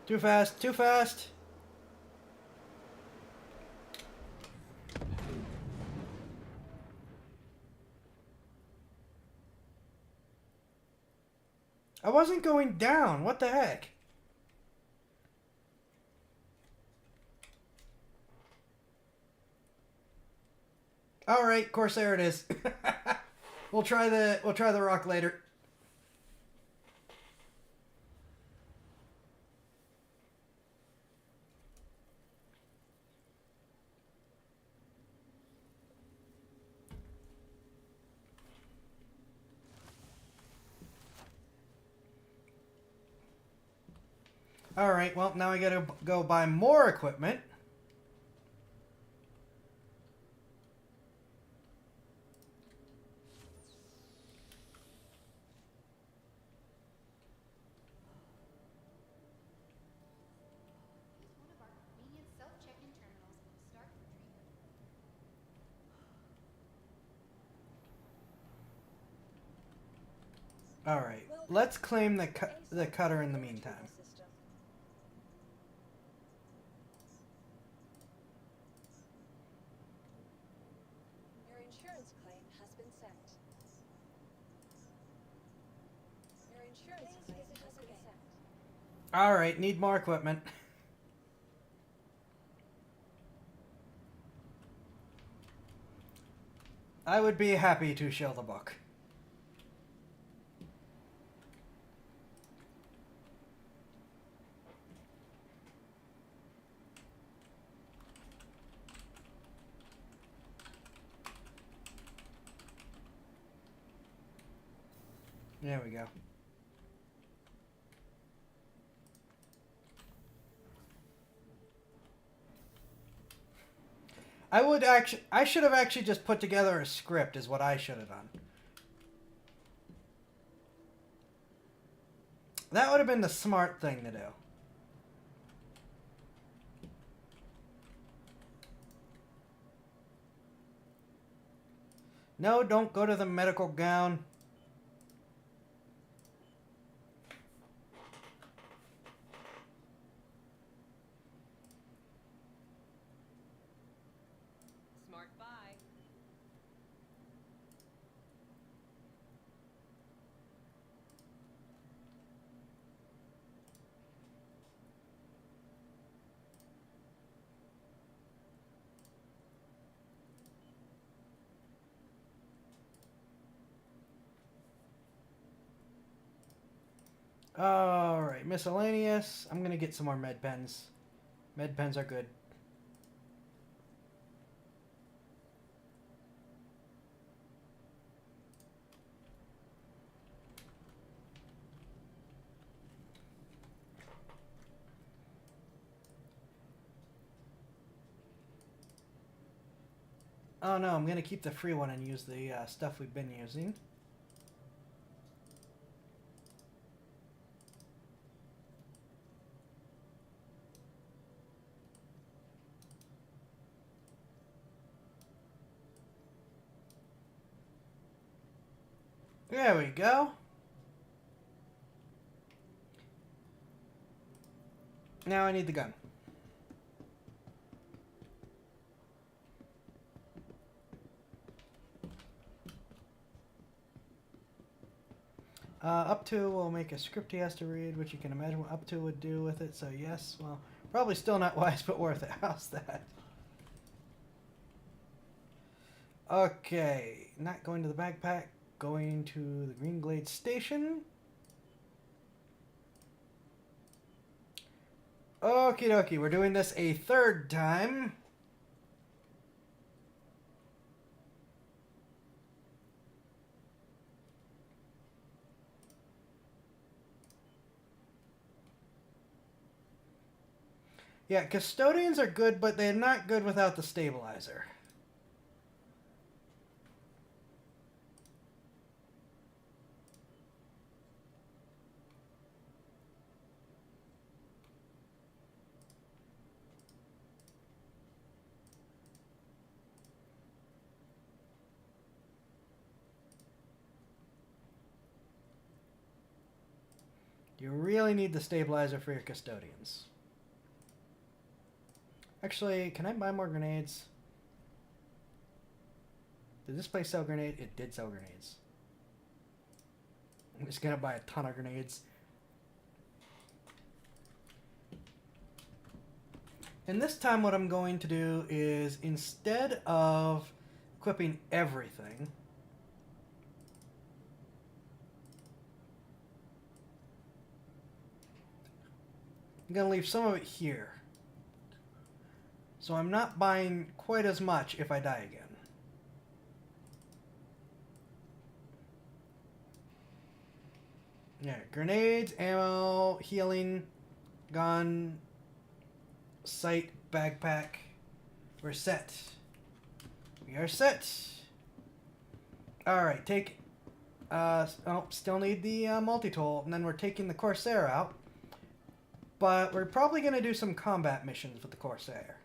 Too fast, too fast. I wasn't going down. What the heck? All right, Corsair it is. We'll try the rock later. All right, well, now I gotta go buy more equipment. Use one of our convenient self-check-in terminals and start retrieving. All right, let's claim the cutter in the meantime. System. Your insurance claim has been sent. Your insurance claim has been sent. All right, need more equipment. I would be happy to shill the book. There we go. I should have actually just put together a script is what I should have done. That would have been the smart thing to do. No, don't go to the medical gown. Smart buy. Alright, miscellaneous. I'm gonna get some more med pens. Med pens are good. Oh no, I'm gonna keep the free one and use the stuff we've been using. There we go. Now I need the gun. Up to will make a script he has to read, which you can imagine what up to would do with it. So yes, well, probably still not wise, but worth it. How's that? Okay, not going to the backpack. Going to the Green Glade Station. Okie dokie, we're doing this a third time. Yeah, custodians are good, but they're not good without the stabilizer. You really need the stabilizer for your custodians. Actually, can I buy more grenades? Did this place sell grenades? It did sell grenades. I'm just gonna buy a ton of grenades. And this time what I'm going to do is, instead of equipping everything, I'm going to leave some of it here. So I'm not buying quite as much if I die again. Yeah, grenades, ammo, healing, gun, sight, backpack. We're set. We are set. Alright, take... still need the multi-tool, and then we're taking the Corsair out. But we're probably going to do some combat missions with the Corsair.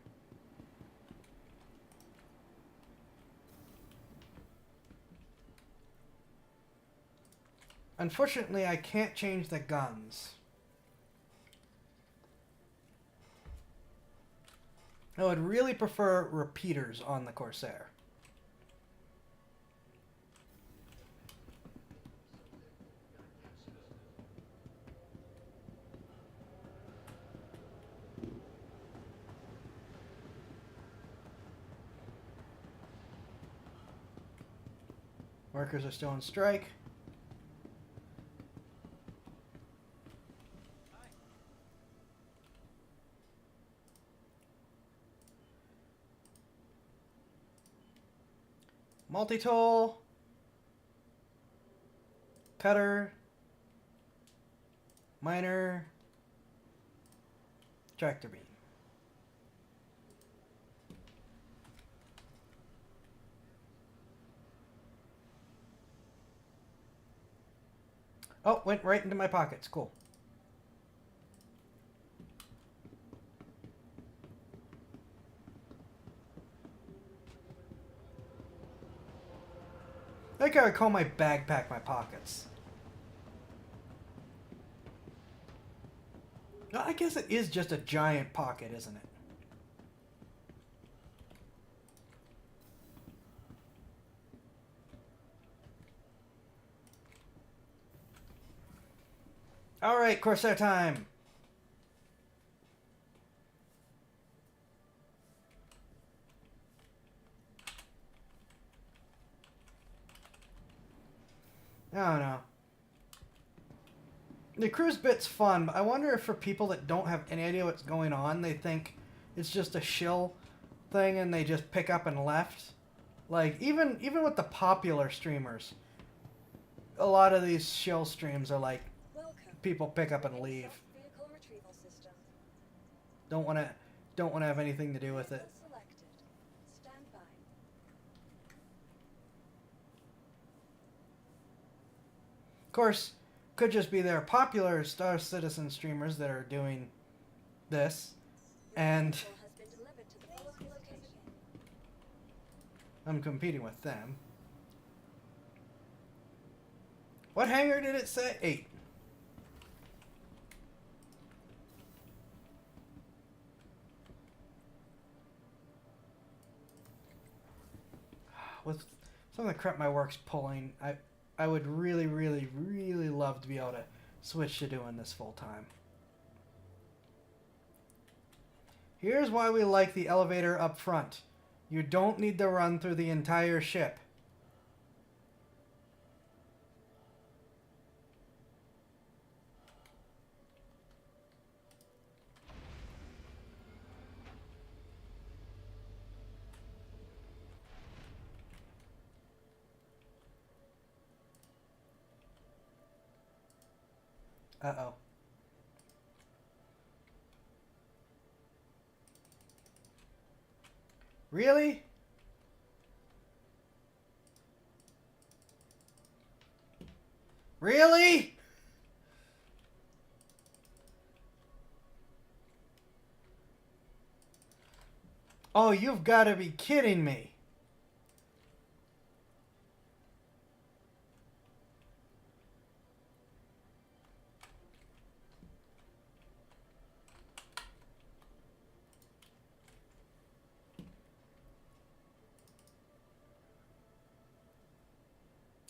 Unfortunately, I can't change the guns. I would really prefer repeaters on the Corsair. Workers are still on strike. Multi-tool. Cutter. Miner. Tractor beam. Oh, went right into my pockets. Cool. I think I would call my backpack my pockets. Well, I guess it is just a giant pocket, isn't it? Alright, Corsair time! I don't know. The CRUZ bit's fun, but I wonder if for people that don't have any idea what's going on, they think it's just a shill thing and they just pick up and left. Like, even with the popular streamers, a lot of these shill streams are like, Welcome. people pick up and leave. Vehicle retrieval system. Don't wanna have anything to do with it. Vehicle selected. Stand by. Of course, could just be their popular Star Citizen streamers that are doing this, and Vehicle has been delivered to the vehicle location. I'm competing with them. What hangar did it say? 8. With some of the crap my work's pulling, I would really, really, really love to be able to switch to doing this full time. Here's why we like the elevator up front. You don't need to run through the entire ship. Uh-oh. Really? Really? Oh, you've got to be kidding me.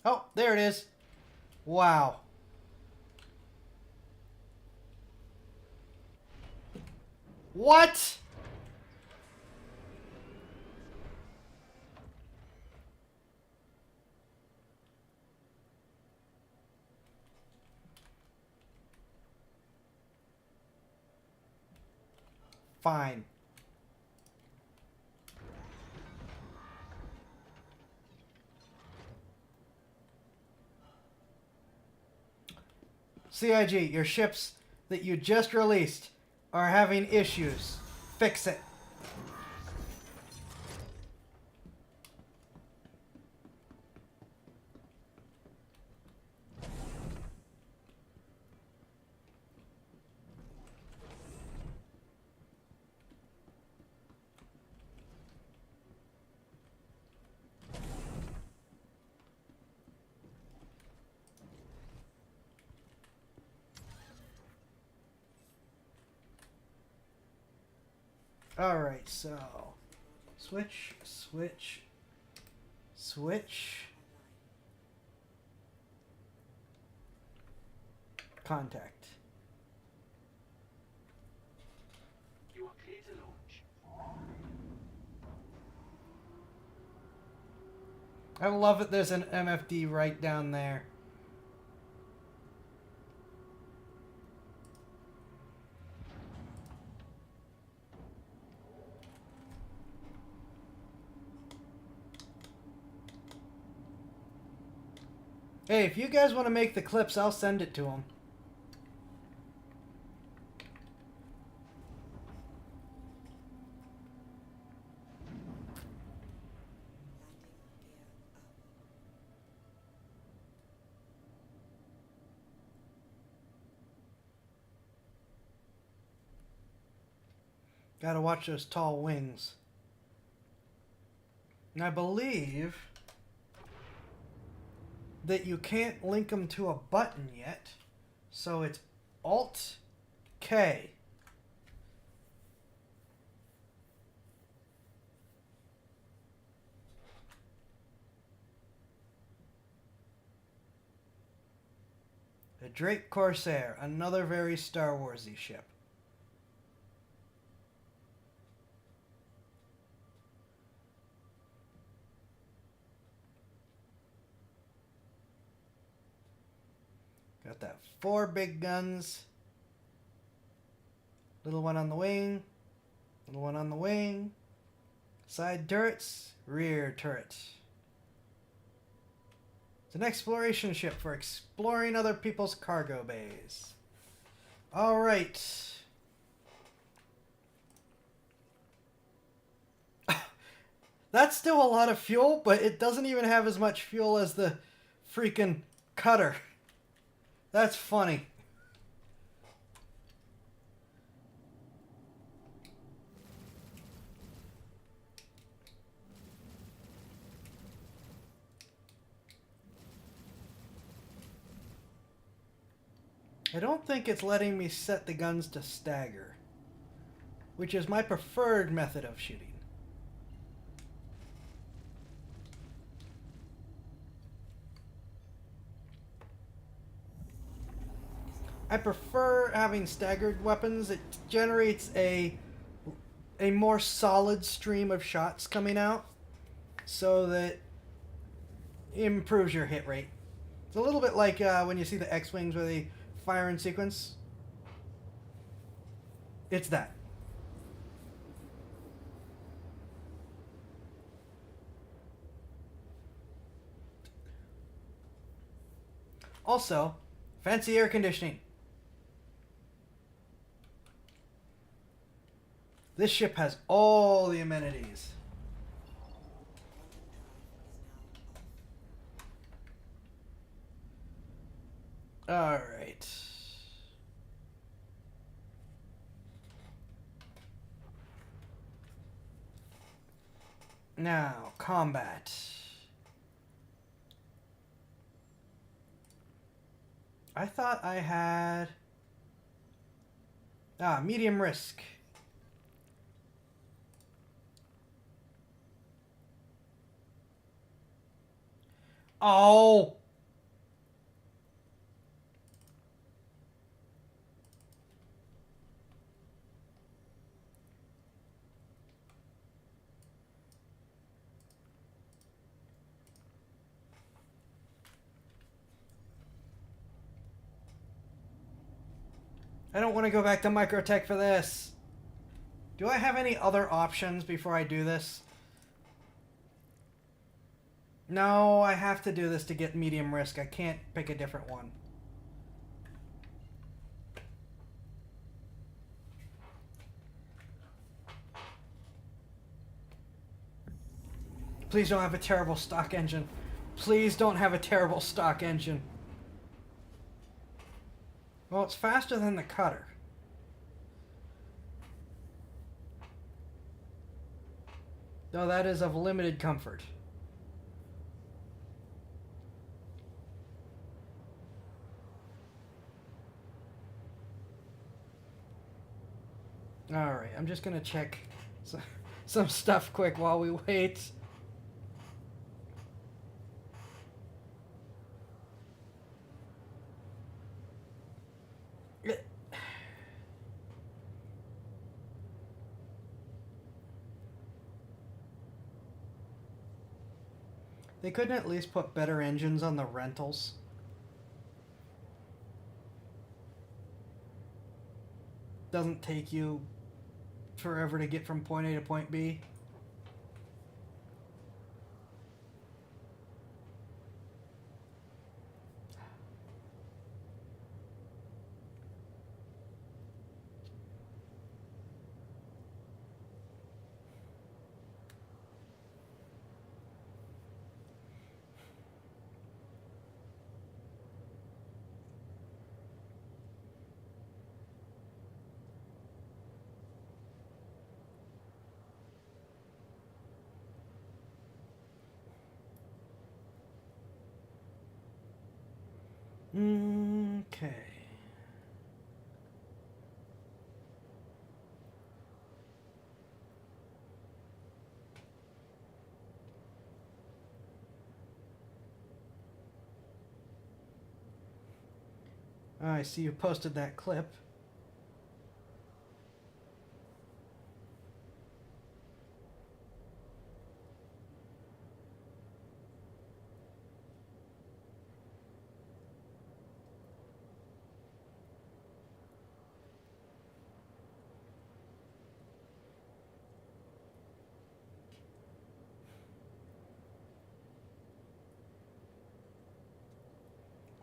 Oh, there it is. Wow. What? Fine. CIG, your ships that you just released are having issues. Fix it. Alright, so switch, switch, switch. Contact. You are clear to launch. I love it there's an MFD right down there. Hey, if you guys want to make the clips, I'll send it to them. Gotta watch those tall wings. And I believe that you can't link them to a button yet. So it's Alt K. The Drake Corsair, another very Star Warsy ship. Got that 4 big guns. Little one on the wing. Little one on the wing. Side turrets. Rear turrets. It's an exploration ship for exploring other people's cargo bays. Alright. That's still a lot of fuel, but it doesn't even have as much fuel as the freaking cutter. That's funny. I don't think it's letting me set the guns to stagger, which is my preferred method of shooting. I prefer having staggered weapons. It generates a more solid stream of shots coming out, so that it improves your hit rate. It's a little bit like when you see the X-Wings where they fire in sequence. It's that. Also, fancy air conditioning. This ship has all the amenities. All right. Now, combat. I thought I had... medium risk. Oh! I don't want to go back to MicroTech for this. Do I have any other options before I do this? No, I have to do this to get medium risk. I can't pick a different one. Please don't have a terrible stock engine. Please don't have a terrible stock engine. Well, it's faster than the cutter. Though that is of limited comfort. Alright, I'm just gonna check some stuff quick while we wait. They couldn't at least put better engines on the rentals. Doesn't take you forever to get from point A to point B. Okay. I see you posted that clip.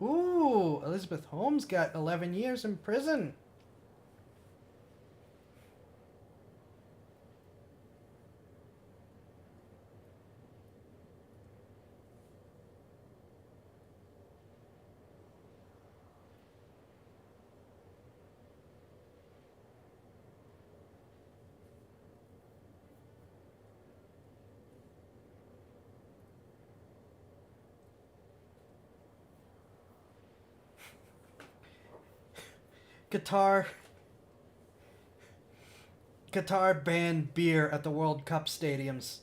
Ooh, Elizabeth Holmes got 11 years in prison. Qatar banned beer at the World Cup stadiums.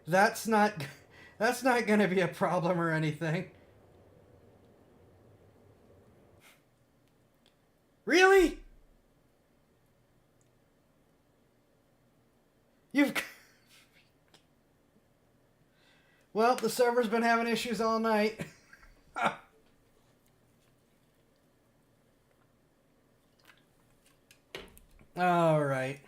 That's not going to be a problem or anything. Really? You've Well, the server's been having issues all night. All right.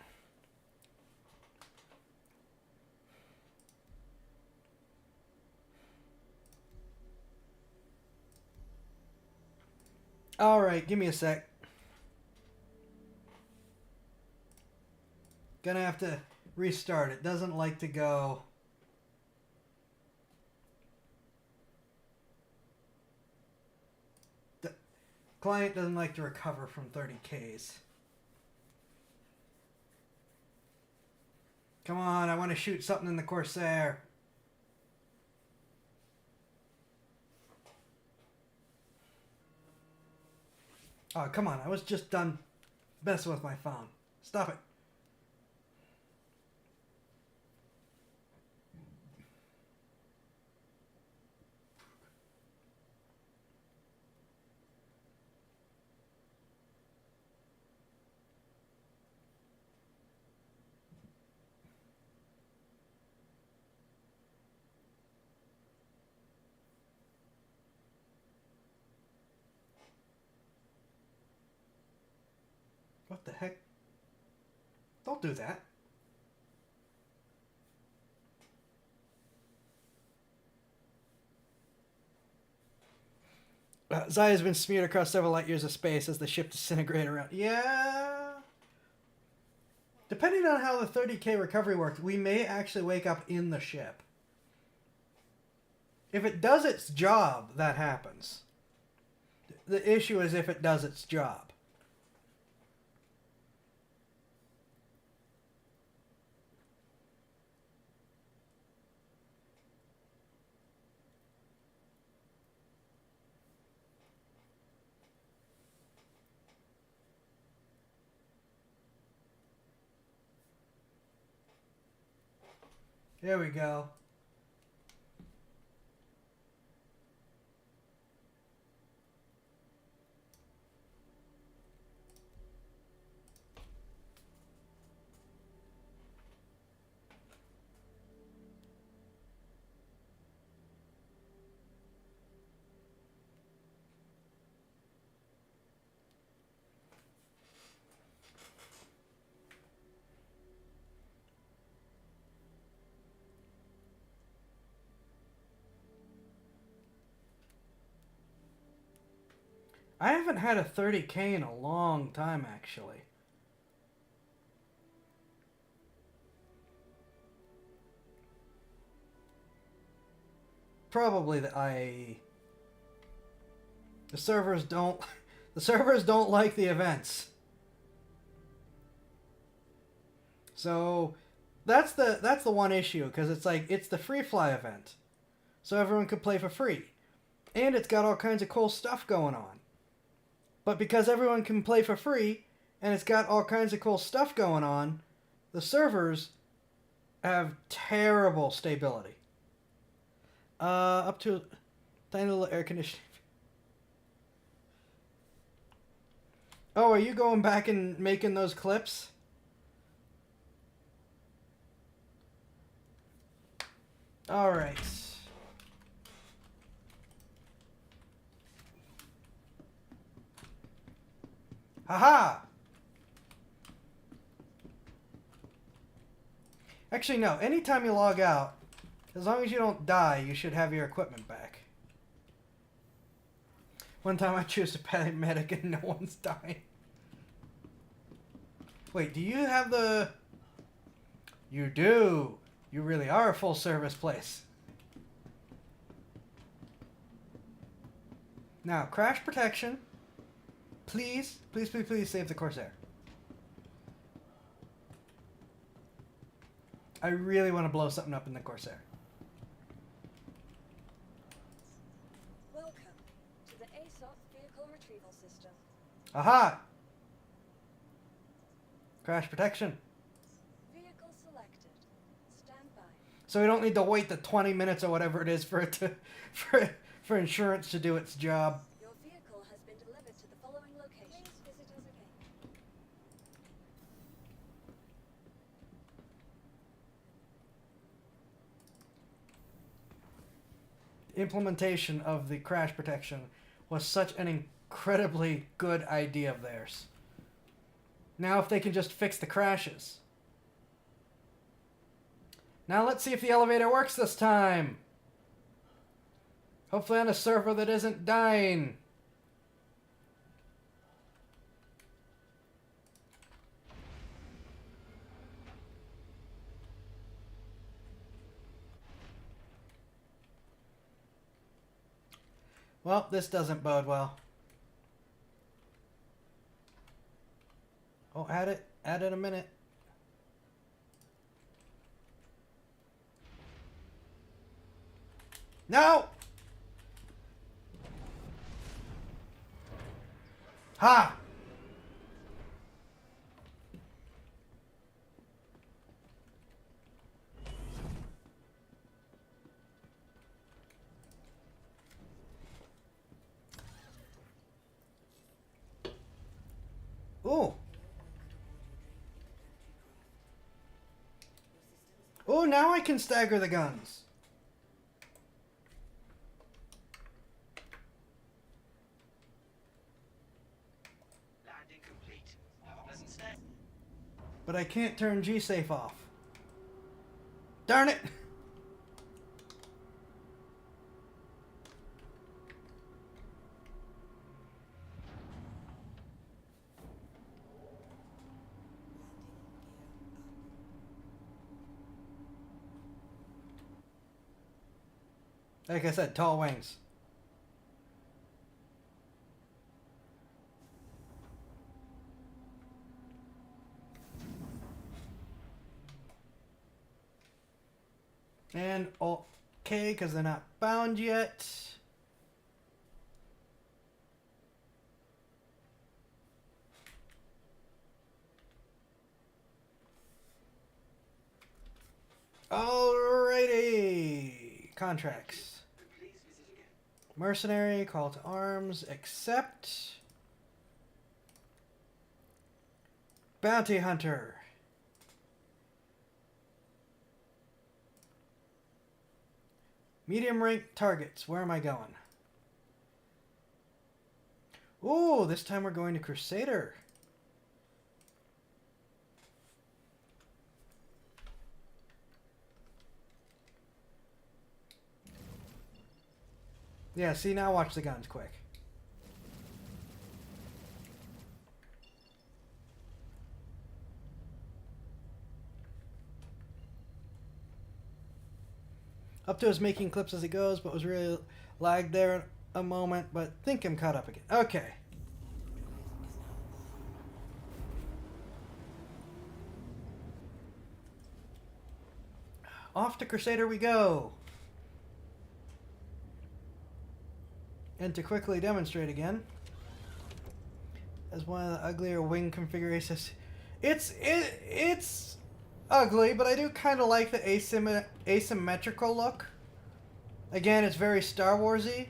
All right, give me a sec. Gonna have to restart. It doesn't like to go. The client doesn't like to recover from 30Ks. Come on, I want to shoot something in the Corsair. Oh, come on. I was just done messing with my phone. Stop it. What the heck? Don't do that. Zaya has been smeared across several light years of space as the ship disintegrates around. Yeah. Depending on how the 30K recovery works, we may actually wake up in the ship. If it does its job, that happens. The issue is if it does its job. There we go. I haven't had a 30K in a long time, actually. Probably the IAE. The servers don't like the events. So that's the one issue, because it's like it's the free fly event. So everyone could play for free. And it's got all kinds of cool stuff going on. But because everyone can play for free, and it's got all kinds of cool stuff going on, the servers have terrible stability. Up to a tiny little air conditioning. Oh, are you going back and making those clips? All right. Haha! Actually, no. Anytime you log out, as long as you don't die, you should have your equipment back. One time I chose to paramedic and no one's dying. Wait, do you have the... You do! You really are a full-service place. Now, crash protection. Please, please, please, please save the Corsair. I really want to blow something up in the Corsair. Welcome to the ASOP Vehicle Retrieval System. Aha! Crash protection. Vehicle selected. Stand by. So we don't need to wait the 20 minutes or whatever it is for it to for insurance to do its job. Your vehicle has been delivered to the following location. Please visit us again. Implementation of the crash protection was such an incredibly good idea of theirs. Now if they can just fix the crashes. Now let's see if the elevator works this time. Hopefully on a server that isn't dying. Well, this doesn't bode well. Oh, add it. Add it a minute. No! Ha! Ooh. Oh, now I can stagger the guns. Landing complete. Have a pleasant stay. But I can't turn G-Safe off. Darn it! Like I said, tall wings. And okay, because they're not bound yet. Alrighty. Contracts. Please visit again. Mercenary, call to arms, accept. Bounty hunter. Medium rank targets. Where am I going? Ooh, this time we're going to Crusader. Yeah, see, now watch the guns quick. Up to us making clips as it goes, but was really lagged there a moment, but think I'm caught up again. Okay. Off to Crusader we go. And to quickly demonstrate again, as one of the uglier wing configurations, it's ugly, but I do kind of like the asymmetrical look. Again, it's very Star Warsy.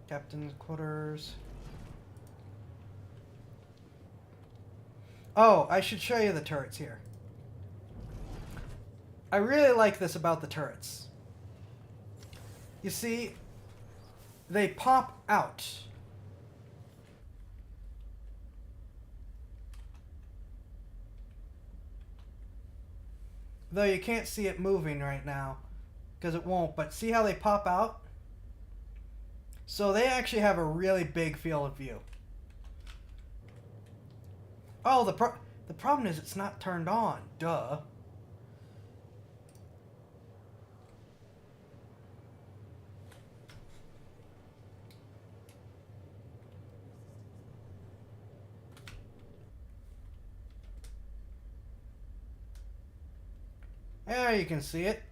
Captain's quarters. Oh, I should show you the turrets here. I really like this about the turrets. You see, they pop out. Though you can't see it moving right now, because it won't, but see how they pop out? So they actually have a really big field of view. Oh, the problem is it's not turned on. Duh. There you can see it.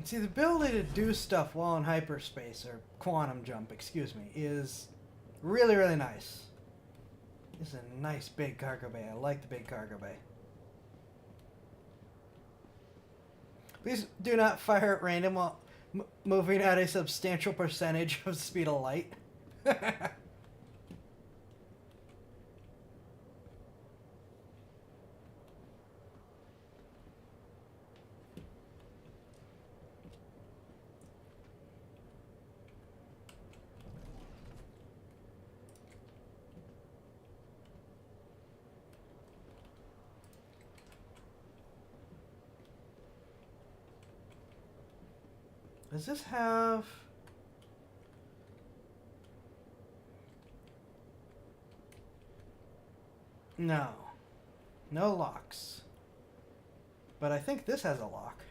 See, the ability to do stuff while in hyperspace, or quantum jump, excuse me, is really, really nice. This is a nice big cargo bay. I like the big cargo bay. Please do not fire at random while moving at a substantial percentage of speed of light. Does this have... No. No locks. But I think this has a lock.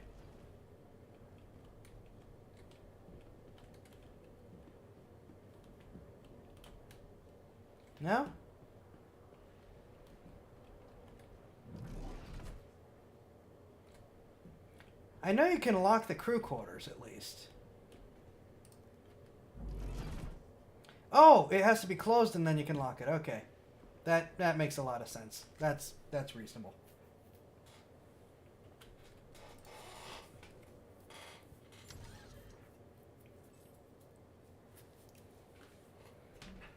No? I know you can lock the crew quarters at least. Oh, it has to be closed and then you can lock it. Okay. That makes a lot of sense. That's reasonable.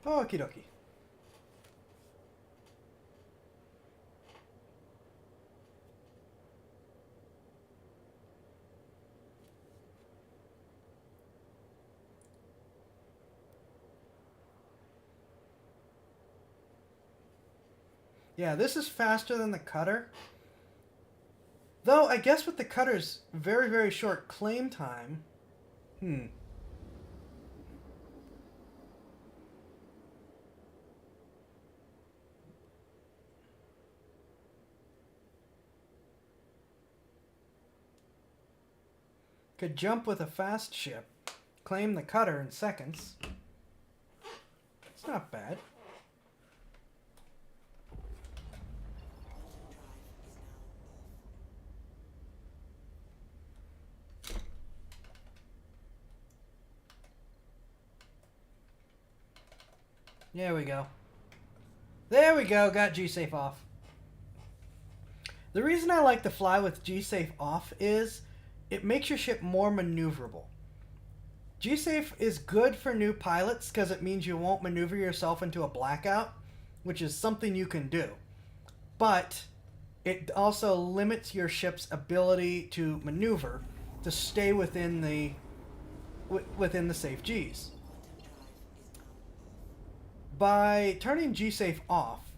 Okie dokie. Yeah, this is faster than the cutter. Though, I guess with the cutter's very, very short claim time... Could jump with a fast ship, claim the cutter in seconds. It's not bad. There we go. There we go, got G-Safe off. The reason I like to fly with G-Safe off is it makes your ship more maneuverable. G-Safe is good for new pilots because it means you won't maneuver yourself into a blackout, which is something you can do. But it also limits your ship's ability to maneuver to stay within the safe Gs. By turning G-Safe off,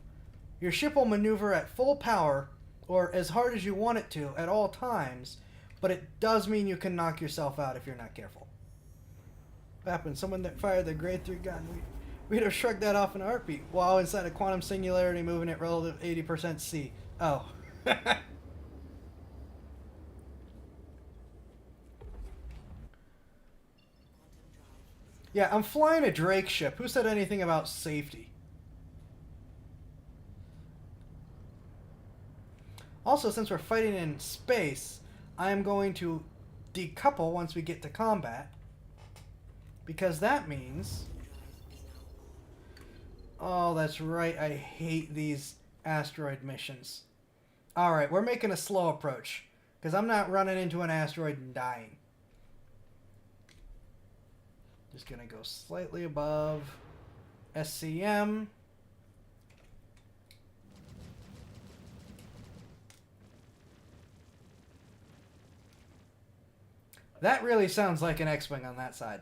your ship will maneuver at full power or as hard as you want it to at all times, but it does mean you can knock yourself out if you're not careful. What happened? Someone that fired the grade 3 gun. We'd have shrugged that off in a heartbeat. While inside a quantum singularity moving at relative 80% C. Oh. Yeah, I'm flying a Drake ship. Who said anything about safety? Also, since we're fighting in space, I am going to decouple once we get to combat. Because that means... Oh, that's right. I hate these asteroid missions. Alright, we're making a slow approach. Because I'm not running into an asteroid and dying. Just gonna go slightly above SCM. That really sounds like an X-Wing on that side.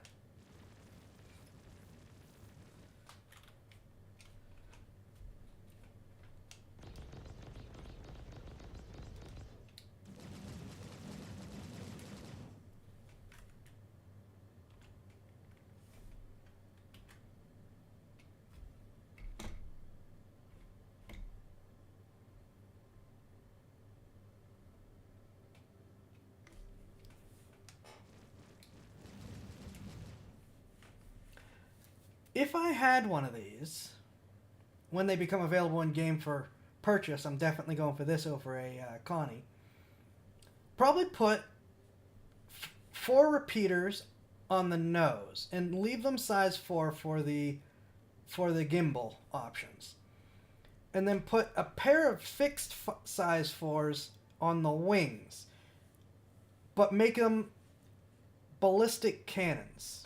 If I had one of these, when they become available in game for purchase, I'm definitely going for this over a Connie. Probably put 4 repeaters on the nose and leave them size 4 for the gimbal options. And then put a pair of fixed size 4s on the wings, but make them ballistic cannons.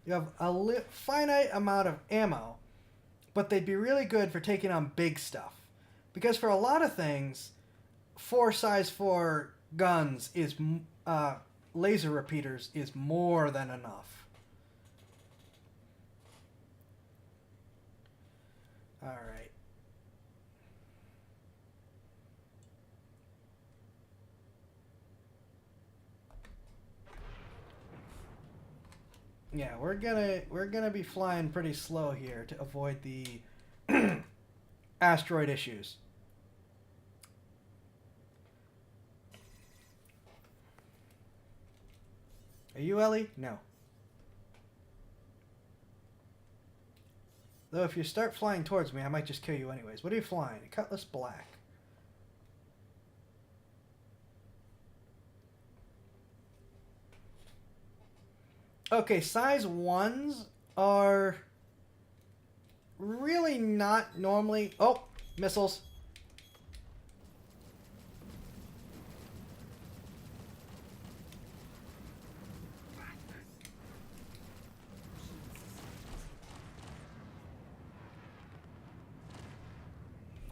You have a finite amount of ammo, but they'd be really good for taking on big stuff. Because for a lot of things, 4 size 4 guns is laser repeaters is more than enough. All right. Yeah, we're gonna be flying pretty slow here to avoid the asteroid issues. Are you Ellie? No. Though if you start flying towards me, I might just kill you anyways. What are you flying? Cutlass Black. Okay, size 1s are really not normally... Oh, missiles.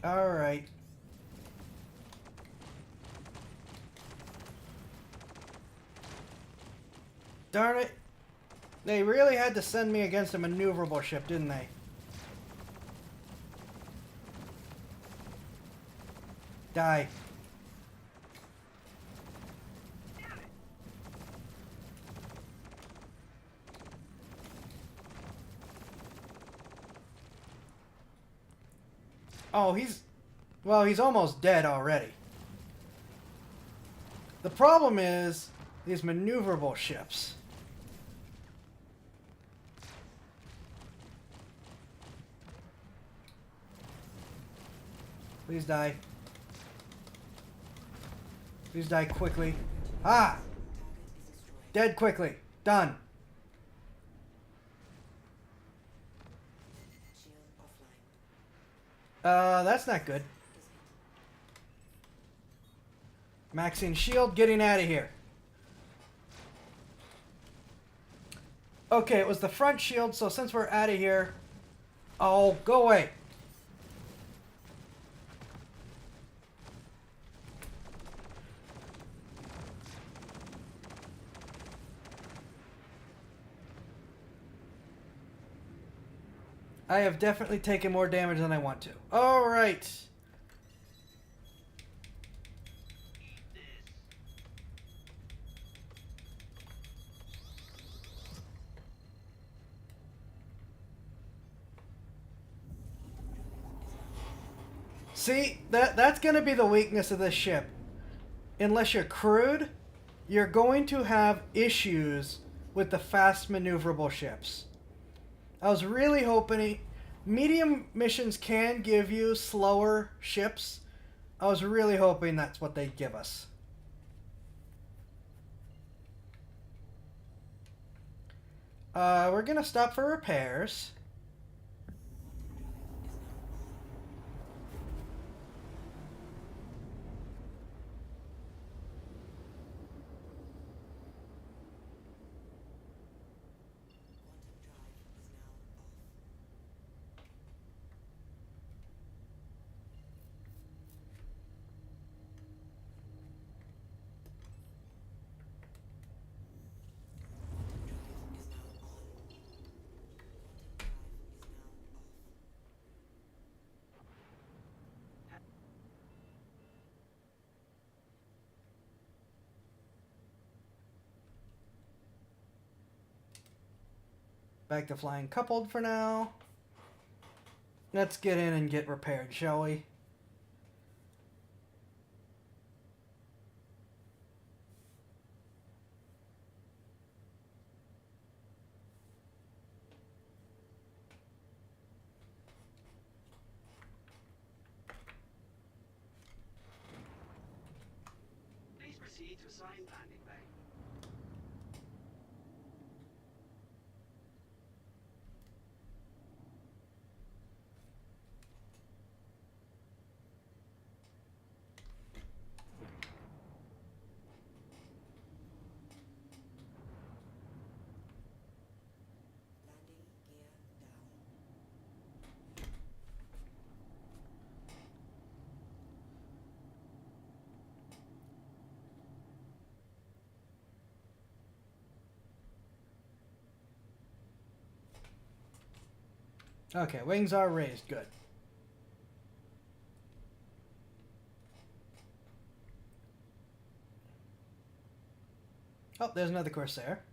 All right. Darn it. They really had to send me against a maneuverable ship, didn't they? Die. Oh, he's almost dead already. The problem is these maneuverable ships. Please die. Please die quickly. Ah! Dead quickly. Done. That's not good. Maxing shield, getting out of here. Okay, it was the front shield, so since we're out of here... Oh, go away. I have definitely taken more damage than I want to. All right. See, that's going to be the weakness of this ship. Unless you're crewed, you're going to have issues with the fast maneuverable ships. I was really hoping... Medium missions can give you slower ships. I was really hoping that's what they'd give us. We're going to stop for repairs. Back to flying coupled for now. Let's get in and get repaired, shall we? Please proceed to assigned landing bay. Okay, wings are raised. Good. Oh, there's another Corsair.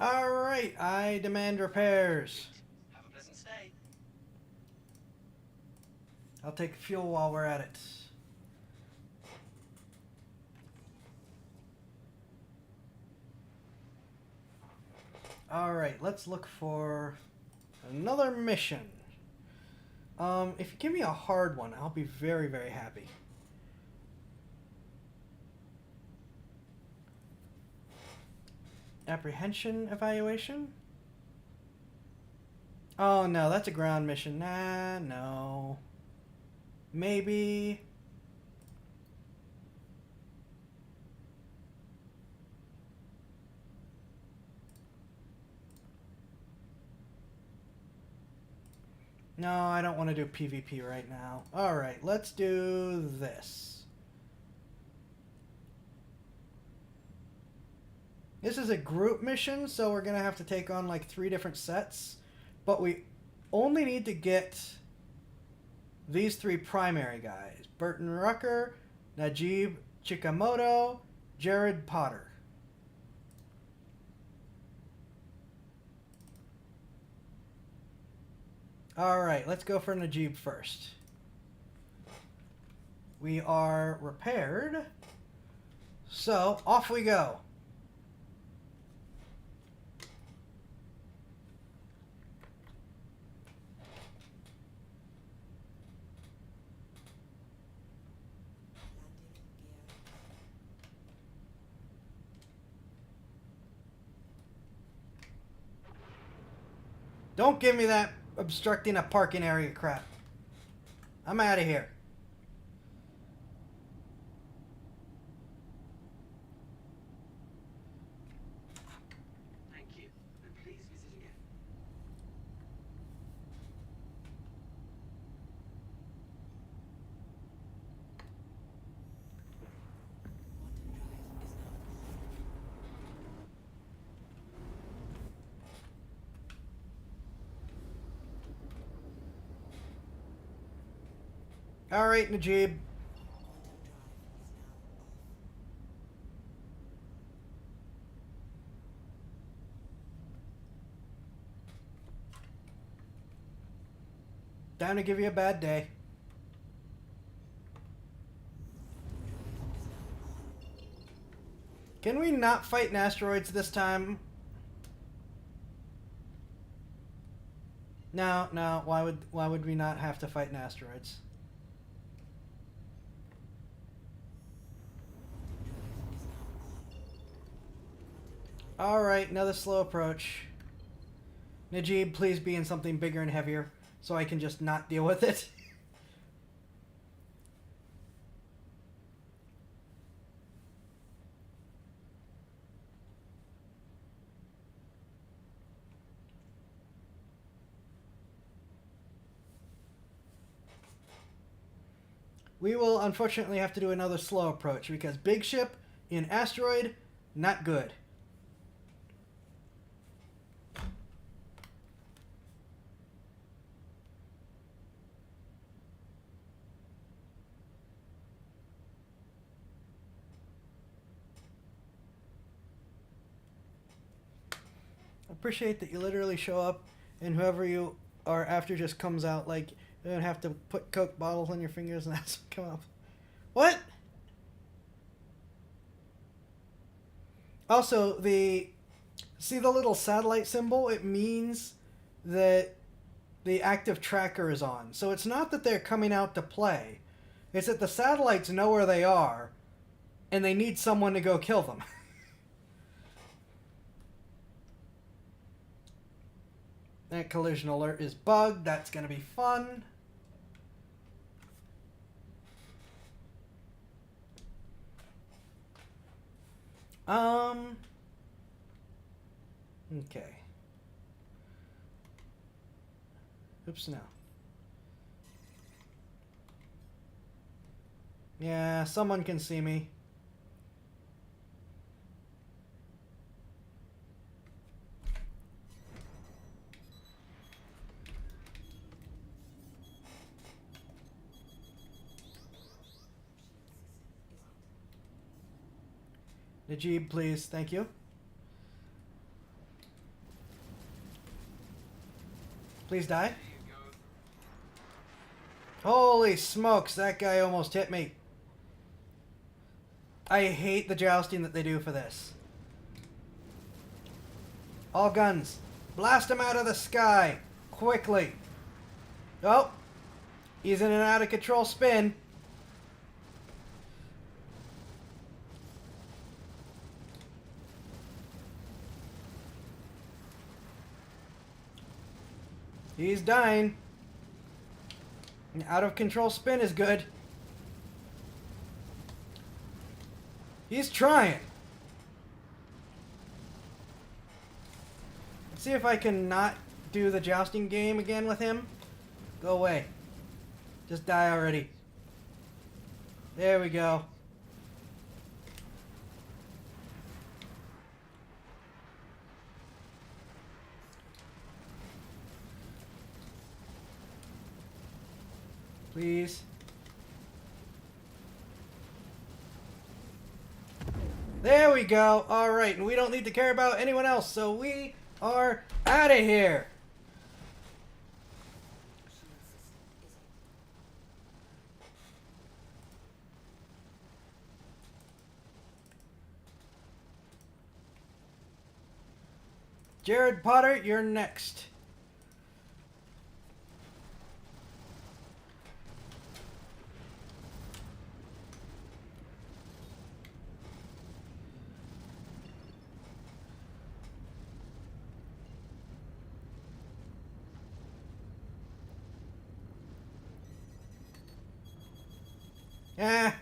Alright, I demand repairs. Have a pleasant stay. I'll take fuel while we're at it. Alright, let's look for another mission. If you give me a hard one, I'll be very, very happy. Apprehension evaluation? Oh no, that's a ground mission. Nah, no. Maybe. No, I don't want to do PvP right now. Alright, let's do this. This is a group mission, so we're going to have to take on like 3 different sets. But we only need to get these 3 primary guys. Burton Rucker, Najib Chikamoto, Jared Potter. Alright, let's go for Najib first. We are repaired. So, off we go. Don't give me that obstructing a parking area crap. I'm out of here. Thank you, and please visit again. Alright, Najib. Down to give you a bad day. Can we not fight in asteroids this time? No, no. Why would we not have to fight in asteroids? Alright, another slow approach. Najib, please be in something bigger and heavier so I can just not deal with it. We will unfortunately have to do another slow approach because big ship in asteroid, not good. Appreciate that you literally show up and whoever you are after just comes out like you don't have to put Coke bottles on your fingers and that's come up. What? Also, see the little satellite symbol? It means that the active tracker is on. So it's not that they're coming out to play. It's that the satellites know where they are and they need someone to go kill them. That collision alert is bugged. That's going to be fun. Okay. Oops, no. Yeah, someone can see me. Najib, please. Thank you. Please die. There you go. Holy smokes, that guy almost hit me. I hate the jousting that they do for this. All guns. Blast him out of the sky. Quickly. Oh. He's in an out of control spin. He's dying. An out of control spin is good. He's trying. Let's see if I can not do the jousting game again with him. Go away. Just die already. There we go. Please. There we go. Alright, and we don't need to care about anyone else, so we are out of here. Jared Potter, you're next. Ah.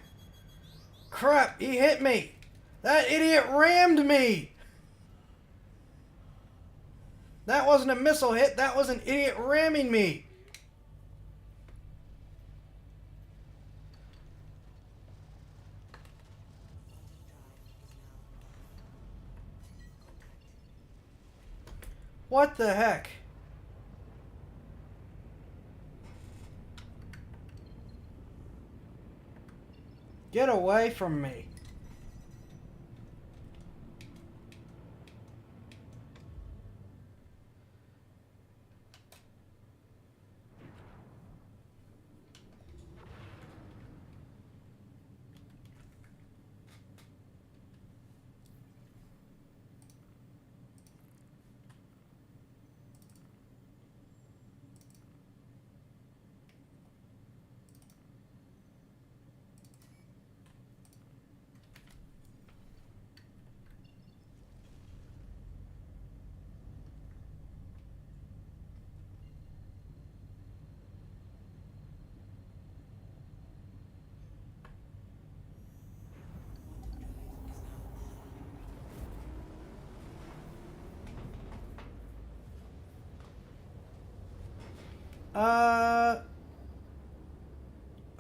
Crap, he hit me. That idiot rammed me. That wasn't a missile hit, that was an idiot ramming me. What the heck? Get away from me.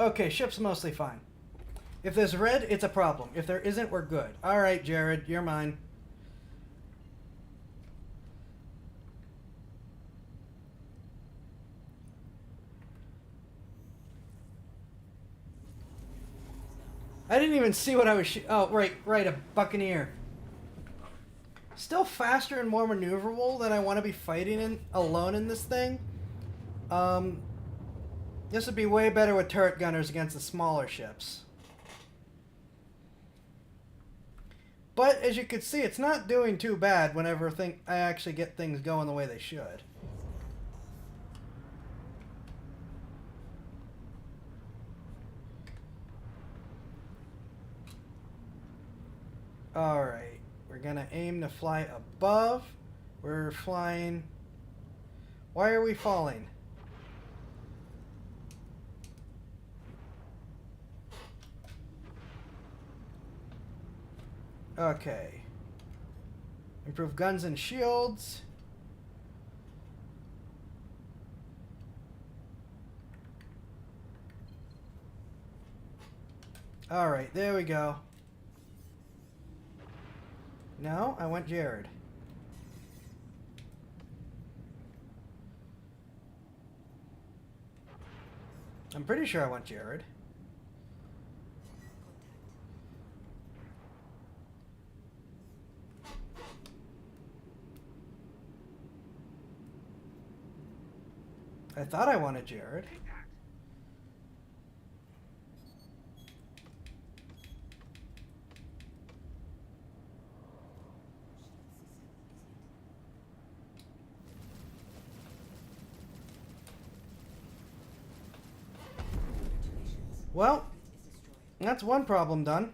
Okay, ship's mostly fine. If there's red, it's a problem. If there isn't, we're good. Alright, Jared, you're mine. I didn't even see what I was oh, right, a Buccaneer. Still faster and more maneuverable than I want to be fighting in alone in this thing. This would be way better with turret gunners against the smaller ships. But as you can see, it's not doing too bad whenever I actually get things going the way they should. Alright, we're gonna aim to fly above. We're flying... Why are we falling? Okay. Improve guns and shields. Alright, there we go. No, I want Jared. I'm pretty sure I want Jared. I thought I wanted Jared. Take that. Well, that's one problem done.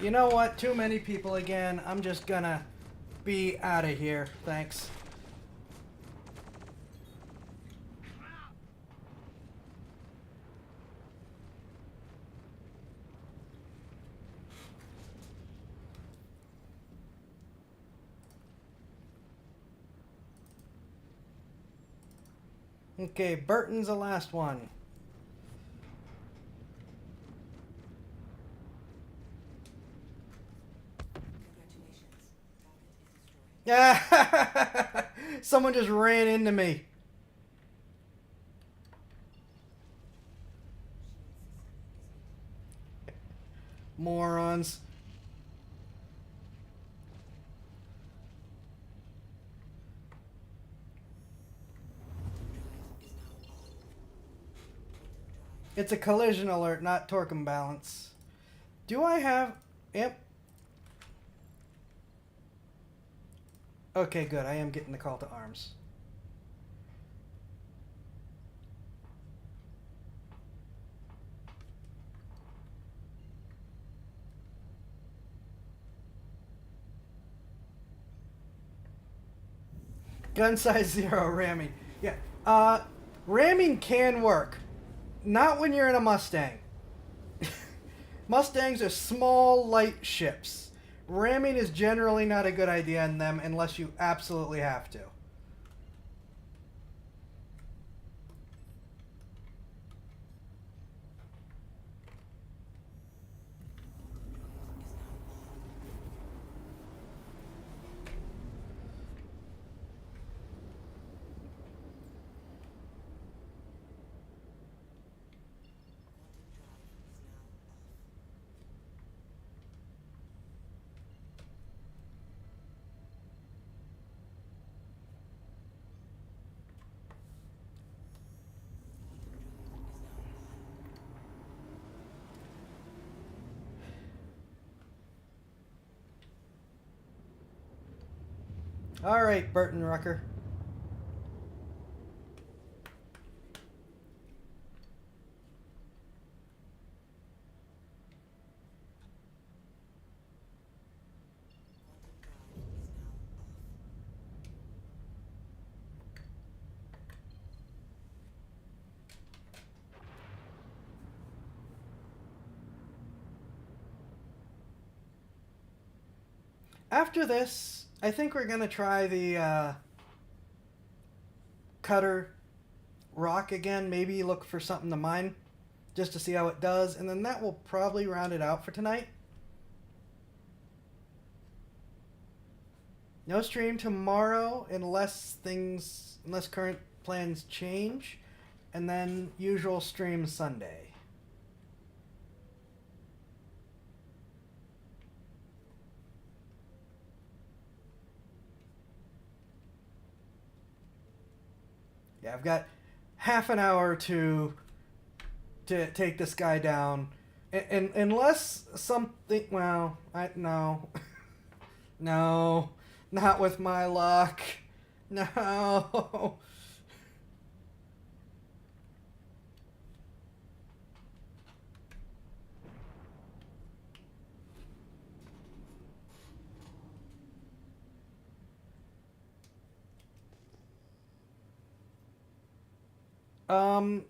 You know what? Too many people again. I'm just gonna be out of here. Thanks. Okay, Burton's the last one. Yeah, someone just ran into me. Morons. It's a collision alert, not torque imbalance. Do I have... Yep. Okay, good. I am getting the call to arms. Gun size 0 ramming. Yeah. Ramming can work. Not when you're in a Mustang. Mustangs are small, light ships. Ramming is generally not a good idea in them unless you absolutely have to. All right, Burton Rucker. After this, I think we're going to try the cutter rock again. Maybe look for something to mine just to see how it does. And then that will probably round it out for tonight. No stream tomorrow unless current plans change. And then usual stream Sunday. Yeah, I've got half an hour to take this guy down, and unless something, well, no, no, not with my luck, no.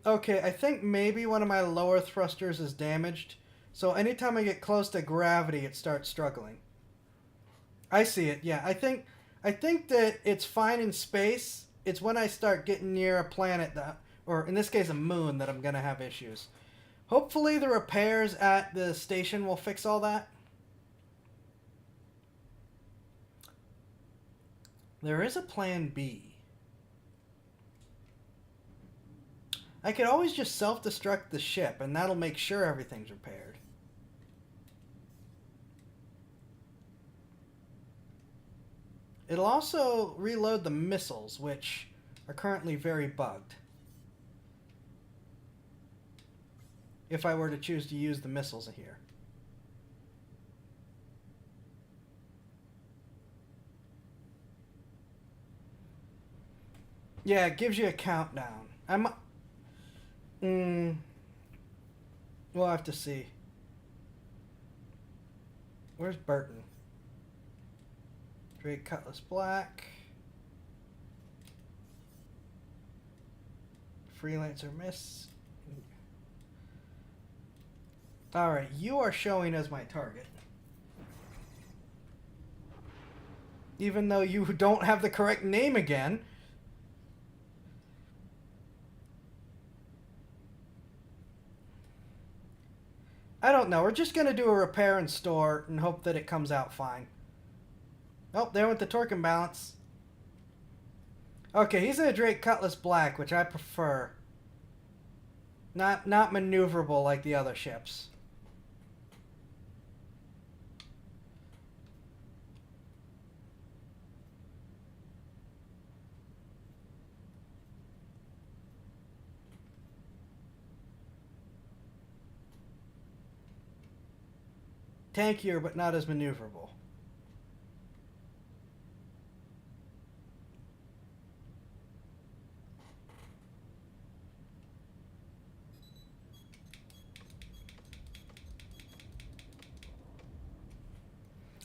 Okay, I think maybe one of my lower thrusters is damaged. So anytime I get close to gravity, it starts struggling. I see it, yeah. I think that it's fine in space. It's when I start getting near a planet, or in this case a moon, that I'm going to have issues. Hopefully the repairs at the station will fix all that. There is a plan B. I could always just self-destruct the ship, and that'll make sure everything's repaired. It'll also reload the missiles, which are currently very bugged. If I were to choose to use the missiles here. Yeah, it gives you a countdown. We'll have to see. Where's Burton? Drake Cutlass Black. Freelancer Miss. Alright, you are showing as my target. Even though you don't have the correct name again. I don't know. We're just going to do a repair and store and hope that it comes out fine. Oh, there went the torque imbalance. Okay, he's in a Drake Cutlass Black, which I prefer. Not maneuverable like the other ships. Tankier, but not as maneuverable.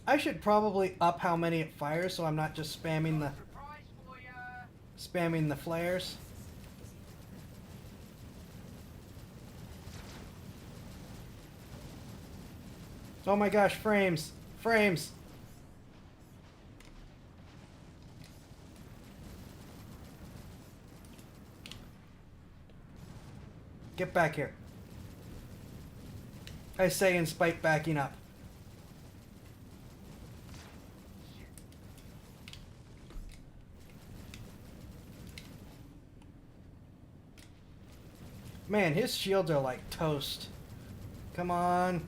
I should probably up how many it fires so I'm not just spamming the flares. Oh my gosh, frames. Frames. Get back here. I say in spite backing up. Man, his shields are like toast. Come on.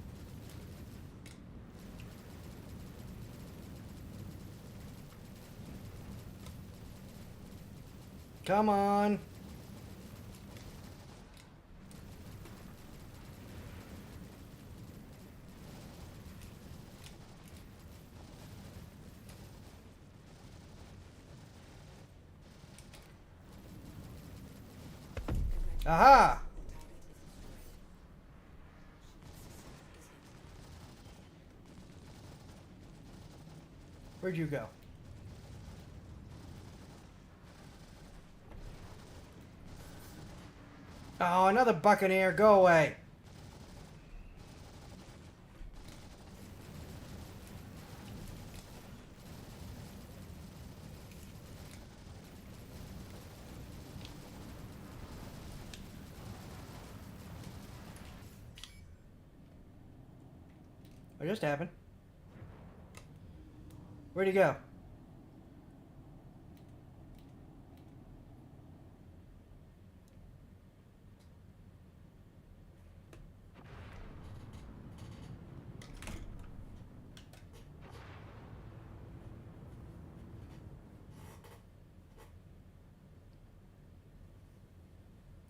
Come on. Aha! Where'd you go? Oh, another Buccaneer. Go away. What just happened? Where'd he go?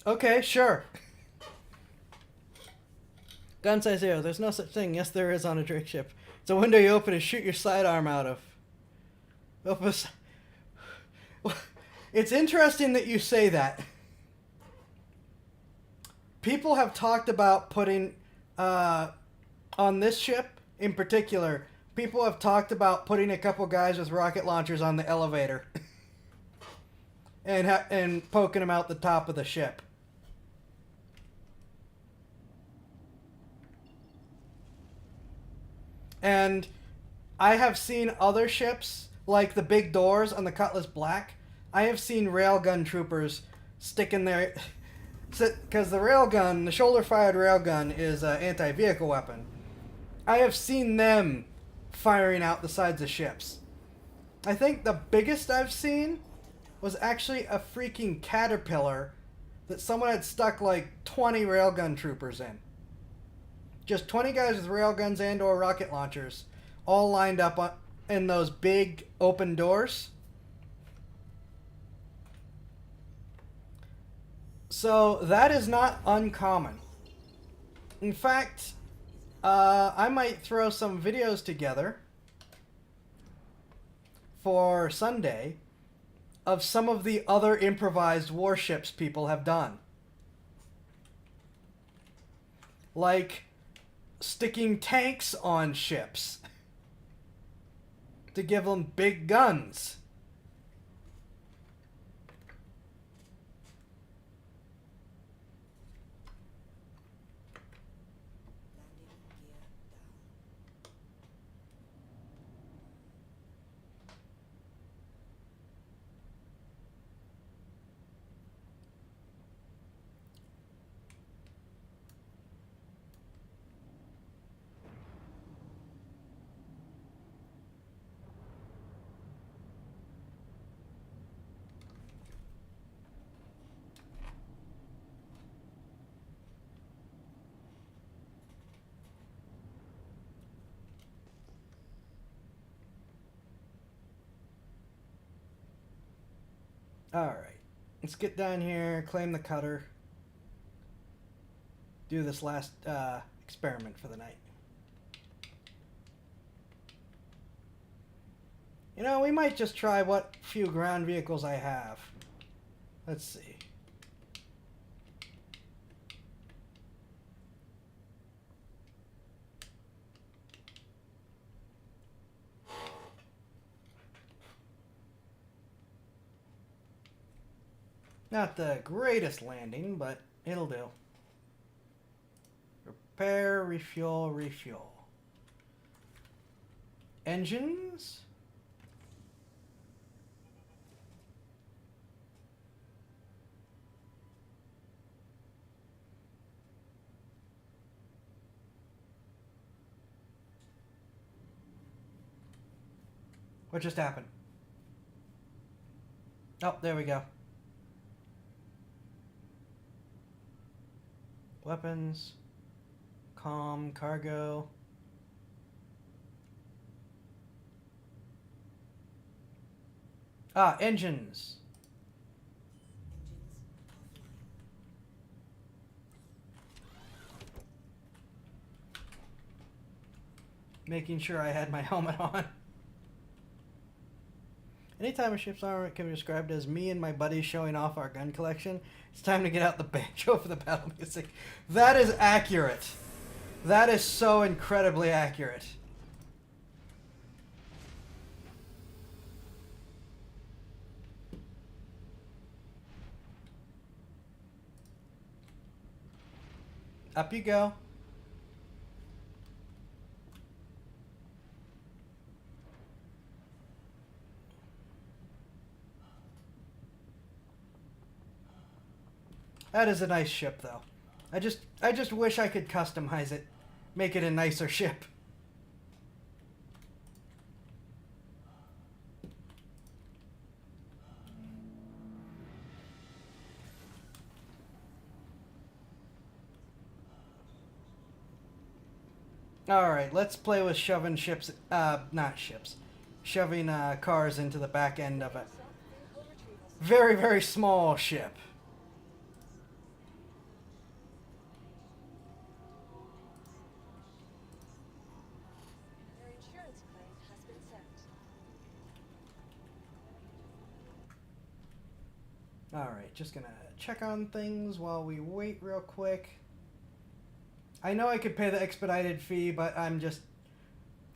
Okay, sure. Gun size 0. There's no such thing. Yes, there is on a Drake ship. It's a window you open and shoot your sidearm out of. It's interesting that you say that. People have talked about putting, on this ship in particular, people have talked about putting a couple guys with rocket launchers on the elevator. and poking them out the top of the ship. And I have seen other ships, like the big doors on the Cutlass Black. I have seen railgun troopers sticking their... Because the railgun, the shoulder-fired railgun, is an anti-vehicle weapon. I have seen them firing out the sides of ships. I think the biggest I've seen was actually a freaking caterpillar that someone had stuck like 20 railgun troopers in. Just 20 guys with railguns and or rocket launchers, all lined up in those big open doors. So that is not uncommon. In fact, I might throw some videos together for Sunday of some of the other improvised warships people have done. Like sticking tanks on ships to give them big guns. Alright, let's get down here, claim the cutter, do this last experiment for the night. You know, we might just try what few ground vehicles I have. Let's see. Not the greatest landing, but it'll do. Repair, refuel, refuel. Engines? What just happened? Oh, there we go. Weapons, comm, cargo. Ah, engines. Making sure I had my helmet on. Anytime a ship's armament can be described as me and my buddies showing off our gun collection, it's time to get out the banjo for the battle music. That is accurate. That is so incredibly accurate. Up you go. That is a nice ship, though. I just wish I could customize it, make it a nicer ship. All right, let's play with shoving ships, not ships, shoving cars into the back end of it. Very, very small ship. Alright, just gonna check on things while we wait real quick. I know I could pay the expedited fee, but I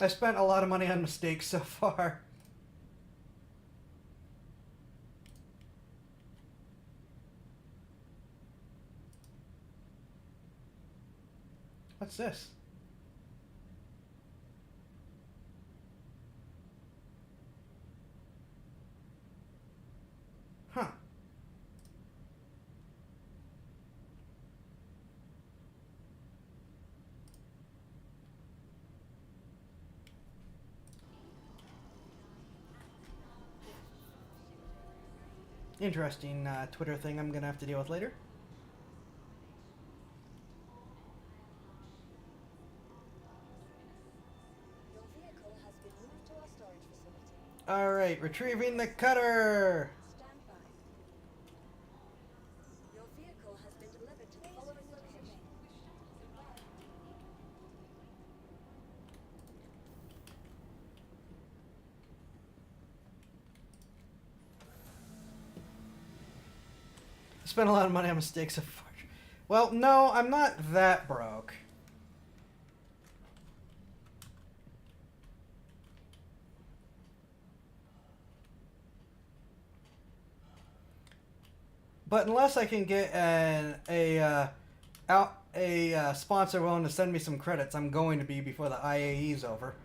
spent a lot of money on mistakes so far. What's this? Huh. Interesting Twitter thing I'm gonna have to deal with later. Alright, retrieving the cutter! Stand by. Your vehicle has been delivered to the following location. Spent a lot of money on mistakes so far. Well, no, I'm not that broke. But unless I can get a sponsor willing to send me some credits, I'm going to be before the IAE is over.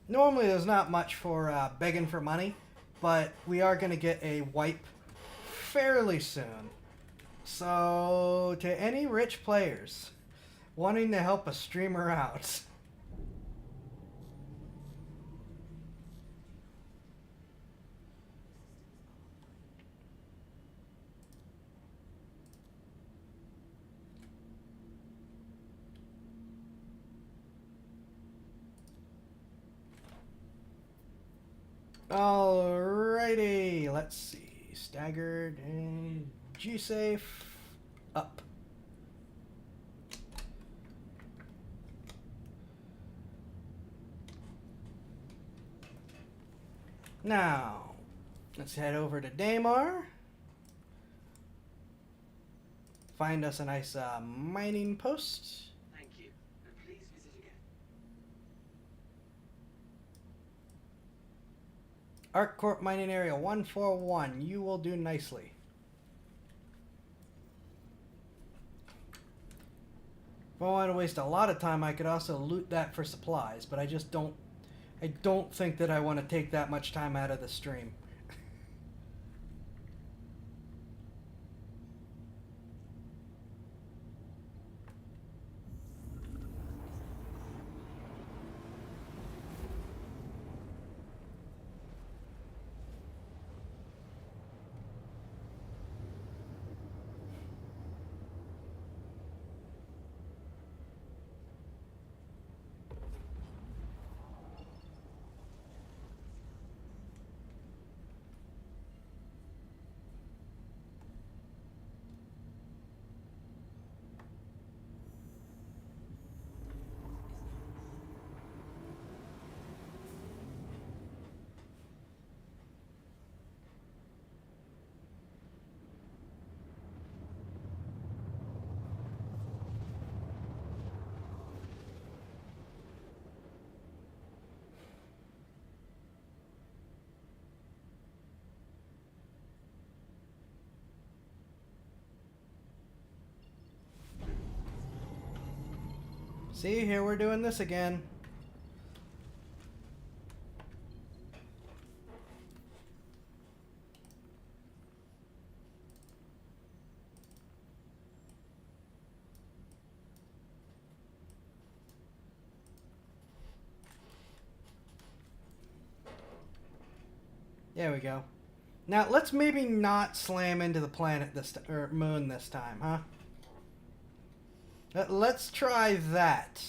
Normally there's not much for begging for money, but we are going to get a wipe fairly soon. So, to any rich players wanting to help a streamer out, alrighty, let's see. Staggered and G-safe up. Now, let's head over to Daymar. Find us a nice mining post. Thank you, and please visit again. ArcCorp Mining Area 141. You will do nicely. If I want to waste a lot of time, I could also loot that for supplies, but I just don't... I don't think that I want to take that much time out of the stream. See, here we're doing this again. There we go. Now, let's maybe not slam into the planet this or moon this time, huh? Let's try that.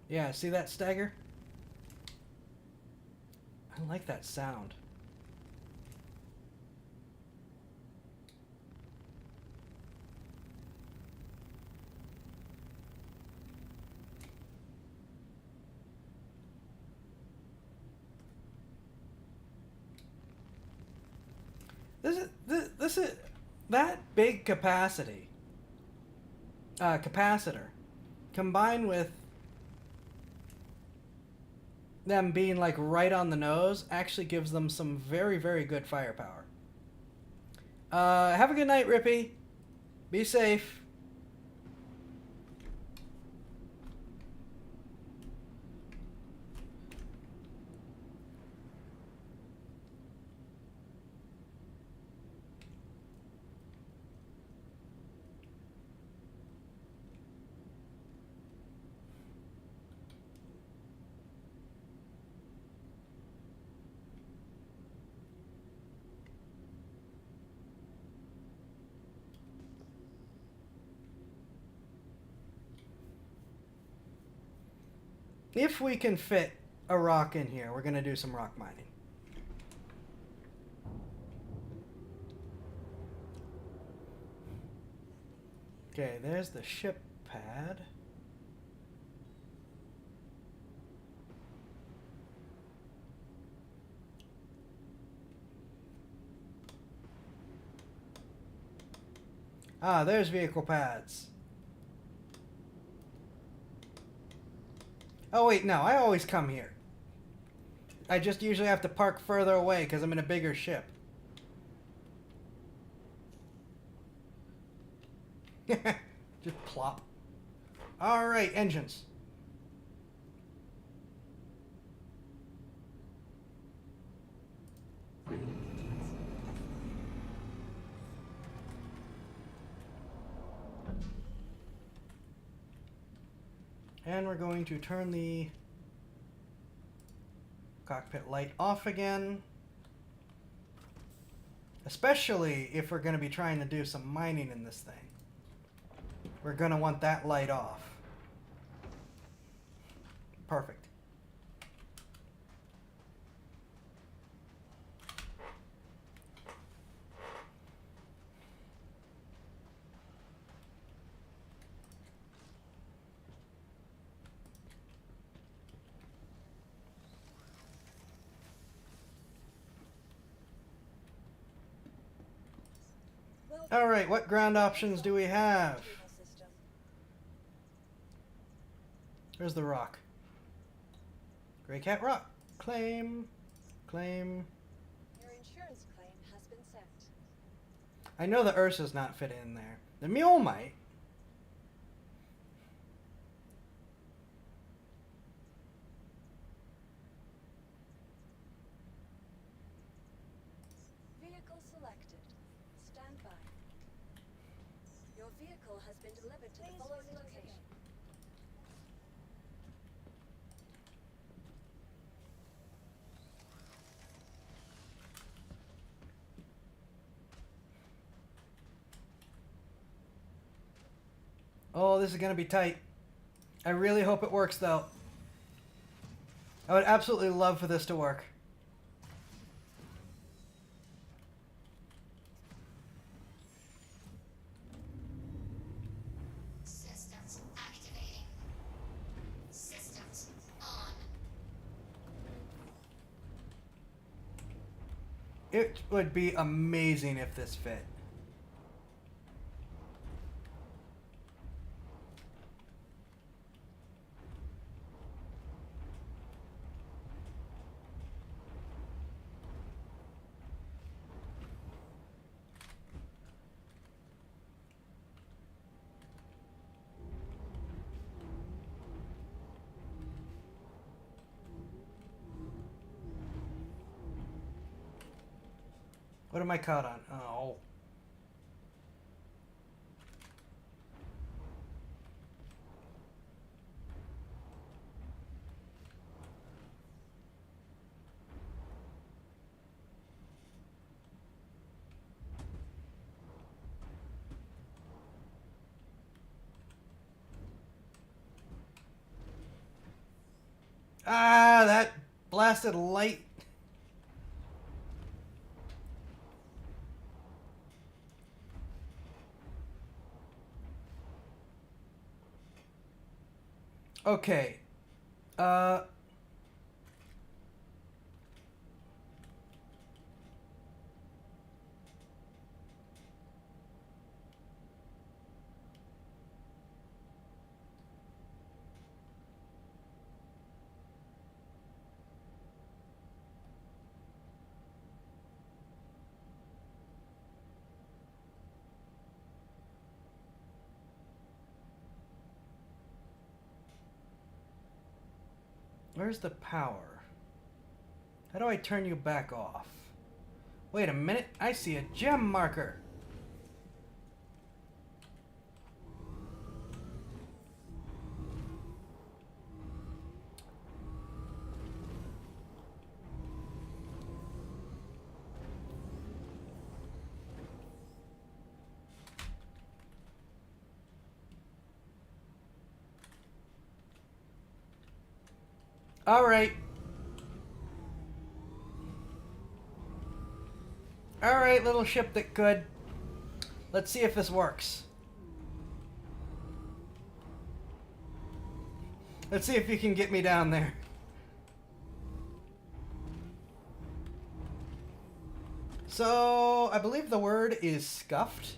Yeah, see that stagger? I like that sound. This is that big capacity. Capacitor, combined with them being like right on the nose, actually gives them some very, very good firepower. Have a good night, Rippy. Be safe. If we can fit a rock in here, we're going to do some rock mining. Okay, there's the ship pad. Ah, there's vehicle pads. Oh wait, no, I always come here. I just usually have to park further away because I'm in a bigger ship. Just plop. Alright, engines. And we're going to turn the cockpit light off again. Especially if we're going to be trying to do some mining in this thing. We're going to want that light off. Perfect. All right, what ground options do we have? System. Where's the rock? Gray Cat Rock. Claim. Claim. Your insurance claim has been sent. I know the Ursa's not fit in there. The Mule might. Vehicle selected. Stand by. Your vehicle has been delivered to the following location. Oh, this is going to be tight. I really hope it works, though. I would absolutely love for this to work. Systems activating. Systems on. It would be amazing if this fit. What am I caught on? Oh. Ah, that blasted light. Okay. Where's the power? How do I turn you back off? Wait a minute, I see a gem marker. All right. All right, little ship that could. Let's see if this works. Let's see if you can get me down there. So, I believe the word is scuffed.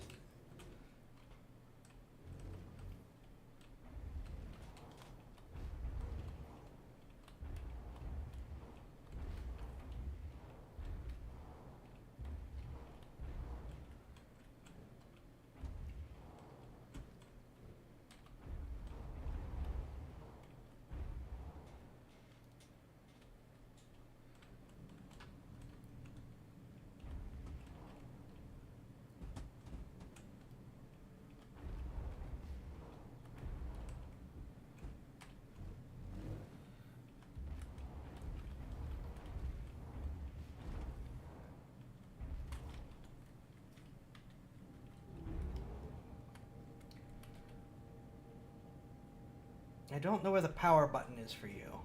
I don't know where the power button is for you.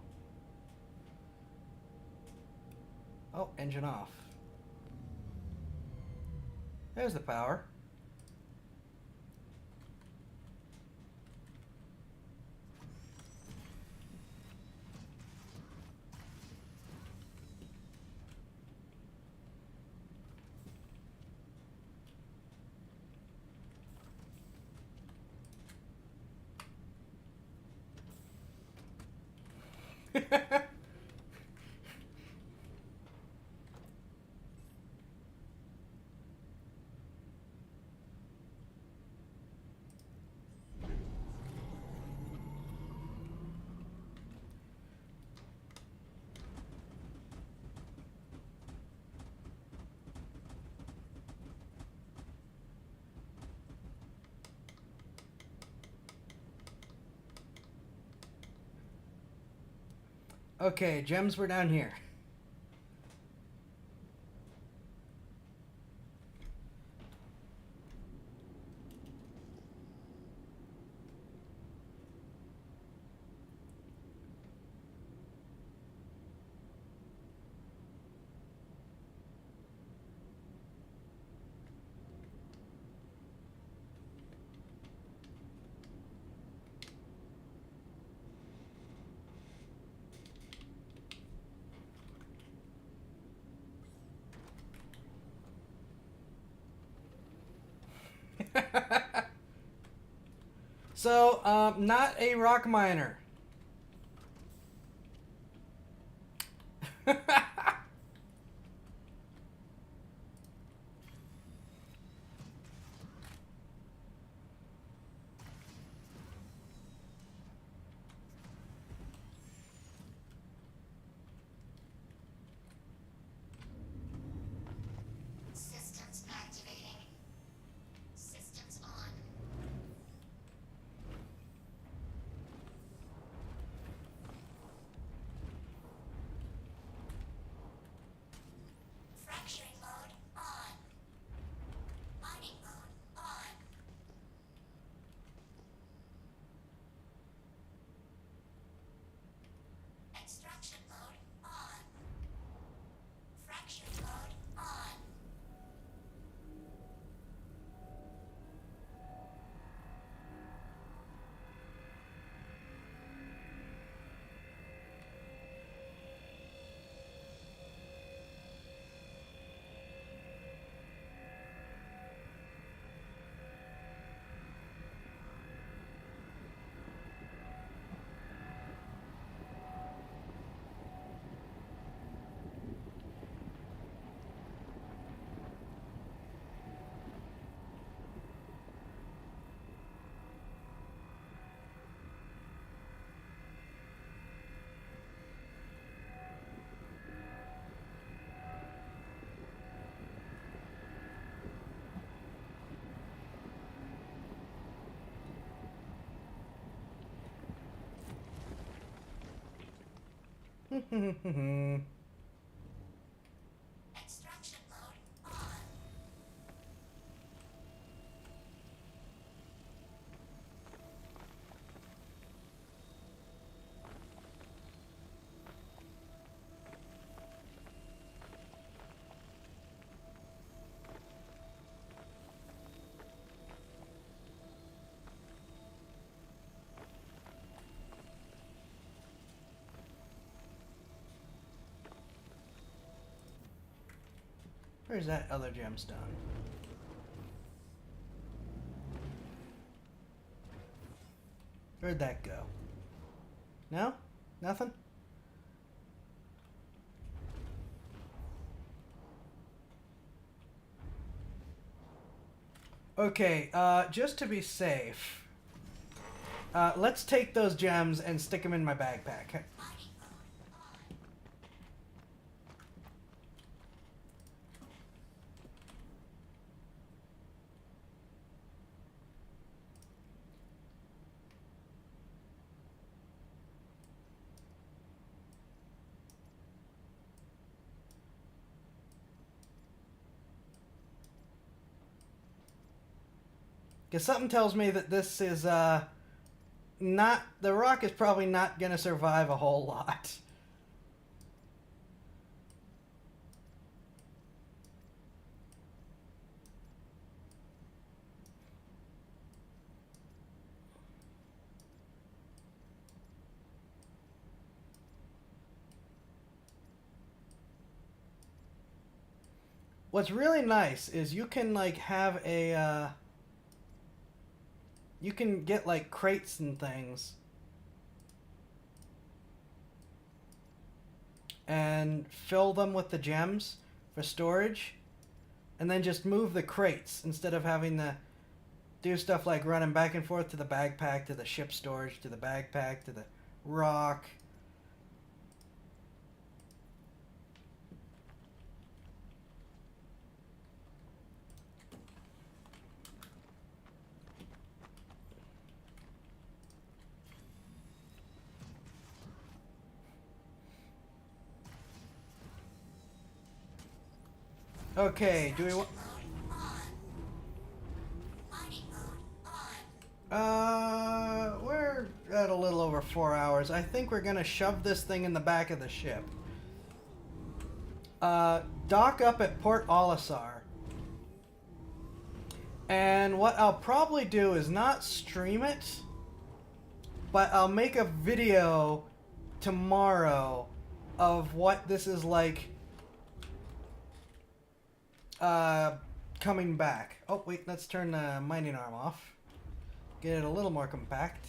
Oh, engine off. There's the power. Okay, gems were down here. So, not a rock miner. Systems activating. Systems on. Extraction mode on. Where's that other gemstone? Where'd that go? No? Nothing? Okay, just to be safe, let's take those gems and stick them in my backpack. Because something tells me that this is, not... The rock is probably not going to survive a whole lot. What's really nice is you can, like, have a, you can get, like, crates and things. And fill them with the gems for storage. And then just move the crates instead of having to do stuff like running back and forth to the backpack, to the ship storage, to the backpack, to the rock. Okay, do we want... We're at a little over 4 hours. I think we're gonna shove this thing in the back of the ship. Dock up at Port Olisar. And what I'll probably do is not stream it, but I'll make a video tomorrow of what this is like coming back. Oh, wait, let's turn the mining arm off. Get it a little more compact.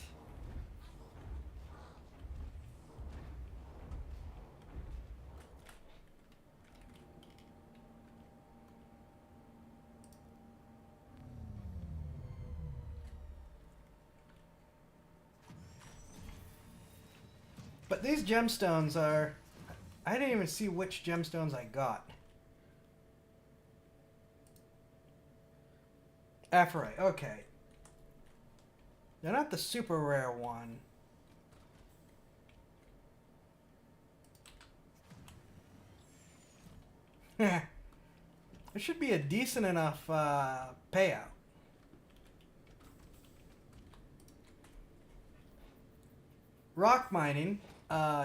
But these gemstones are... I didn't even see which gemstones I got. Aphorite, okay. They're not the super rare one. There should be a decent enough payout. Rock mining,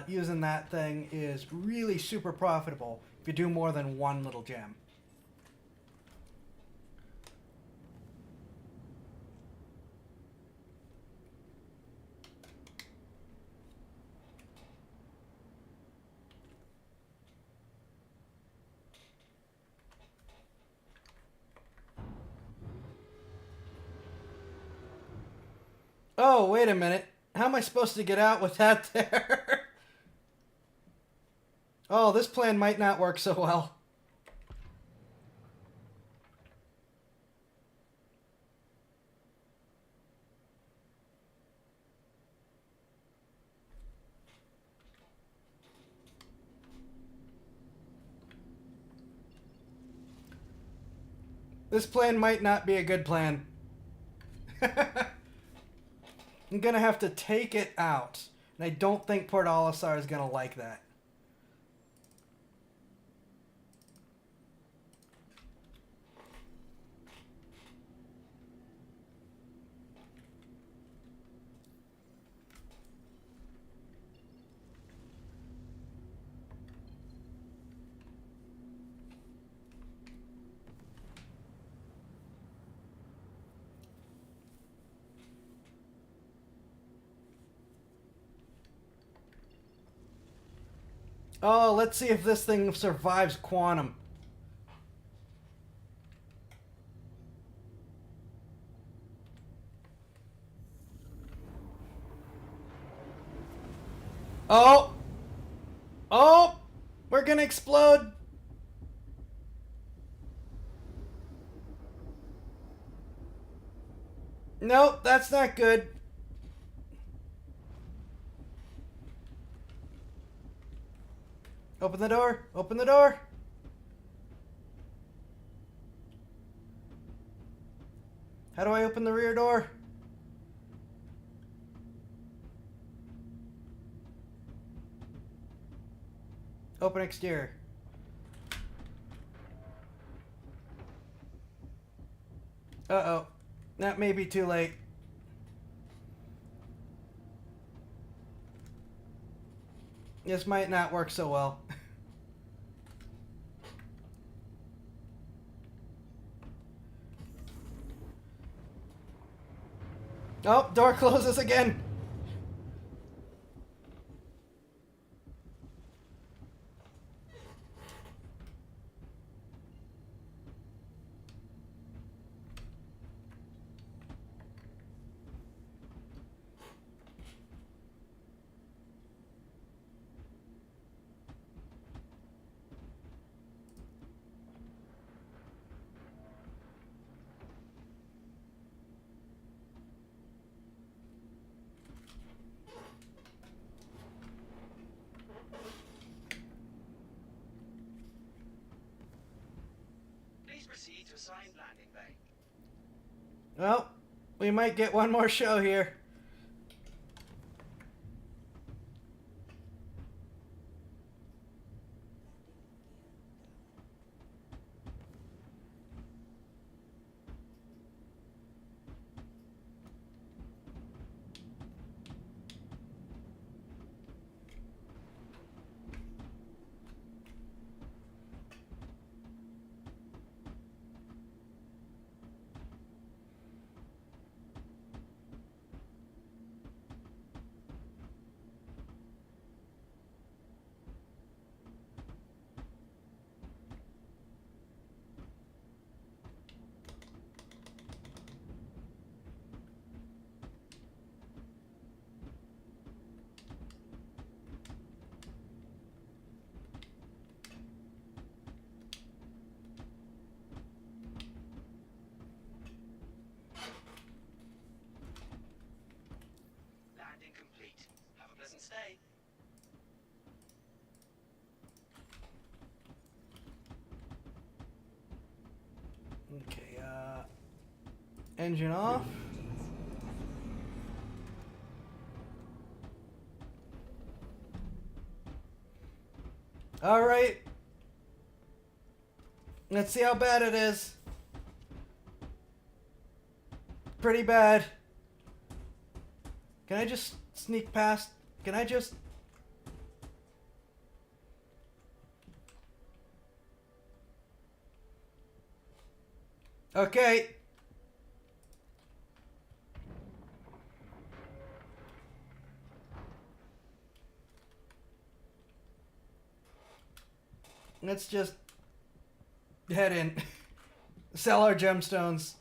using that thing is really super profitable if you do more than one little gem. Oh, wait a minute. How am I supposed to get out with that there? Oh, this plan might not work so well. This plan might not be a good plan. I'm gonna have to take it out. And I don't think Port Olisar is gonna like that. Oh, let's see if this thing survives quantum. Oh! Oh! We're gonna explode! Nope, that's not good. Open the door. Open the door. How do I open the rear door? Open exterior. Uh-oh. That may be too late. This might not work so well. Oh, door closes again. Please proceed to assigned landing bay. Well, we might get one more show here. Landing complete. Have a pleasant stay. Okay, engine off. All right. Let's see how bad it is. Pretty bad. Can I just sneak past? Can I just... Okay. Let's just head in. Sell our gemstones.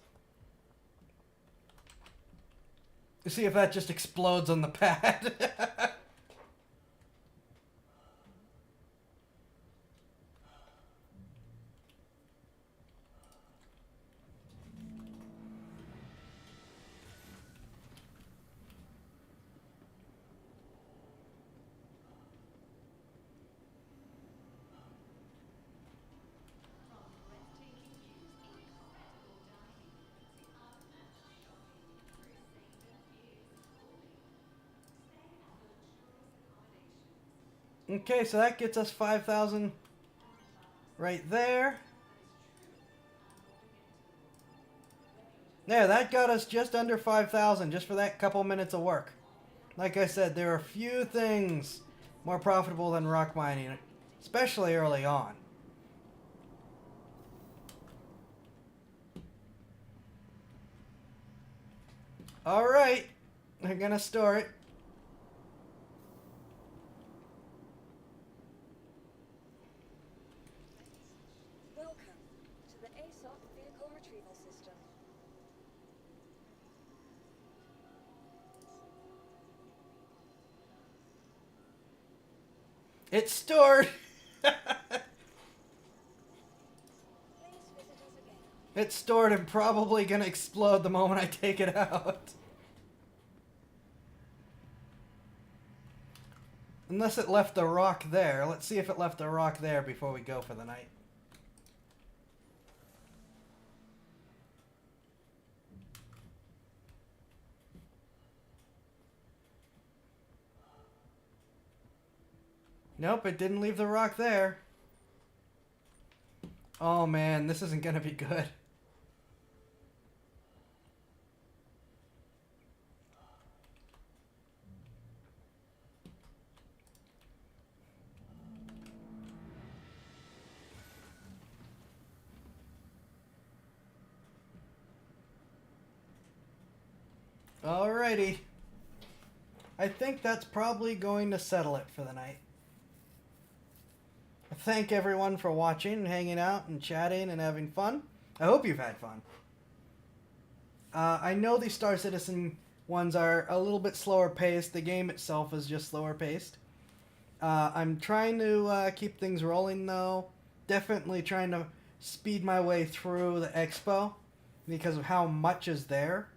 See if that just explodes on the pad. Okay, so that gets us 5,000 right there. Yeah, that got us just under 5,000 just for that couple minutes of work. Like I said, there are few things more profitable than rock mining, especially early on. All right, we're gonna store it. It's stored. Please visit us again. It's stored and probably gonna explode the moment I take it out. Unless it left a rock there. Let's see if it left a rock there before we go for the night. Nope, it didn't leave the rock there. Oh man, this isn't gonna be good. Alrighty. I think that's probably going to settle it for the night. I thank everyone for watching and hanging out and chatting and having fun. I hope you've had fun. I know these Star Citizen ones are a little bit slower paced. The game itself is just slower paced. I'm trying to keep things rolling though. Definitely trying to speed my way through the expo because of how much is there.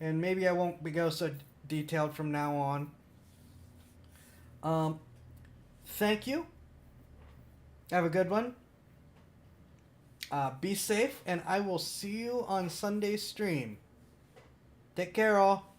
And maybe I won't go so detailed from now on. Thank you. Have a good one. Be safe, and I will see you on Sunday's stream. Take care, all.